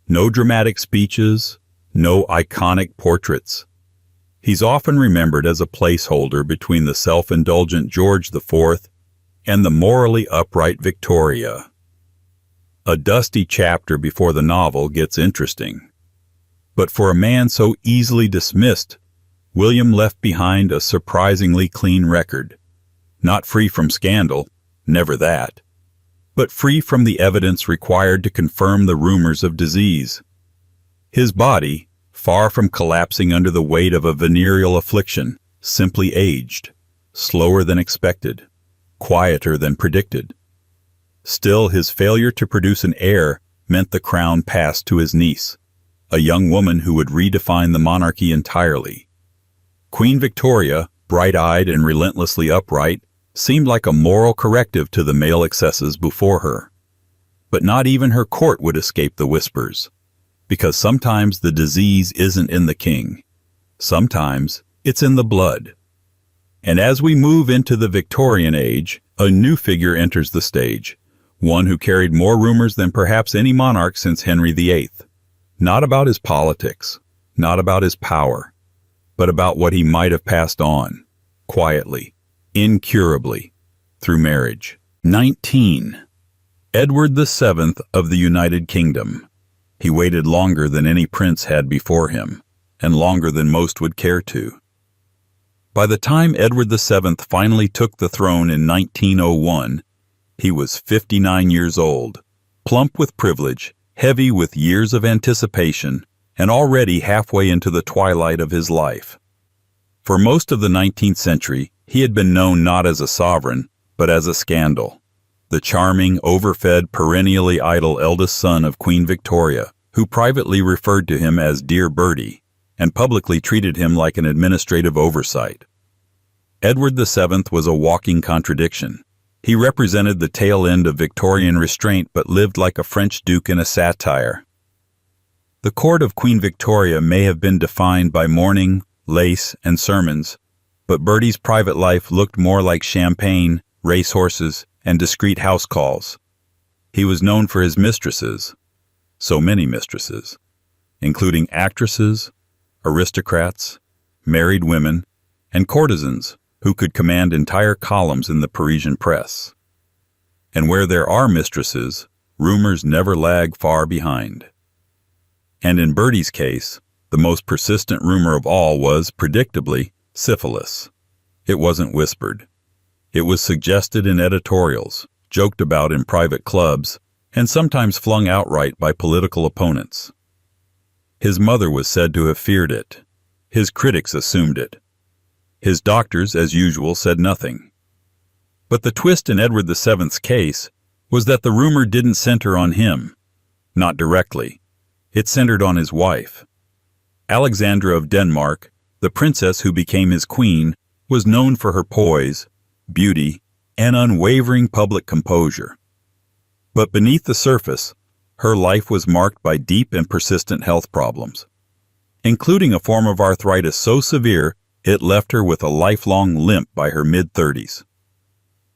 Speaker 1: no dramatic speeches, no iconic portraits. He's often remembered as a placeholder between the self-indulgent George IV and the morally upright Victoria. A dusty chapter before the novel gets interesting. But for a man so easily dismissed, William left behind a surprisingly clean record. Not free from scandal, never that, but free from the evidence required to confirm the rumors of disease. His body, far from collapsing under the weight of a venereal affliction, simply aged, slower than expected, quieter than predicted. Still, his failure to produce an heir meant the crown passed to his niece, a young woman who would redefine the monarchy entirely. Queen Victoria, bright-eyed and relentlessly upright, seemed like a moral corrective to the male excesses before her. But not even her court would escape the whispers, because sometimes the disease isn't in the king. Sometimes it's in the blood. And as we move into the Victorian age, a new figure enters the stage, one who carried more rumors than perhaps any monarch since Henry VIII. Not about his politics, not about his power, but about what he might have passed on, quietly, incurably, through marriage. 19. Edward VII of the United Kingdom. He waited longer than any prince had before him, and longer than most would care to. By the time Edward VII finally took the throne in 1901, he was 59 years old, plump with privilege, heavy with years of anticipation, and already halfway into the twilight of his life. For most of the 19th century, he had been known not as a sovereign, but as a scandal. The charming, overfed, perennially idle eldest son of Queen Victoria, who privately referred to him as Dear Bertie, and publicly treated him like an administrative oversight. Edward VII was a walking contradiction. He represented the tail end of Victorian restraint but lived like a French duke in a satire. The court of Queen Victoria may have been defined by mourning, lace, and sermons, but Bertie's private life looked more like champagne, racehorses, and discreet house calls. He was known for his mistresses, so many mistresses, including actresses, aristocrats, married women, and courtesans who could command entire columns in the Parisian press. And where there are mistresses, rumors never lag far behind. And in Bertie's case, the most persistent rumor of all was, predictably, syphilis. It wasn't whispered. It was suggested in editorials, joked about in private clubs, and sometimes flung outright by political opponents. His mother was said to have feared it. His critics assumed it. His doctors, as usual, said nothing. But the twist in Edward VII's case was that the rumor didn't center on him. Not directly. It centered on his wife. Alexandra of Denmark, the princess who became his queen, was known for her poise, beauty, and unwavering public composure. But beneath the surface, her life was marked by deep and persistent health problems, including a form of arthritis so severe it left her with a lifelong limp by her mid-30s.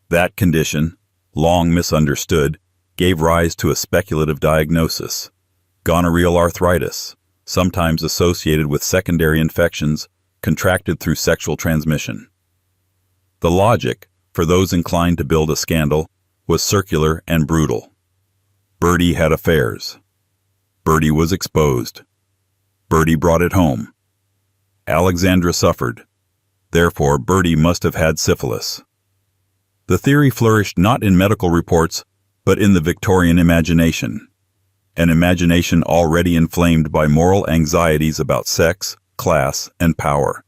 Speaker 1: That condition, long misunderstood, gave rise to a speculative diagnosis: gonorrheal arthritis, sometimes associated with secondary infections contracted through sexual transmission. The logic, for those inclined to build a scandal, was circular and brutal. Bertie had affairs. Bertie was exposed. Bertie brought it home. Alexandra suffered. Therefore, Bertie must have had syphilis. The theory flourished not in medical reports, but in the Victorian imagination, an imagination already inflamed by moral anxieties about sex, class, and power.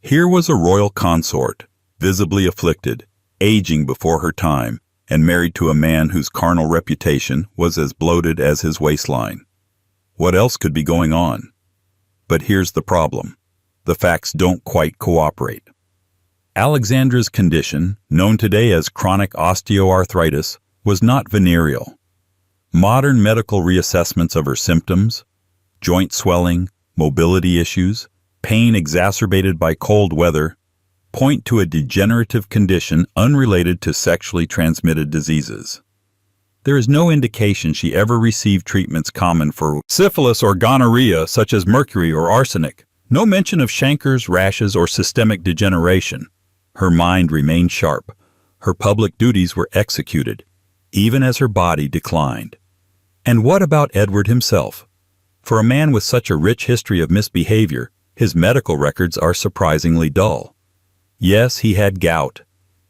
Speaker 1: Here was a royal consort, visibly afflicted, aging before her time, and married to a man whose carnal reputation was as bloated as his waistline. What else could be going on? But here's the problem. The facts don't quite cooperate. Alexandra's condition, known today as chronic osteoarthritis, was not venereal. Modern medical reassessments of her symptoms, joint swelling, mobility issues, pain exacerbated by cold weather, point to a degenerative condition unrelated to sexually transmitted diseases. There is no indication she ever received treatments common for syphilis or gonorrhea, such as mercury or arsenic. No mention of chancres, rashes, or systemic degeneration. Her mind remained sharp. Her public duties were executed, even as her body declined. And what about Edward himself? For a man with such a rich history of misbehavior, his medical records are surprisingly dull. Yes, he had gout.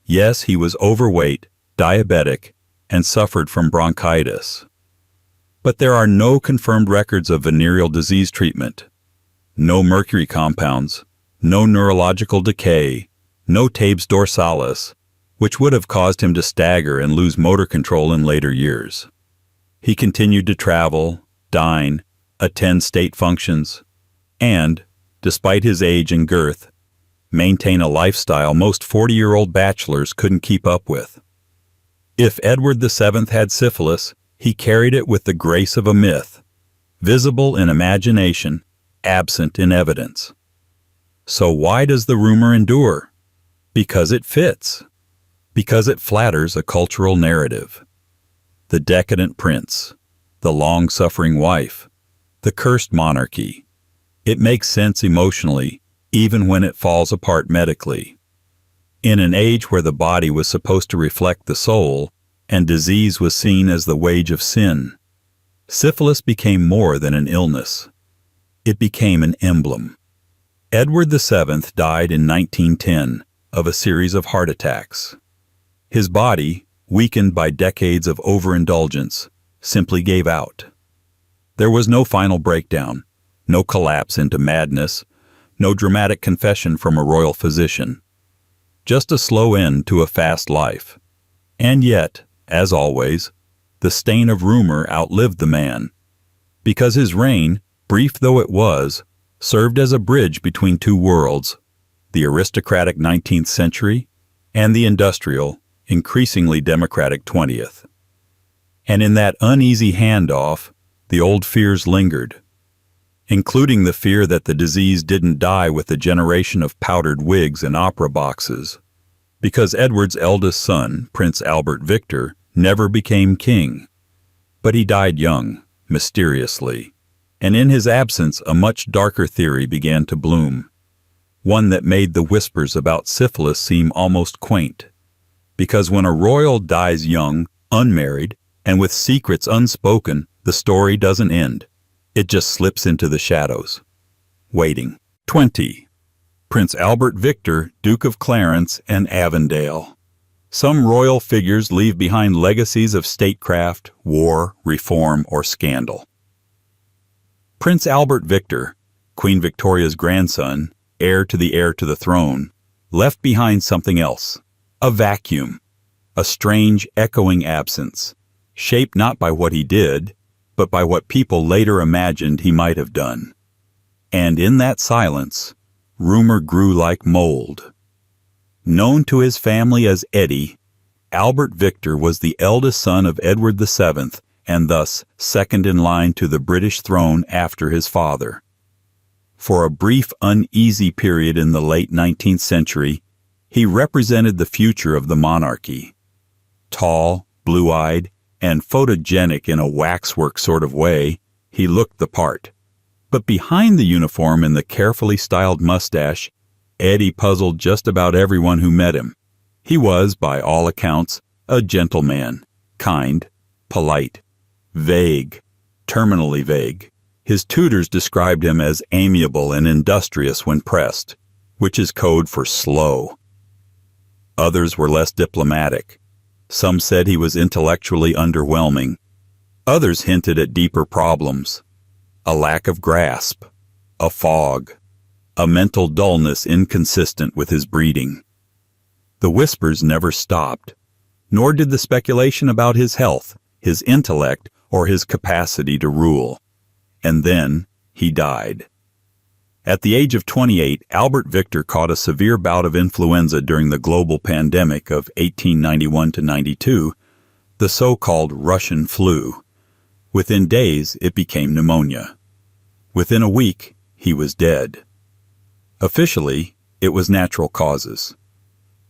Speaker 1: Yes, he was overweight, diabetic, and suffered from bronchitis. But there are no confirmed records of venereal disease treatment. No mercury compounds, no neurological decay, no tabes dorsalis, which would have caused him to stagger and lose motor control in later years. He continued to travel, dine, attend state functions, and, despite his age and girth, maintain a lifestyle most 40-year-old bachelors couldn't keep up with. If Edward VII had syphilis, he carried it with the grace of a myth, visible in imagination, absent in evidence. So why does the rumor endure? Because it fits. Because it flatters a cultural narrative. The decadent prince, the long-suffering wife, the cursed monarchy. It makes sense emotionally, even when it falls apart medically. In an age where the body was supposed to reflect the soul, and disease was seen as the wage of sin, syphilis became more than an illness. It became an emblem. Edward VII died in 1910 of a series of heart attacks. His body, weakened by decades of overindulgence, simply gave out. There was no final breakdown, no collapse into madness, no dramatic confession from a royal physician. Just a slow end to a fast life. And yet, as always, the stain of rumor outlived the man, because his reign, brief though it was, served as a bridge between two worlds, the aristocratic 19th century and the industrial, increasingly democratic 20th. And in that uneasy handoff, the old fears lingered, including the fear that the disease didn't die with the generation of powdered wigs and opera boxes, because Edward's eldest son, Prince Albert Victor, never became king. But he died young, mysteriously, and in his absence a much darker theory began to bloom, one that made the whispers about syphilis seem almost quaint. Because when a royal dies young, unmarried, and with secrets unspoken, the story doesn't end. It just slips into the shadows, waiting. 20. Prince Albert Victor, Duke of Clarence and Avondale. Some royal figures leave behind legacies of statecraft, war, reform, or scandal. Prince Albert Victor, Queen Victoria's grandson, heir to the throne, left behind something else, a vacuum, a strange, echoing absence, shaped not by what he did, but by what people later imagined he might have done. And in that silence, rumor grew like mold. Known to his family as Eddie, Albert Victor was the eldest son of Edward VII and thus second in line to the British throne after his father. For a brief, uneasy period in the late 19th century, he represented the future of the monarchy. Tall, blue-eyed, and photogenic in a waxwork sort of way, he looked the part. But behind the uniform and the carefully styled mustache, Eddie puzzled just about everyone who met him. He was, by all accounts, a gentleman, kind, polite, vague, terminally vague. His tutors described him as amiable and industrious when pressed, which is code for slow. Others were less diplomatic. Some said he was intellectually underwhelming. Others hinted at deeper problems, a lack of grasp, a fog, a mental dullness inconsistent with his breeding. The whispers never stopped, nor did the speculation about his health, his intellect, or his capacity to rule. And then he died. At the age of 28, Albert Victor caught a severe bout of influenza during the global pandemic of 1891-92, the so-called Russian flu. Within days, it became pneumonia. Within a week, he was dead. Officially, it was natural causes.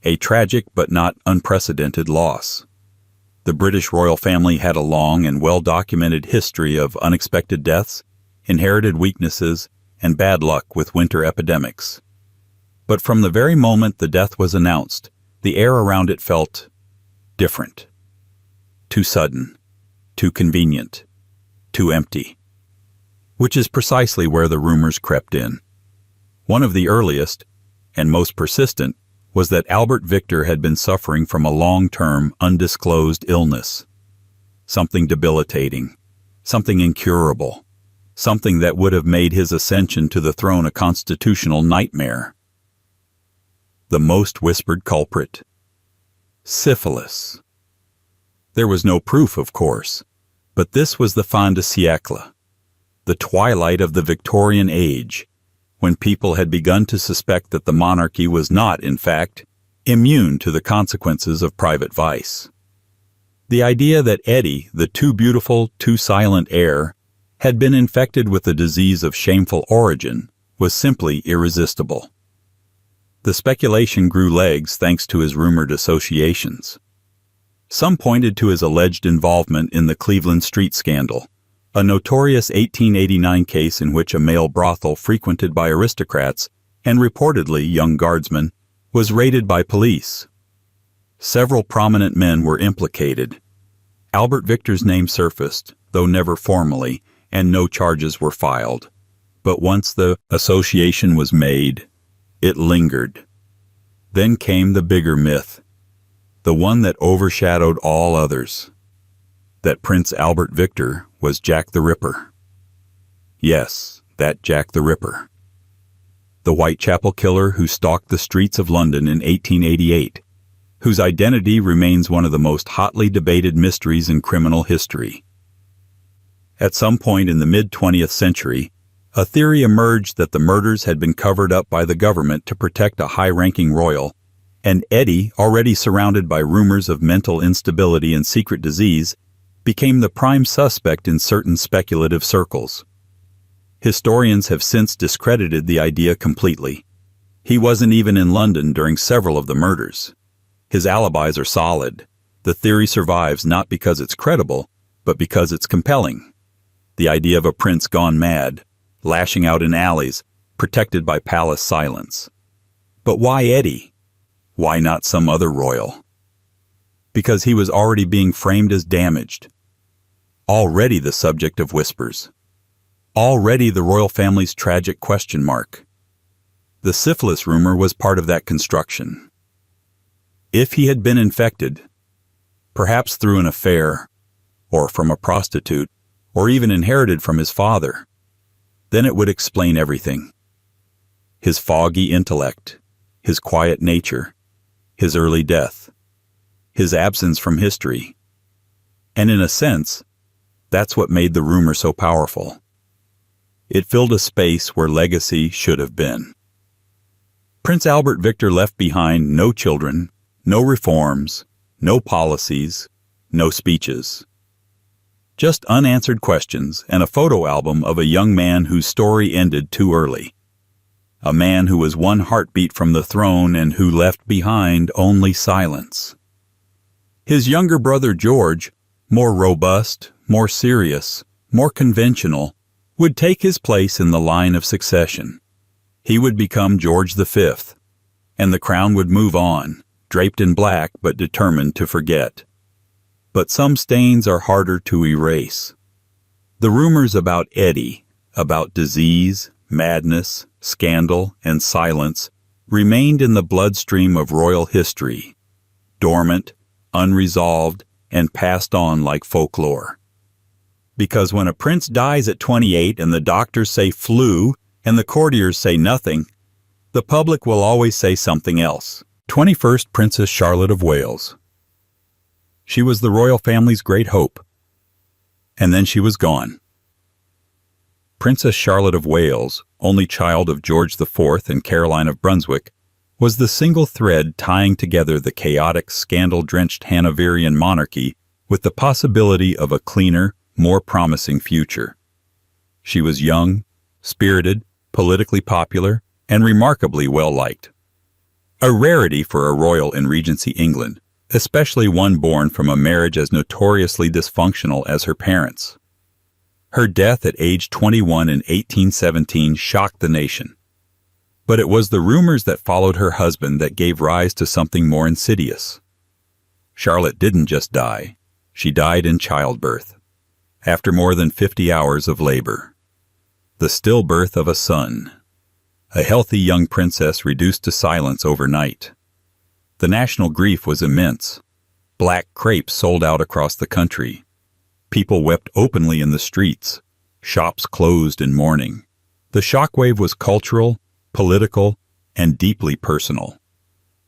Speaker 1: A tragic but not unprecedented loss. The British royal family had a long and well-documented history of unexpected deaths, inherited weaknesses, and bad luck with winter epidemics. But from the very moment the death was announced, the air around it felt different. Too sudden, too convenient, too empty. Which is precisely where the rumors crept in. One of the earliest, and most persistent, was that Albert Victor had been suffering from a long-term, undisclosed illness. Something debilitating, something incurable, something that would have made his ascension to the throne a constitutional nightmare. The most whispered culprit. Syphilis. There was no proof, of course, but this was the fin de siècle, the twilight of the Victorian age, when people had begun to suspect that the monarchy was not, in fact, immune to the consequences of private vice. The idea that Eddie, the too beautiful, too silent heir, had been infected with a disease of shameful origin was simply irresistible. The speculation grew legs thanks to his rumored associations. Some pointed to his alleged involvement in the Cleveland Street scandal, a notorious 1889 case in which a male brothel frequented by aristocrats and reportedly young guardsmen was raided by police. Several prominent men were implicated. Albert Victor's name surfaced, though never formally, and no charges were filed. But once the association was made, it lingered. Then came the bigger myth, the one that overshadowed all others, that Prince Albert Victor was Jack the Ripper. Yes, that Jack the Ripper. The Whitechapel killer who stalked the streets of London in 1888, whose identity remains one of the most hotly debated mysteries in criminal history. At some point in the mid-20th century, a theory emerged that the murders had been covered up by the government to protect a high-ranking royal, and Eddie, already surrounded by rumors of mental instability and secret disease, became the prime suspect in certain speculative circles. Historians have since discredited the idea completely. He wasn't even in London during several of the murders. His alibis are solid. The theory survives not because it's credible, but because it's compelling. The idea of a prince gone mad, lashing out in alleys, protected by palace silence. But why Eddie? Why not some other royal? Because he was already being framed as damaged. Already the subject of whispers. Already the royal family's tragic question mark. The syphilis rumor was part of that construction. If he had been infected, perhaps through an affair, or from a prostitute, or even inherited from his father, then it would explain everything. His foggy intellect, his quiet nature, his early death, his absence from history. And in a sense, that's what made the rumor so powerful. It filled a space where legacy should have been. Prince Albert Victor left behind no children, no reforms, no policies, no speeches. Just unanswered questions and a photo album of a young man whose story ended too early. A man who was one heartbeat from the throne and who left behind only silence. His younger brother George, more robust, more serious, more conventional, would take his place in the line of succession. He would become George V, and the crown would move on, draped in black but determined to forget. But some stains are harder to erase. The rumors about Eddie, about disease, madness, scandal, and silence remained in the bloodstream of royal history, dormant, unresolved, and passed on like folklore. Because when a prince dies at 28 and the doctors say flu and the courtiers say nothing, the public will always say something else. 21st Princess Charlotte of Wales. She was the royal family's great hope. And then she was gone. Princess Charlotte of Wales, only child of George IV and Caroline of Brunswick, was the single thread tying together the chaotic, scandal-drenched Hanoverian monarchy with the possibility of a cleaner, more promising future. She was young, spirited, politically popular, and remarkably well-liked. A rarity for a royal in Regency England, especially one born from a marriage as notoriously dysfunctional as her parents. Her death at age 21 in 1817 shocked the nation. But it was the rumors that followed her husband that gave rise to something more insidious. Charlotte didn't just die. She died in childbirth, after more than 50 hours of labor. The stillbirth of a son. A healthy young princess reduced to silence overnight. The national grief was immense. Black crepe sold out across the country. People wept openly in the streets. Shops closed in mourning. The shockwave was cultural, political, and deeply personal.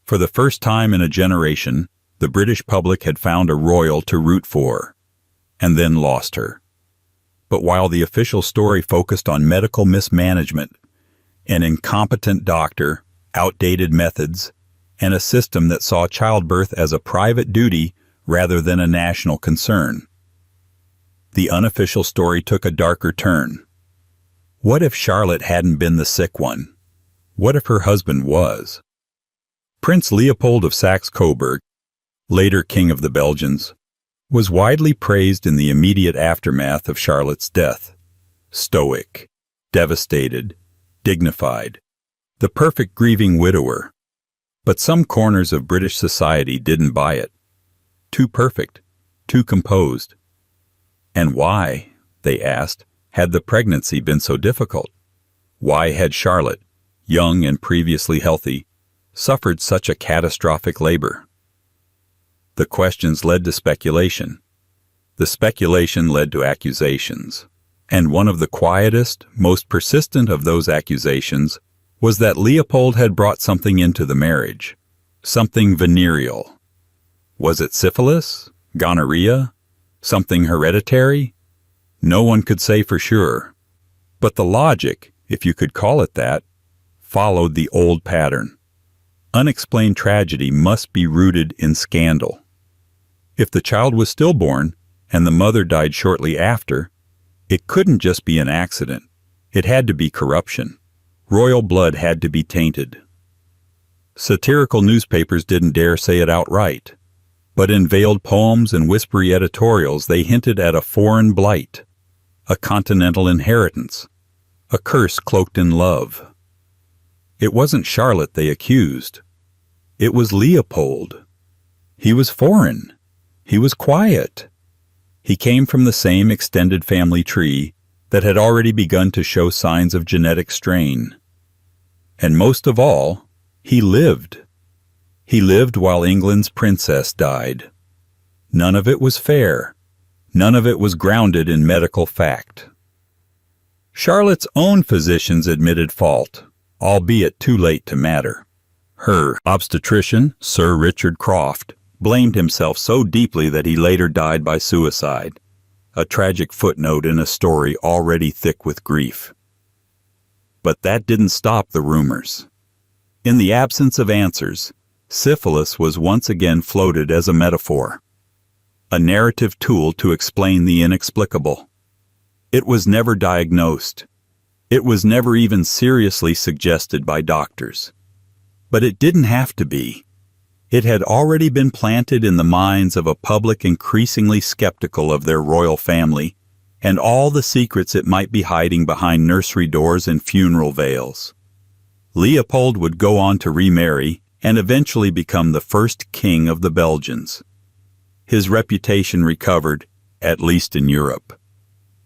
Speaker 1: For the first time in a generation, the British public had found a royal to root for, and then lost her. But while the official story focused on medical mismanagement, an incompetent doctor, outdated methods, and a system that saw childbirth as a private duty rather than a national concern, the unofficial story took a darker turn. What if Charlotte hadn't been the sick one? What if her husband was? Prince Leopold of Saxe-Coburg, later King of the Belgians, was widely praised in the immediate aftermath of Charlotte's death. Stoic, devastated, dignified, the perfect grieving widower. But some corners of British society didn't buy it. Too perfect, too composed. And why, they asked, had the pregnancy been so difficult? Why had Charlotte, young and previously healthy, suffered such a catastrophic labor? The questions led to speculation. The speculation led to accusations. And one of the quietest, most persistent of those accusations was that Leopold had brought something into the marriage, something venereal. Was it syphilis? Gonorrhea? Something hereditary? No one could say for sure. But the logic, if you could call it that, followed the old pattern. Unexplained tragedy must be rooted in scandal. If the child was stillborn and the mother died shortly after, it couldn't just be an accident. It had to be corruption. Royal blood had to be tainted. Satirical newspapers didn't dare say it outright, But in veiled poems and whispery editorials they hinted at a foreign blight, a continental inheritance, a curse cloaked in love. It wasn't Charlotte they accused. It was Leopold. He was foreign. He was quiet. He came from the same extended family tree that had already begun to show signs of genetic strain. And most of all, he lived. He lived while England's princess died. None of it was fair. None of it was grounded in medical fact. Charlotte's own physicians admitted fault, albeit too late to matter. Her obstetrician, Sir Richard Croft, blamed himself so deeply that he later died by suicide, a tragic footnote in a story already thick with grief. But that didn't stop the rumors. In the absence of answers, syphilis was once again floated as a metaphor, a narrative tool to explain the inexplicable. It was never diagnosed. It was never even seriously suggested by doctors. But it didn't have to be. It had already been planted in the minds of a public increasingly skeptical of their royal family and all the secrets it might be hiding behind nursery doors and funeral veils. Leopold would go on to remarry and eventually become the first king of the Belgians. His reputation recovered, at least in Europe.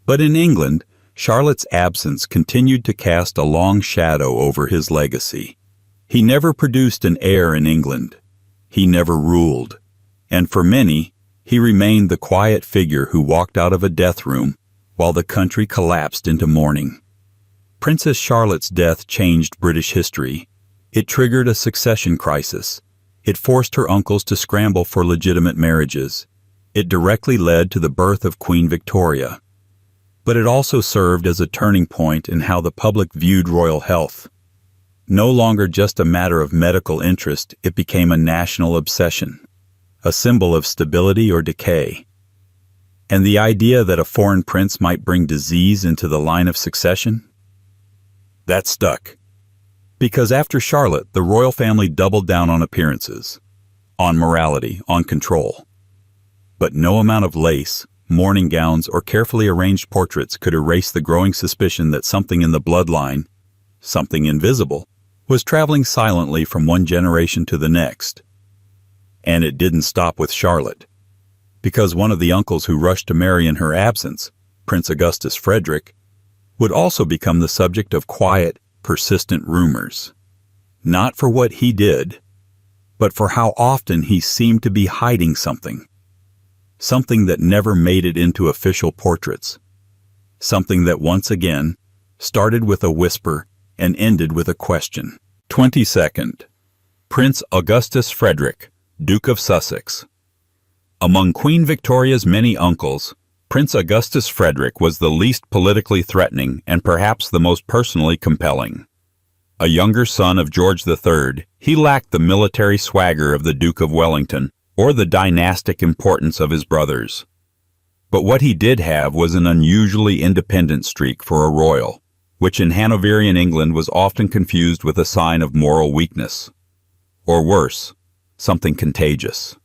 Speaker 1: But in England, Charlotte's absence continued to cast a long shadow over his legacy. He never produced an heir in England. He never ruled. And for many, he remained the quiet figure who walked out of a death room while the country collapsed into mourning. Princess Charlotte's death changed British history. It triggered a succession crisis. It forced her uncles to scramble for legitimate marriages. It directly led to the birth of Queen Victoria. But it also served as a turning point in how the public viewed royal health. No longer just a matter of medical interest, it became a national obsession, a symbol of stability or decay. And the idea that a foreign prince might bring disease into the line of succession? That stuck. Because after Charlotte, the royal family doubled down on appearances, on morality, on control. But no amount of lace, mourning gowns, or carefully arranged portraits could erase the growing suspicion that something in the bloodline, something invisible, was traveling silently from one generation to the next. And it didn't stop with Charlotte. Because one of the uncles who rushed to marry in her absence, Prince Augustus Frederick, would also become the subject of quiet, persistent rumors. Not for what he did, but for how often he seemed to be hiding something. Something that never made it into official portraits. Something that once again started with a whisper and ended with a question. 22nd. Prince Augustus Frederick, Duke of Sussex. Among Queen Victoria's many uncles, Prince Augustus Frederick was the least politically threatening and perhaps the most personally compelling. A younger son of George III, he lacked the military swagger of the Duke of Wellington or the dynastic importance of his brothers. But what he did have was an unusually independent streak for a royal, which in Hanoverian England was often confused with a sign of moral weakness. Or worse, something contagious.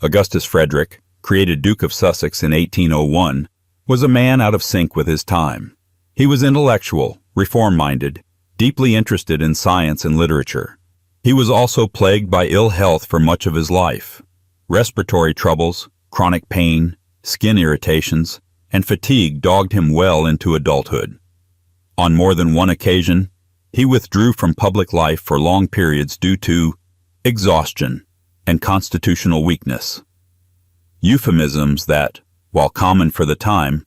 Speaker 1: Augustus Frederick, created Duke of Sussex in 1801, was a man out of sync with his time. He was intellectual, reform-minded, deeply interested in science and literature. He was also plagued by ill health for much of his life. Respiratory troubles, chronic pain, skin irritations, and fatigue dogged him well into adulthood. On more than one occasion, he withdrew from public life for long periods due to exhaustion and constitutional weakness. Euphemisms that, while common for the time,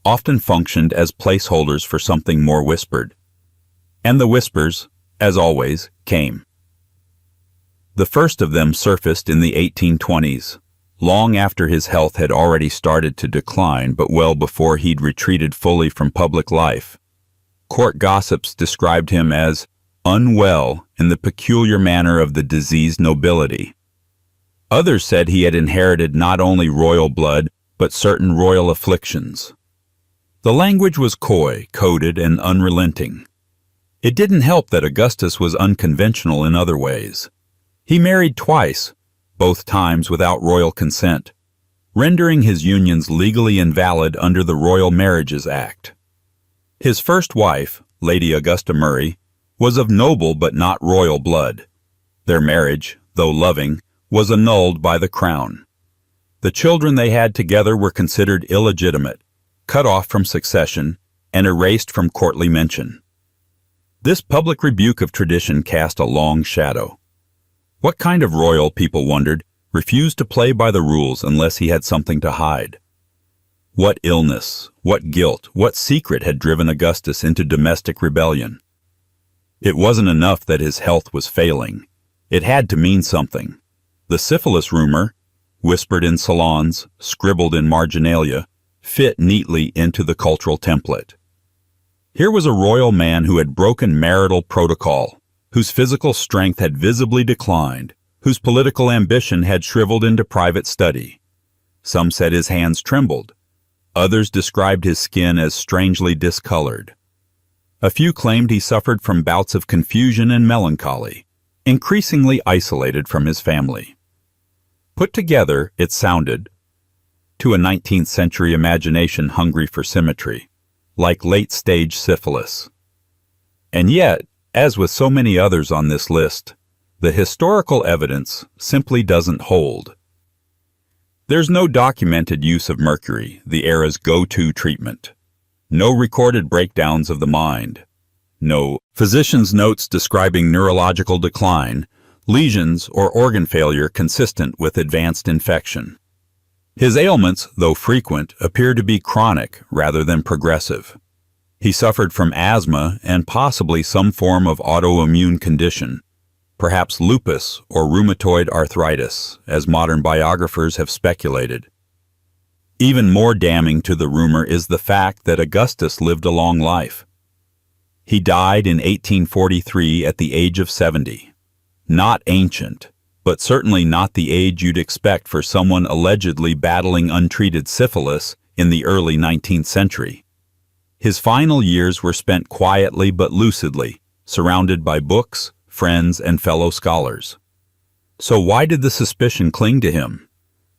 Speaker 1: often functioned as placeholders for something more whispered. And the whispers, as always, came. The first of them surfaced in the 1820s, long after his health had already started to decline but well before he'd retreated fully from public life. Court gossips described him as unwell in the peculiar manner of the diseased nobility. Others said he had inherited not only royal blood, but certain royal afflictions. The language was coy, coded, and unrelenting. It didn't help that Augustus was unconventional in other ways. He married twice, both times without royal consent, rendering his unions legally invalid under the Royal Marriages Act. His first wife, Lady Augusta Murray, was of noble but not royal blood. Their marriage, though loving, was annulled by the crown. The children they had together were considered illegitimate, cut off from succession, and erased from courtly mention. This public rebuke of tradition cast a long shadow. What kind of royal, people wondered, refused to play by the rules unless he had something to hide? What illness, what guilt, what secret had driven Augustus into domestic rebellion? It wasn't enough that his health was failing. It had to mean something. The syphilis rumor, whispered in salons, scribbled in marginalia, fit neatly into the cultural template. Here was a royal man who had broken marital protocol, whose physical strength had visibly declined, whose political ambition had shriveled into private study. Some said his hands trembled. Others described his skin as strangely discolored. A few claimed he suffered from bouts of confusion and melancholy, increasingly isolated from his family. Put together, it sounded, to a 19th century imagination hungry for symmetry, like late-stage syphilis. And yet, as with so many others on this list, the historical evidence simply doesn't hold. There's no documented use of mercury, the era's go-to treatment. No recorded breakdowns of the mind. No physician's notes describing neurological decline, lesions, or organ failure consistent with advanced infection. His ailments, though frequent, appear to be chronic rather than progressive. He suffered from asthma and possibly some form of autoimmune condition, perhaps lupus or rheumatoid arthritis, as modern biographers have speculated. Even more damning to the rumor is the fact that Augustus lived a long life. He died in 1843 at the age of 70. Not ancient, but certainly not the age you'd expect for someone allegedly battling untreated syphilis in the early 19th century. His final years were spent quietly but lucidly, surrounded by books, friends, and fellow scholars. So why did the suspicion cling to him?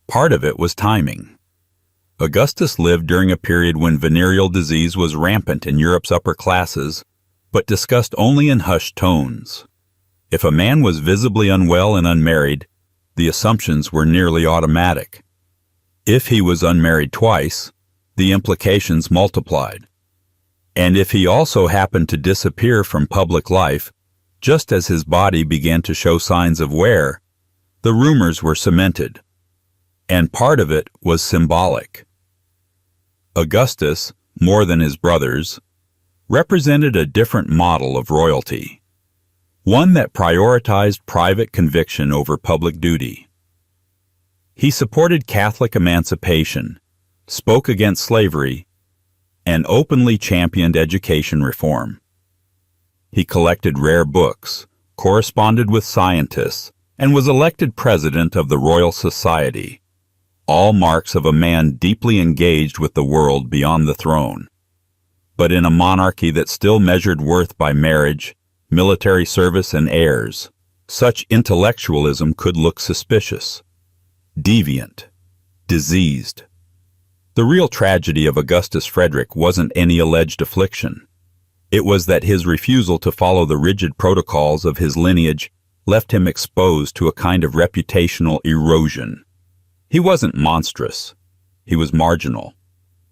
Speaker 1: Part of it was timing. Augustus lived during a period when venereal disease was rampant in Europe's upper classes, but discussed only in hushed tones. If a man was visibly unwell and unmarried, the assumptions were nearly automatic. If he was unmarried twice, the implications multiplied. And if he also happened to disappear from public life, just as his body began to show signs of wear, the rumors were cemented. And part of it was symbolic. Augustus, more than his brothers, represented a different model of royalty, one that prioritized private conviction over public duty. He supported Catholic emancipation, spoke against slavery, and openly championed education reform. He collected rare books, corresponded with scientists, and was elected president of the Royal Society, all marks of a man deeply engaged with the world beyond the throne. But in a monarchy that still measured worth by marriage, military service, and heirs, such intellectualism could look suspicious, deviant, diseased. The real tragedy of Augustus Frederick wasn't any alleged affliction. It was that his refusal to follow the rigid protocols of his lineage left him exposed to a kind of reputational erosion. He wasn't monstrous. He was marginal.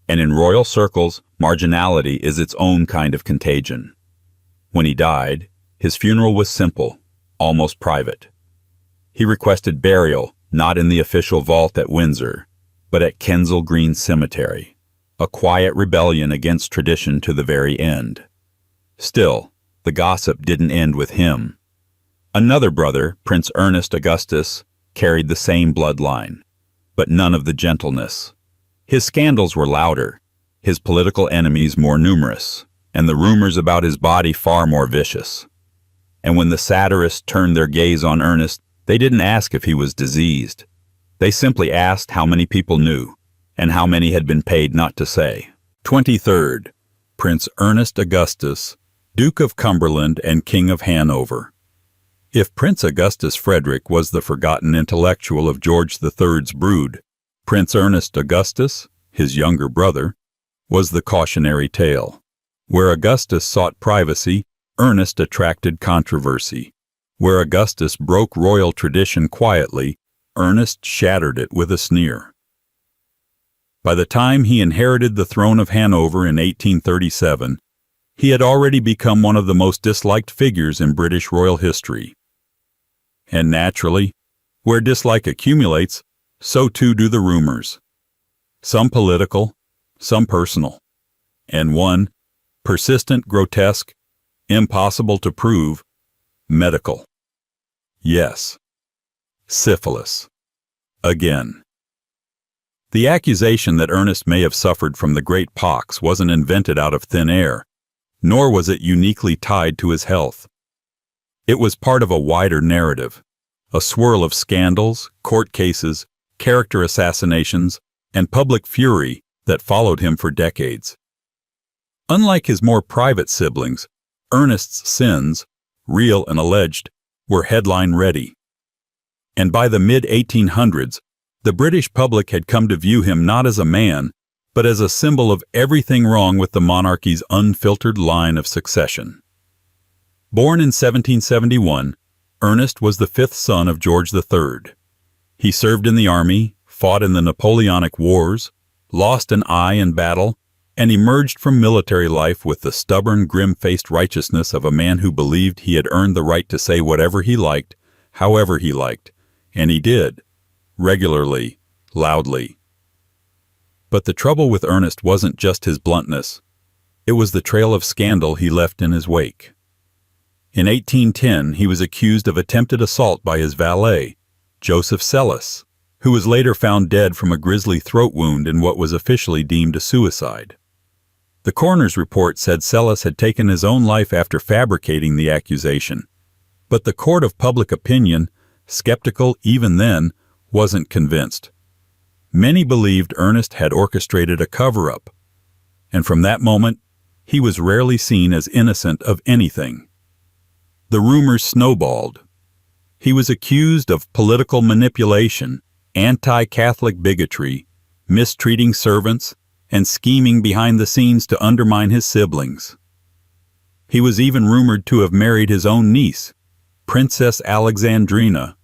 Speaker 1: And in royal circles, marginality is its own kind of contagion. When he died, his funeral was simple, almost private. He requested burial not in the official vault at Windsor, but at Kensal Green Cemetery, a quiet rebellion against tradition to the very end. Still, the gossip didn't end with him. Another brother, Prince Ernest Augustus, carried the same bloodline, but none of the gentleness. His scandals were louder, his political enemies more numerous, and the rumors about his body far more vicious. And when the satirists turned their gaze on Ernest, they didn't ask if he was diseased. They simply asked how many people knew, and how many had been paid not to say. 23rd, Prince Ernest Augustus, Duke of Cumberland and King of Hanover. If Prince Augustus Frederick was the forgotten intellectual of George III's brood, Prince Ernest Augustus, his younger brother, was the cautionary tale. Where Augustus sought privacy, Ernest attracted controversy. Where Augustus broke royal tradition quietly, Ernest shattered it with a sneer. By the time he inherited the throne of Hanover in 1837, he had already become one of the most disliked figures in British royal history. And naturally, where dislike accumulates, so too do the rumors. Some political, some personal, and one, persistent, grotesque, impossible to prove, medical. Yes, syphilis. Again. The accusation that Ernest may have suffered from the great pox wasn't invented out of thin air, nor was it uniquely tied to his health. It was part of a wider narrative, a swirl of scandals, court cases, character assassinations, and public fury that followed him for decades. Unlike his more private siblings, Ernest's sins, real and alleged, were headline-ready. And by the mid-1800s, the British public had come to view him not as a man, but as a symbol of everything wrong with the monarchy's unfiltered line of succession. Born in 1771, Ernest was the fifth son of George III. He served in the army, fought in the Napoleonic Wars, lost an eye in battle, and emerged from military life with the stubborn, grim-faced righteousness of a man who believed he had earned the right to say whatever he liked, however he liked, and he did, regularly, loudly. But the trouble with Ernest wasn't just his bluntness. It was the trail of scandal he left in his wake. In 1810, he was accused of attempted assault by his valet, Joseph Syphilis, who was later found dead from a grisly throat wound in what was officially deemed a suicide. The coroner's report said Syphilis had taken his own life after fabricating the accusation, but the court of public opinion, skeptical even then, wasn't convinced. Many believed Ernest had orchestrated a cover-up, and from that moment, he was rarely seen as innocent of anything. The rumors snowballed. He was accused of political manipulation, anti-Catholic bigotry, mistreating servants, and scheming behind the scenes to undermine his siblings. He was even rumored to have married his own niece, Princess Alexandrina,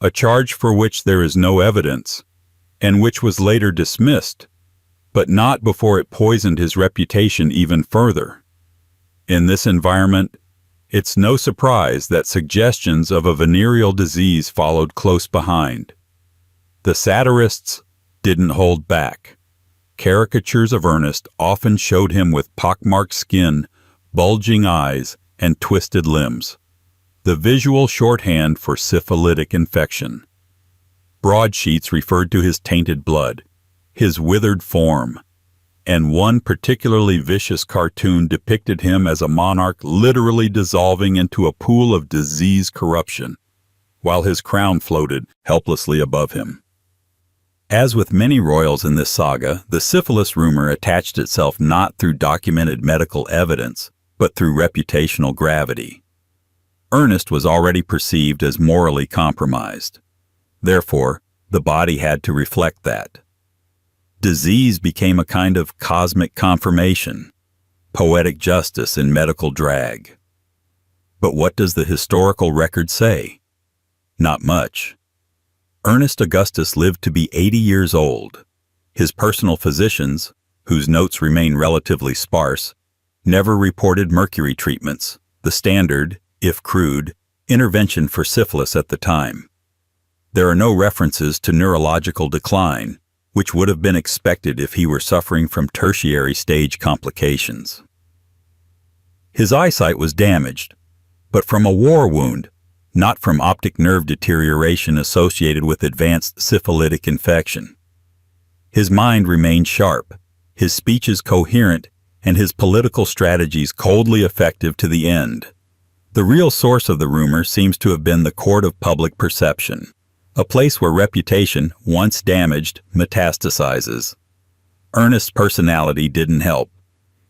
Speaker 1: a charge for which there is no evidence, and which was later dismissed, but not before it poisoned his reputation even further. In this environment, it's no surprise that suggestions of a venereal disease followed close behind. The satirists didn't hold back. Caricatures of Ernest often showed him with pockmarked skin, bulging eyes, and twisted limbs, the visual shorthand for syphilitic infection. Broadsheets referred to his tainted blood, his withered form, and one particularly vicious cartoon depicted him as a monarch literally dissolving into a pool of disease corruption, while his crown floated helplessly above him. As with many royals in this saga, the syphilis rumor attached itself not through documented medical evidence, but through reputational gravity. Ernest was already perceived as morally compromised. Therefore, the body had to reflect that. Disease became a kind of cosmic confirmation, poetic justice in medical drag. But what does the historical record say? Not much. Ernest Augustus lived to be 80 years old. His personal physicians, whose notes remain relatively sparse, never reported mercury treatments, the standard, if crude, intervention for syphilis at the time. There are no references to neurological decline, which would have been expected if he were suffering from tertiary stage complications. His eyesight was damaged, but from a war wound, not from optic nerve deterioration associated with advanced syphilitic infection. His mind remained sharp, his speeches coherent, and his political strategies coldly effective to the end. The real source of the rumor seems to have been the court of public perception, a place where reputation, once damaged, metastasizes. Ernest's personality didn't help.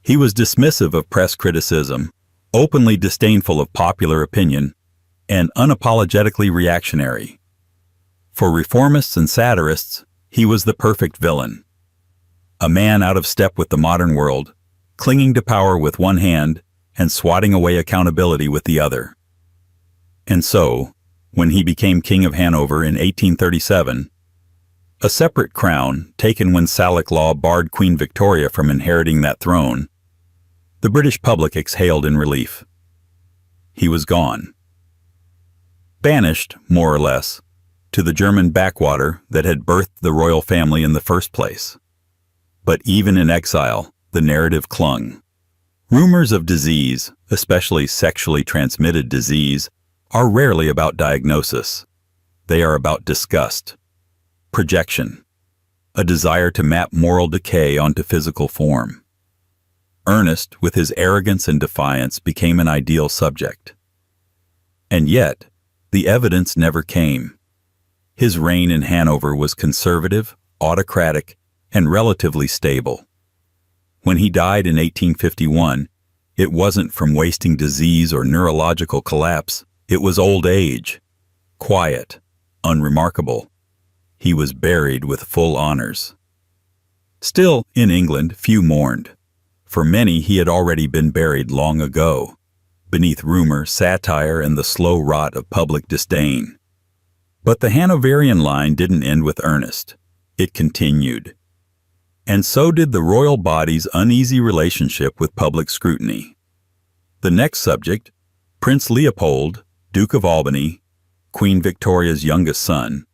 Speaker 1: He was dismissive of press criticism, openly disdainful of popular opinion, and unapologetically reactionary. For reformists and satirists, he was the perfect villain. A man out of step with the modern world, clinging to power with one hand and swatting away accountability with the other. And so, when he became King of Hanover in 1837, a separate crown taken when Salic law barred Queen Victoria from inheriting that throne, the British public exhaled in relief. He was gone. Banished, more or less, to the German backwater that had birthed the royal family in the first place. But even in exile, the narrative clung. Rumors of disease, especially sexually transmitted disease, are rarely about diagnosis. They are about disgust, projection, a desire to map moral decay onto physical form. Ernest, with his arrogance and defiance, became an ideal subject. And yet, the evidence never came. His reign in Hanover was conservative, autocratic, and relatively stable. When he died in 1851, it wasn't from wasting disease or neurological collapse. It was old age, quiet, unremarkable. He was buried with full honors. Still, in England, few mourned. For many, he had already been buried long ago, beneath rumor, satire, and the slow rot of public disdain. But the Hanoverian line didn't end with Ernest. It continued. And so did the royal body's uneasy relationship with public scrutiny. The next subject, Prince Leopold, Duke of Albany, Queen Victoria's youngest son,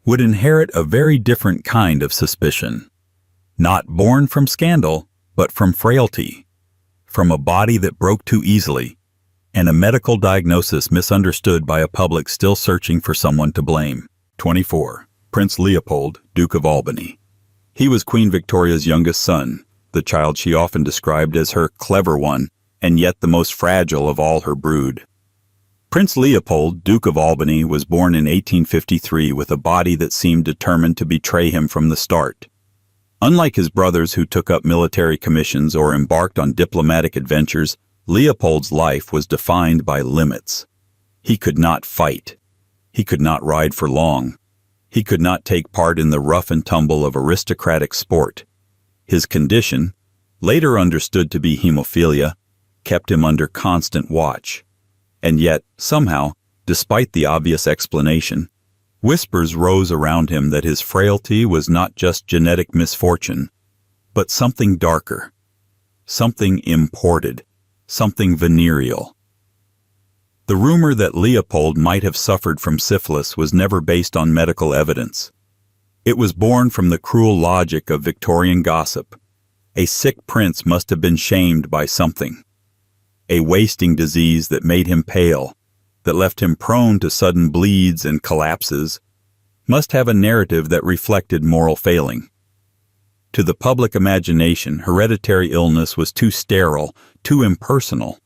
Speaker 1: would inherit a very different kind of suspicion. Not born from scandal, but from frailty, from a body that broke too easily, and a medical diagnosis misunderstood by a public still searching for someone to blame. 24. Prince Leopold, Duke of Albany. He was Queen Victoria's youngest son, the child she often described as her clever one, and yet the most fragile of all her brood. Prince Leopold, Duke of Albany, was born in 1853 with a body that seemed determined to betray him from the start. Unlike his brothers who took up military commissions or embarked on diplomatic adventures, Leopold's life was defined by limits. He could not fight. He could not ride for long. He could not take part in the rough and tumble of aristocratic sport. His condition, later understood to be hemophilia, kept him under constant watch. And yet, somehow, despite the obvious explanation, whispers rose around him that his frailty was not just genetic misfortune, but something darker, something imported, something venereal. The rumor that Leopold might have suffered from syphilis was never based on medical evidence. It was born from the cruel logic of Victorian gossip. A sick prince must have been shamed by something. A wasting disease that made him pale, that left him prone to sudden bleeds and collapses, must have a narrative that reflected moral failing. To the public imagination, hereditary illness was too sterile, too impersonal.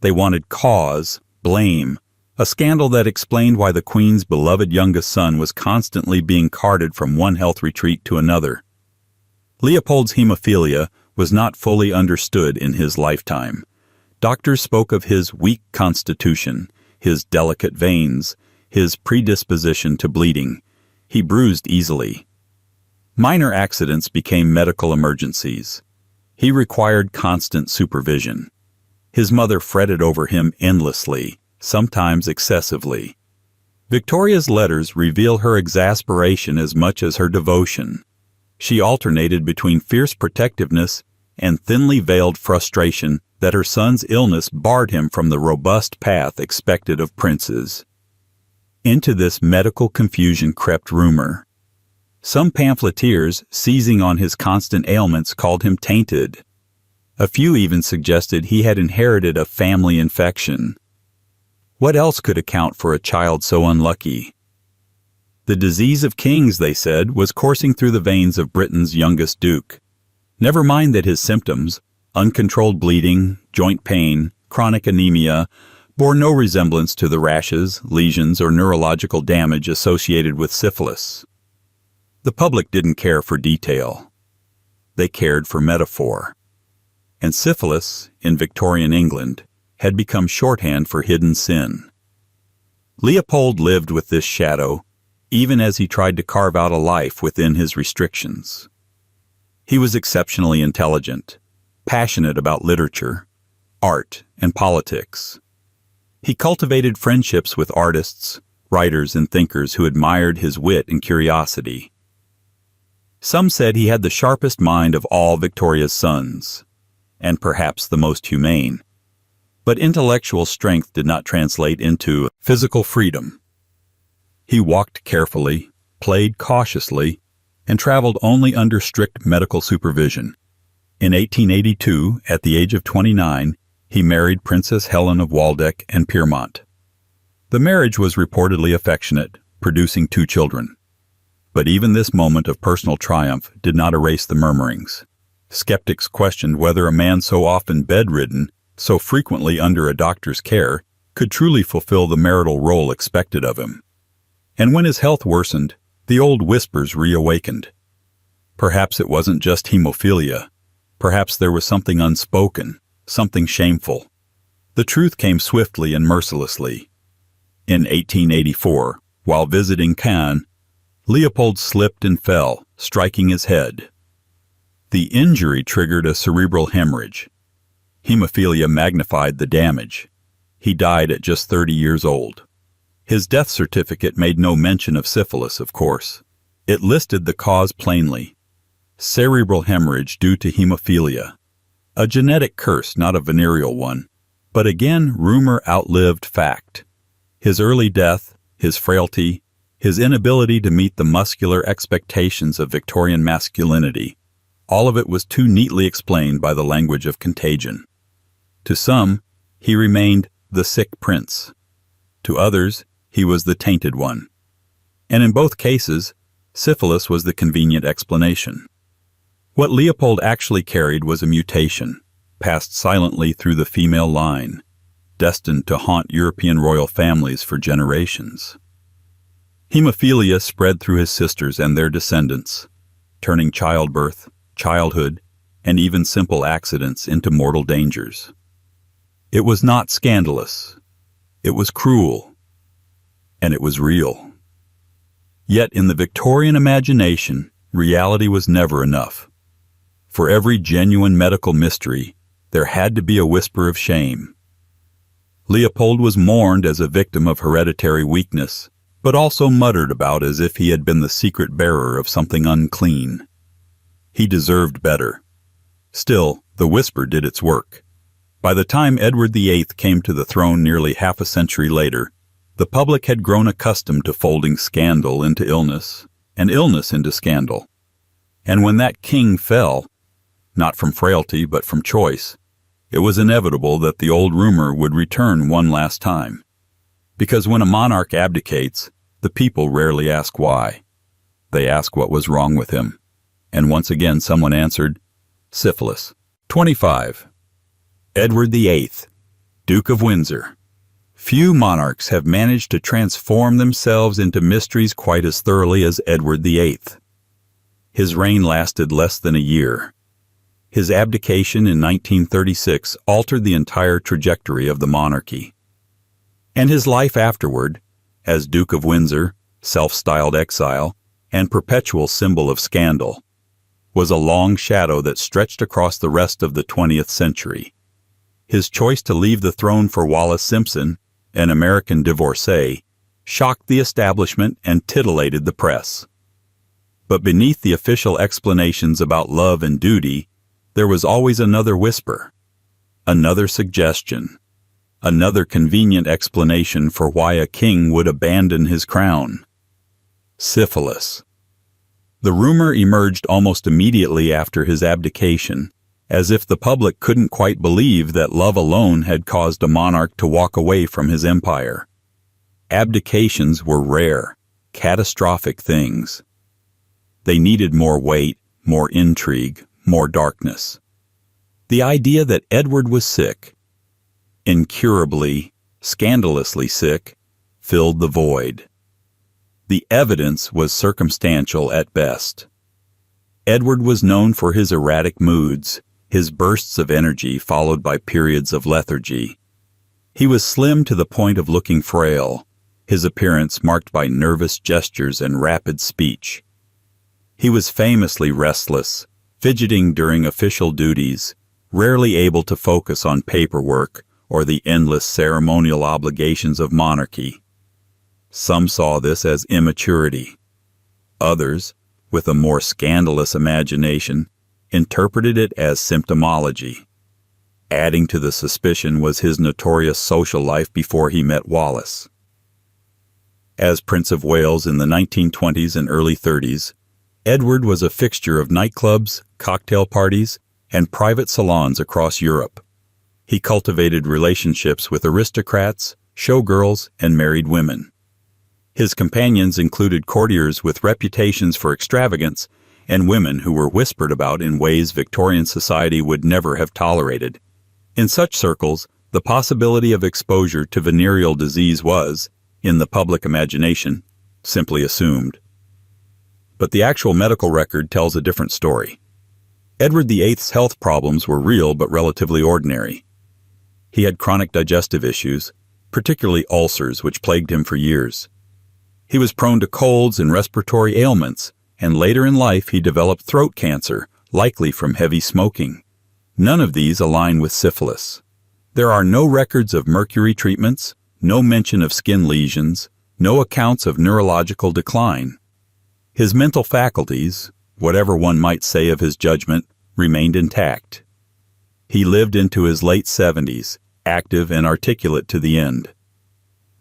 Speaker 1: They wanted cause, blame, a scandal that explained why the Queen's beloved youngest son was constantly being carted from one health retreat to another. Leopold's hemophilia was not fully understood in his lifetime. Doctors spoke of his weak constitution, his delicate veins, his predisposition to bleeding. He bruised easily. Minor accidents became medical emergencies. He required constant supervision. His mother fretted over him endlessly, sometimes excessively. Victoria's letters reveal her exasperation as much as her devotion. She alternated between fierce protectiveness and thinly veiled frustration that her son's illness barred him from the robust path expected of princes. Into this medical confusion crept rumor. Some pamphleteers, seizing on his constant ailments, called him tainted. A few even suggested he had inherited a family infection. What else could account for a child so unlucky? The disease of kings, they said, was coursing through the veins of Britain's youngest duke. Never mind that his symptoms, uncontrolled bleeding, joint pain, chronic anemia, bore no resemblance to the rashes, lesions, or neurological damage associated with syphilis. The public didn't care for detail. They cared for metaphor. And syphilis, in Victorian England, had become shorthand for hidden sin. Leopold lived with this shadow, even as he tried to carve out a life within his restrictions. He was exceptionally intelligent, passionate about literature, art, and politics. He cultivated friendships with artists, writers, and thinkers who admired his wit and curiosity. Some said he had the sharpest mind of all Victoria's sons, and perhaps the most humane. But intellectual strength did not translate into physical freedom. He walked carefully, played cautiously, and traveled only under strict medical supervision. In 1882, at the age of 29, he married Princess Helen of Waldeck and Pyrmont. The marriage was reportedly affectionate, producing 2 children. But even this moment of personal triumph did not erase the murmurings. Skeptics questioned whether a man so often bedridden, so frequently under a doctor's care, could truly fulfill the marital role expected of him. And when his health worsened, the old whispers reawakened. Perhaps it wasn't just hemophilia. Perhaps there was something unspoken, something shameful. The truth came swiftly and mercilessly. In 1884, while visiting Caen, Leopold slipped and fell, striking his head. The injury triggered a cerebral hemorrhage. Hemophilia magnified the damage. He died at just 30 years old. His death certificate made no mention of syphilis, of course. It listed the cause plainly: cerebral hemorrhage due to hemophilia. A genetic curse, not a venereal one. But again, rumor outlived fact. His early death, his frailty, his inability to meet the muscular expectations of Victorian masculinity, all of it was too neatly explained by the language of contagion. To some, he remained the sick prince. To others, he was the tainted one. And in both cases, syphilis was the convenient explanation. What Leopold actually carried was a mutation, passed silently through the female line, destined to haunt European royal families for generations. Hemophilia spread through his sisters and their descendants, turning childbirth, childhood, and even simple accidents into mortal dangers. It was not scandalous. It was cruel. And it was real. Yet in the Victorian imagination, reality was never enough. For every genuine medical mystery, there had to be a whisper of shame. Leopold was mourned as a victim of hereditary weakness, but also muttered about as if he had been the secret bearer of something unclean. He deserved better. Still, the whisper did its work. By the time Edward VIII came to the throne nearly half a century later, the public had grown accustomed to folding scandal into illness, and illness into scandal. And when that king fell, not from frailty but from choice, it was inevitable that the old rumor would return one last time. Because when a monarch abdicates, the people rarely ask why. They ask what was wrong with him. And once again someone answered, syphilis. 25. Edward VIII, Duke of Windsor. Few monarchs have managed to transform themselves into mysteries quite as thoroughly as Edward VIII. His reign lasted less than a year. His abdication in 1936 altered the entire trajectory of the monarchy. And his life afterward, as Duke of Windsor, self-styled exile, and perpetual symbol of scandal, was a long shadow that stretched across the rest of the 20th century. His choice to leave the throne for Wallis Simpson, an American divorcee, shocked the establishment and titillated the press. But beneath the official explanations about love and duty, there was always another whisper, another suggestion, another convenient explanation for why a king would abandon his crown. Syphilis. The rumor emerged almost immediately after his abdication, as if the public couldn't quite believe that love alone had caused a monarch to walk away from his empire. Abdications were rare, catastrophic things. They needed more weight, more intrigue, more darkness. The idea that Edward was sick, incurably, scandalously sick, filled the void. The evidence was circumstantial at best. Edward was known for his erratic moods, his bursts of energy followed by periods of lethargy. He was slim to the point of looking frail, his appearance marked by nervous gestures and rapid speech. He was famously restless, fidgeting during official duties, rarely able to focus on paperwork or the endless ceremonial obligations of monarchy. Some saw this as immaturity. Others, with a more scandalous imagination, interpreted it as symptomology. Adding to the suspicion was his notorious social life before he met Wallace. As Prince of Wales in the 1920s and early 30s, Edward was a fixture of nightclubs, cocktail parties, and private salons across Europe. He cultivated relationships with aristocrats, showgirls, and married women. His companions included courtiers with reputations for extravagance and women who were whispered about in ways Victorian society would never have tolerated. In such circles, the possibility of exposure to venereal disease was, in the public imagination, simply assumed. But the actual medical record tells a different story. Edward VIII's health problems were real but relatively ordinary. He had chronic digestive issues, particularly ulcers, which plagued him for years. He was prone to colds and respiratory ailments, and later in life he developed throat cancer, likely from heavy smoking. None of these align with syphilis. There are no records of mercury treatments, no mention of skin lesions, no accounts of neurological decline. His mental faculties, whatever one might say of his judgment, remained intact. He lived into his late 70s, active and articulate to the end.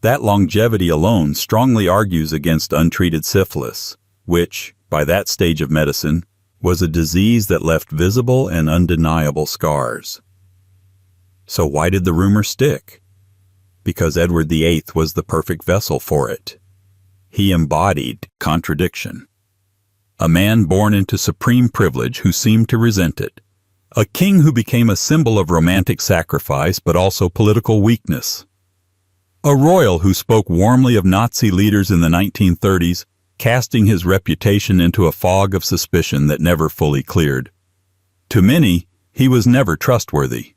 Speaker 1: That longevity alone strongly argues against untreated syphilis, which, by that stage of medicine, was a disease that left visible and undeniable scars. So why did the rumor stick? Because Edward VIII was the perfect vessel for it. He embodied contradiction. A man born into supreme privilege who seemed to resent it. A king who became a symbol of romantic sacrifice but also political weakness. A royal who spoke warmly of Nazi leaders in the 1930s, casting his reputation into a fog of suspicion that never fully cleared. To many, he was never trustworthy.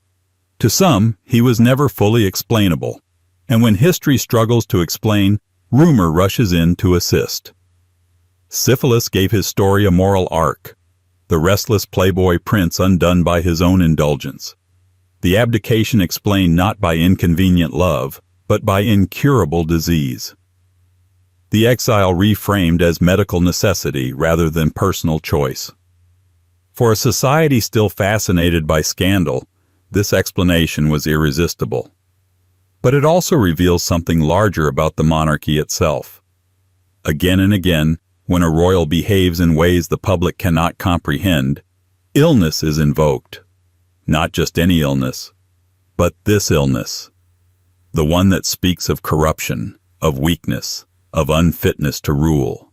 Speaker 1: To some, he was never fully explainable. And when history struggles to explain, rumor rushes in to assist. Syphilis gave his story a moral arc, the restless playboy prince undone by his own indulgence. The abdication explained not by inconvenient love, but by incurable disease. The exile reframed as medical necessity rather than personal choice. For a society still fascinated by scandal, this explanation was irresistible. But it also reveals something larger about the monarchy itself. Again and again, when a royal behaves in ways the public cannot comprehend, illness is invoked. Not just any illness, but this illness. The one that speaks of corruption, of weakness, of unfitness to rule.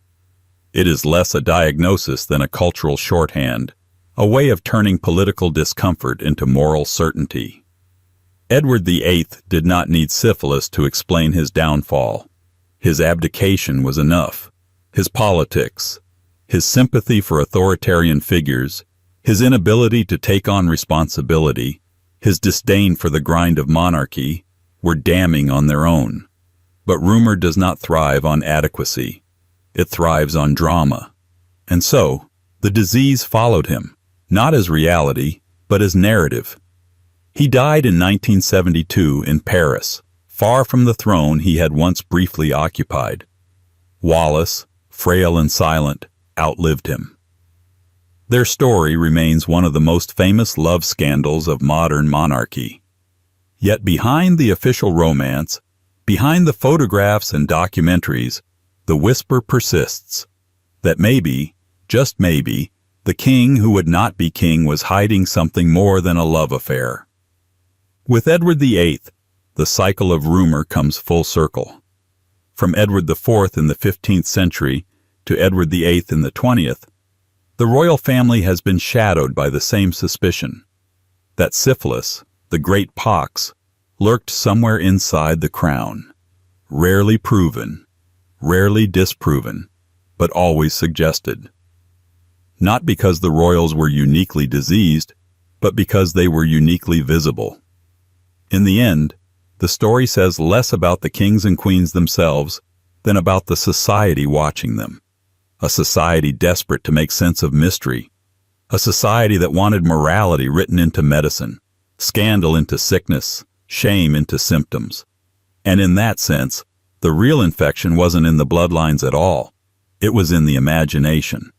Speaker 1: It is less a diagnosis than a cultural shorthand, a way of turning political discomfort into moral certainty. Edward VIII did not need syphilis to explain his downfall. His abdication was enough. His politics, his sympathy for authoritarian figures, his inability to take on responsibility, his disdain for the grind of monarchy, were damning on their own. But rumor does not thrive on adequacy. It thrives on drama. And so, the disease followed him, not as reality, but as narrative. He died in 1972 in Paris, far from the throne he had once briefly occupied. Wallace, frail and silent, outlived him. Their story remains one of the most famous love scandals of modern monarchy. Yet behind the official romance, behind the photographs and documentaries, the whisper persists that maybe, just maybe, the king who would not be king was hiding something more than a love affair. With Edward VIII, the cycle of rumor comes full circle. From Edward IV in the 15th century to Edward VIII in the 20th, the royal family has been shadowed by the same suspicion, that syphilis, the great pox, lurked somewhere inside the crown, rarely proven, rarely disproven, but always suggested. Not because the royals were uniquely diseased, but because they were uniquely visible. In the end, The story says less about the kings and queens themselves than about the society watching them. A society desperate to make sense of mystery. A society that wanted morality written into medicine, scandal into sickness, shame into symptoms. And in that sense, the real infection wasn't in the bloodlines at all. It was in the imagination.